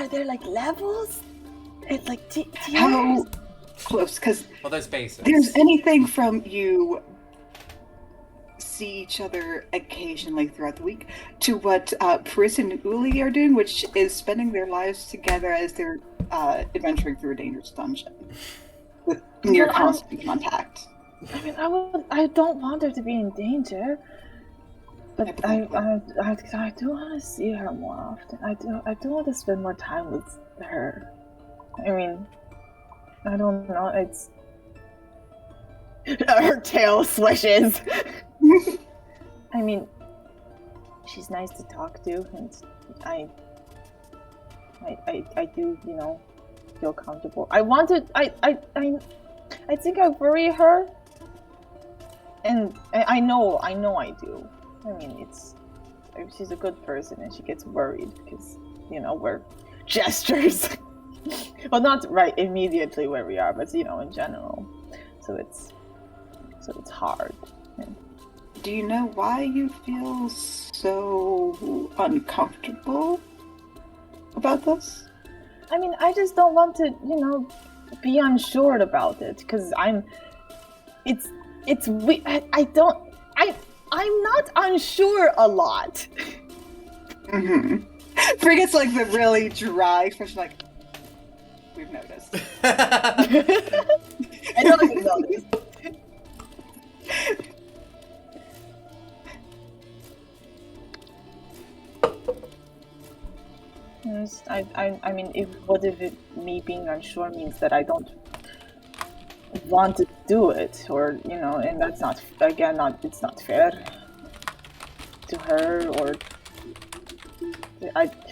there like levels? It's like tiers? How close? Because Well, there's basics. there's anything from you see each other occasionally throughout the week to what Pris and Uli are doing, which is spending their lives together as they're adventuring through a dangerous dungeon with near Well, constant contact. I mean, I don't want her to be in danger, but I do want to see her more often. I do want to spend more time with her. I mean, I don't know. It's her tail swishes. I mean, she's nice to talk to, and I do, you know, feel comfortable. I think I worry her, and I know I do. I mean, she's a good person, and she gets worried because, you know, we're gestures. Well, not right immediately where we are, but, you know, in general. So it's hard. And Do you know why you feel so uncomfortable about this? I mean, I just don't want to, you know, be unsure about it because I'm not unsure a lot. Mm-hmm. Free gets like the really dry expression, like, we've noticed. I don't even know this. Yes, I mean, what if me being unsure means that I don't want to do it, or, you know, and that's not, again, it's not fair to her, or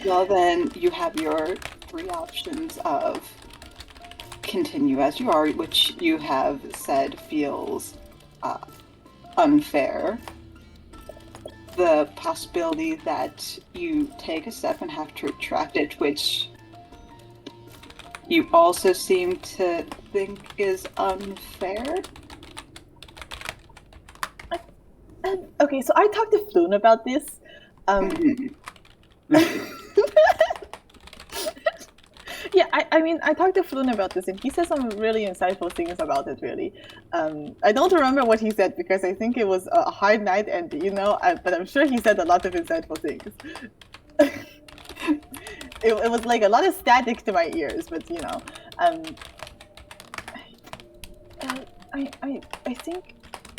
Well, then you have your three options of continue as you are, which you have said feels unfair. The possibility that you take a step and have to retract it, which you also seem to think is unfair. Okay, so I talked to Floon about this. Yeah, I mean, I talked to Floon about this, and he said some really insightful things about it, really. I don't remember what he said, because I think it was a hard night, and, you know, but I'm sure he said a lot of insightful things. It was like a lot of static to my ears, but, you know. I think,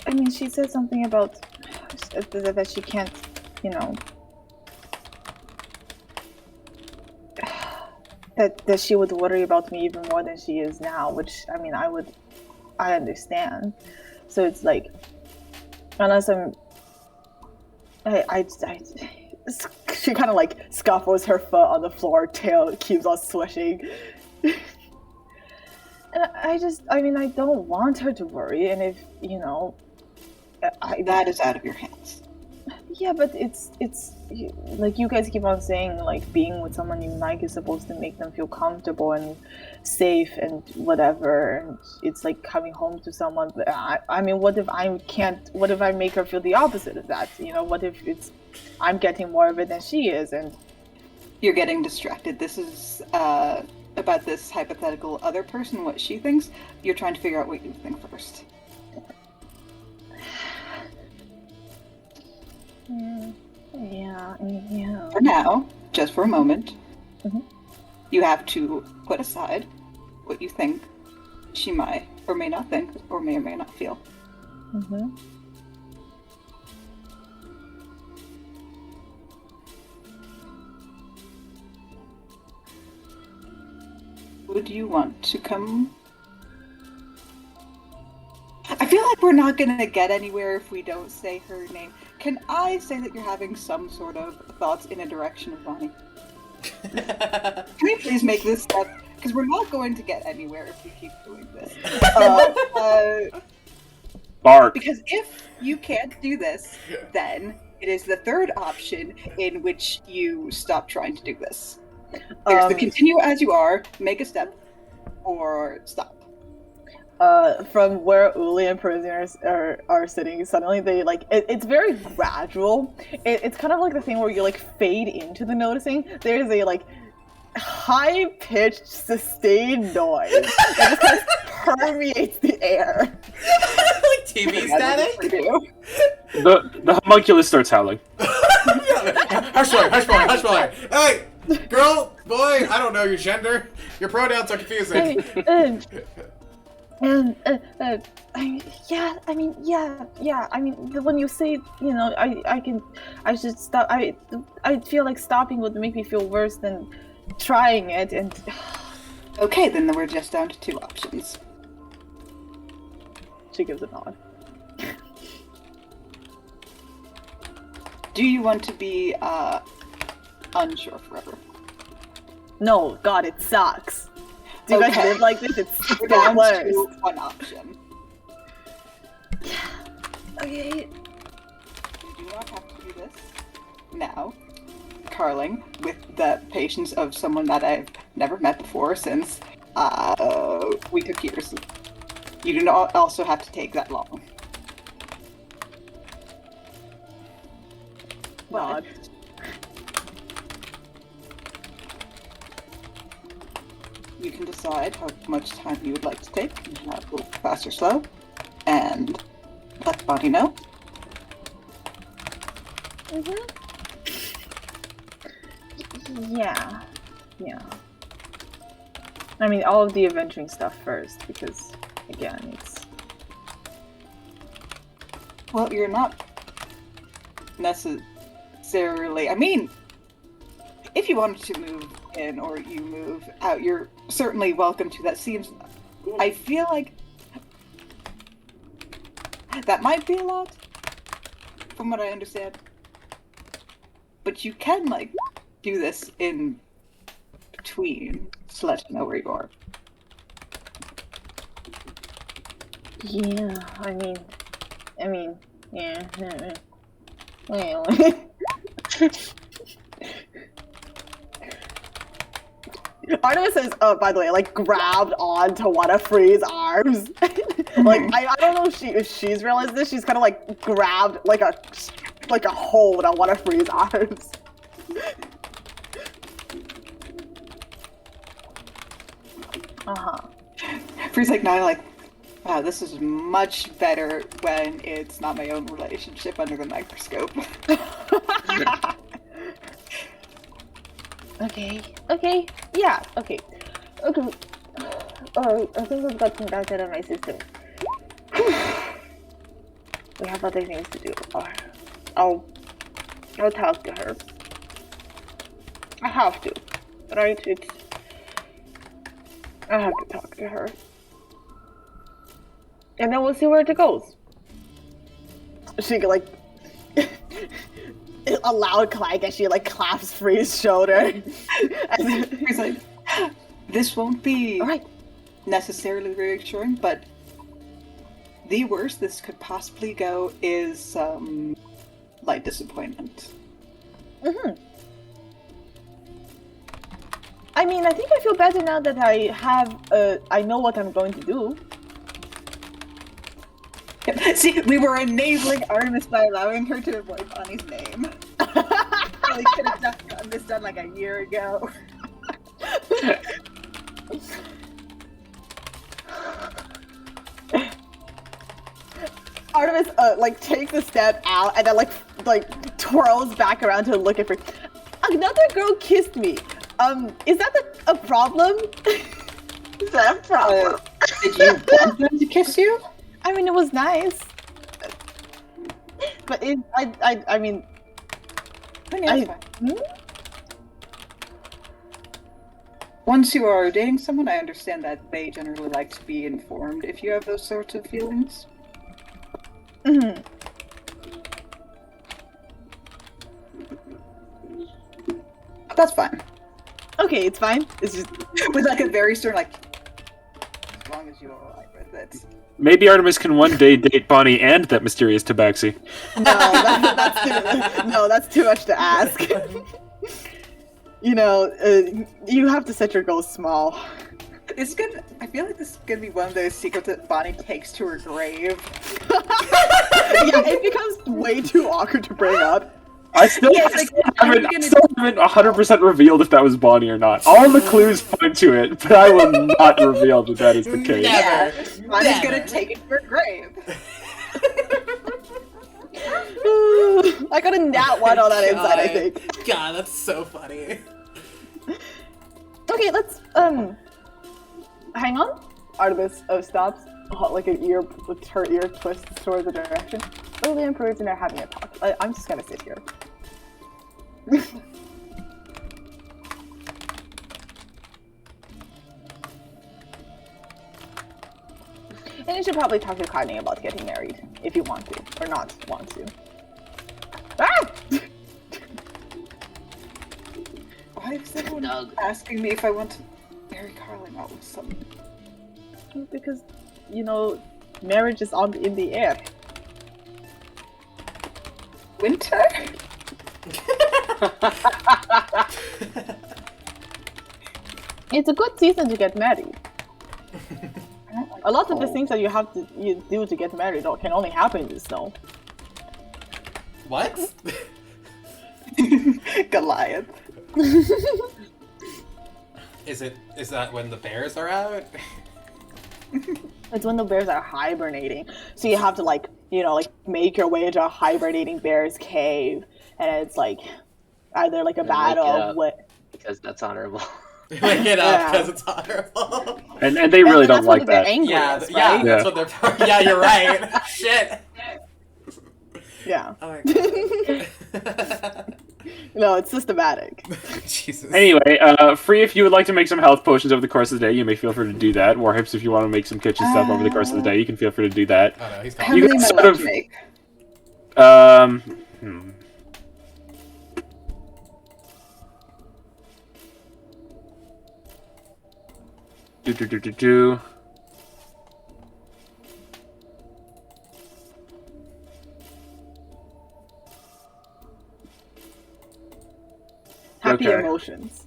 I mean, she said something about that she can't, you know, that she would worry about me even more than she is now, which, I mean, I understand. So it's like, unless she kind of like scuffles her foot on the floor, tail keeps on swishing. And I mean, I don't want her to worry, and if, you know, That is out of your hands. Yeah, but it's like you guys keep on saying like being with someone you like is supposed to make them feel comfortable and safe and whatever, and it's like coming home to someone. But I mean, what if I can't? What if I make her feel the opposite of that? You know, what if I'm getting more of it than she is, and You're getting distracted. This is about this hypothetical other person, what she thinks. You're trying to figure out what you think first. yeah. For now, just for a moment, Mhm. you have to put aside what you think she might or may not think, or may not feel. Mm-hmm. Would you want to come? I feel like we're not gonna get anywhere if we don't say her name. Can I say that you're having some sort of thoughts in a direction of Bonnie? Can we please make this step? Because we're not going to get anywhere if we keep doing this. Bark. Because if you can't do this, then it is the third option in which you stop trying to do this. There's the continue as you are, make a step, or stop. From where Uli and prisoners are sitting, suddenly they like it's very gradual. It's kind of like the thing where you like fade into the noticing. There's a like high pitched sustained noise that just kind of permeates the air. Like TV static? The homunculus starts howling. Hush boy, hush boy, hush boy. Hey, girl, boy, I don't know your gender. Your pronouns are confusing. When you say, you know, I should stop. I feel like stopping would make me feel worse than trying it, and Okay, then we're just down to two options. she gives a nod. Do you want to be unsure forever? No, God, it sucks. Do you guys Okay. live like this? It's We're the down worst. to one option. Okay. You do not have to do this now. Carling, with the patience of someone that I've never met before since we took years. You do not also have to take that long. Nod. You can decide how much time you would like to take, go fast or slow, and let the body know. Yeah. I mean, all of the avenging stuff first, because again, it's Well, you're not necessarily. I mean, if you wanted to move in or you move out, you're certainly welcome to. That seems. I feel like that might be a lot, from what I understand. But you can like do this in between to let you know where you are. yeah. I mean, yeah. Well. Artemis is, by the way, like grabbed onto one of Free's arms. Like I don't know if she's realized this. She's kind of like grabbed like a hold on one of Free's arms. Free's like now like, wow, this is much better when it's not my own relationship under the microscope. Okay. Yeah. Okay. Oh, I think I've gotten that out of my system. We have other things to do. I'll talk to her. I have to, right? I have to talk to her, and then we'll see where it goes. She like a loud clang as she like claps Free's shoulder. Free's like, this won't be All right. necessarily reassuring, but the worst this could possibly go is slight disappointment. Mm-hmm. I mean, I think I feel better now that I know what I'm going to do. See, we were enabling Artemis by allowing her to avoid Bonnie's name. We could have gotten this done like a year ago. Artemis like takes a step out and then like twirls back around to look at her. Another girl kissed me. Is that a problem? Is that a problem? Did you want them to kiss you? I mean, it was nice. But I mean, once you are dating someone, I understand that they generally like to be informed if you have those sorts of feelings. Mm-hmm. That's fine. Okay, it's fine. It's just With like a very stern, like, as long as you are alright with it. Maybe Artemis can one day date Bonnie and that mysterious Tabaxi. that's too much to ask. You know, you have to set your goals small. It's good. I feel like this is gonna be one of those secrets that Bonnie takes to her grave. Yeah, it becomes way too awkward to bring up. I still haven't 100% revealed if that was Bonnie or not. All the clues point to it, but I will not reveal that that is the case. Yeah, Bonnie's gonna take it to her grave. I got a nat 1 on that inside, I think. God, that's so funny. Okay, let's hang on. Artemis stops, like her ear twists towards the direction. Lily and Peruvian are having a talk. I'm just gonna sit here. And you should probably talk to Connie about getting married, if you want to, or not want to. Ah! Why is everyone Doug. asking me if I want to marry Carlin all of a sudden? Because, you know, marriage is in the air. Winter? It's a good season to get married. A lot of the things that you do to get married can only happen in the snow. What? Goliath. Is that when the bears are out? It's when the bears are hibernating. So you have to make your way into a hibernating bear's cave, and it's like either like a battle of what. Because that's honorable. Make it up because it's honorable. And they really don't like that. Yeah, Right? yeah, that's what they're. Yeah, you're right. Shit. Yeah. Oh my God. No, it's systematic. Jesus. Anyway, Free, if you would like to make some health potions over the course of the day, you may feel free to do that. Warhips, if you want to make some kitchen stuff over the course of the day, you can feel free to do that. Oh no, he's How gone. You many can am I sort allowed of- to make? Do. Happy Okay. emotions.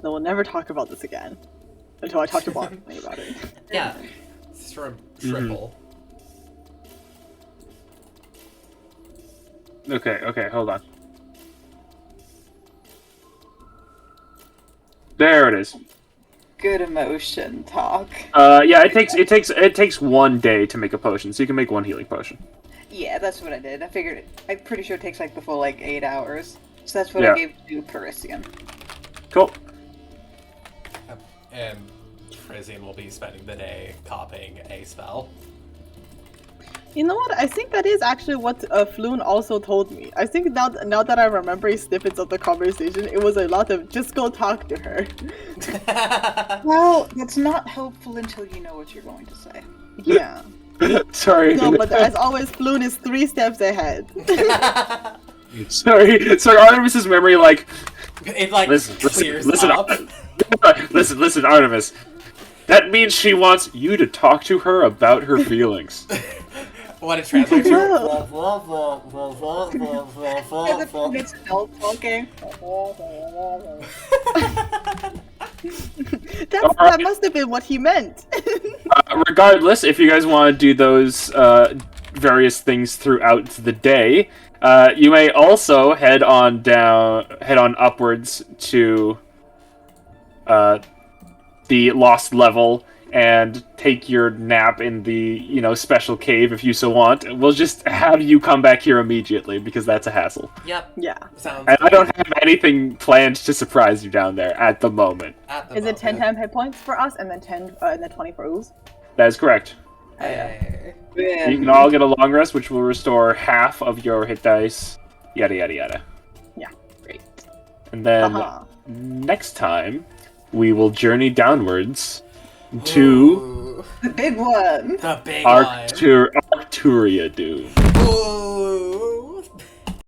I will never talk about this again until I talk to Bonnie about it. Yeah. Triple. Okay, hold on. There it is. Good emotion talk. Yeah, it takes 1 day to make a potion, so you can make 1 healing potion. Yeah, that's what I did. I figured I'm pretty sure it takes like the full 8 hours. So that's what Yeah. I gave to Parisian. Cool. And Frisian will be spending the day copying a spell. You know what? I think that is actually what Floon also told me. I think now that I'm remembering snippets of the conversation, it was a lot of just go talk to her. Well, that's not helpful until you know what you're going to say. Yeah. Sorry. No, but as always, Floon is 3 steps ahead. Sorry, Artemis's memory, like, It like listen, clears listen, up. listen, Artemis. That means she wants you to talk to her about her feelings. What it translates to? It's adult talking. That must have been what he meant. Regardless, if you guys want to do those various things throughout the day, you may also head on upwards to the lost level and take your nap in the special cave if you so want. We'll just have you come back here immediately because that's a hassle. Yep. Yeah. Sounds And I good. don't have anything planned to surprise you down there at the moment. At the Is it 10 moment. hit points for us and then 10 and then 20 for Ooze? That is correct. Hey. You can all get a long rest, which will restore half of your hit dice. Yada yada yada. Great. And then next time, we will journey downwards to Ooh, The big one. the big one. Arcturia Doom. Ooh.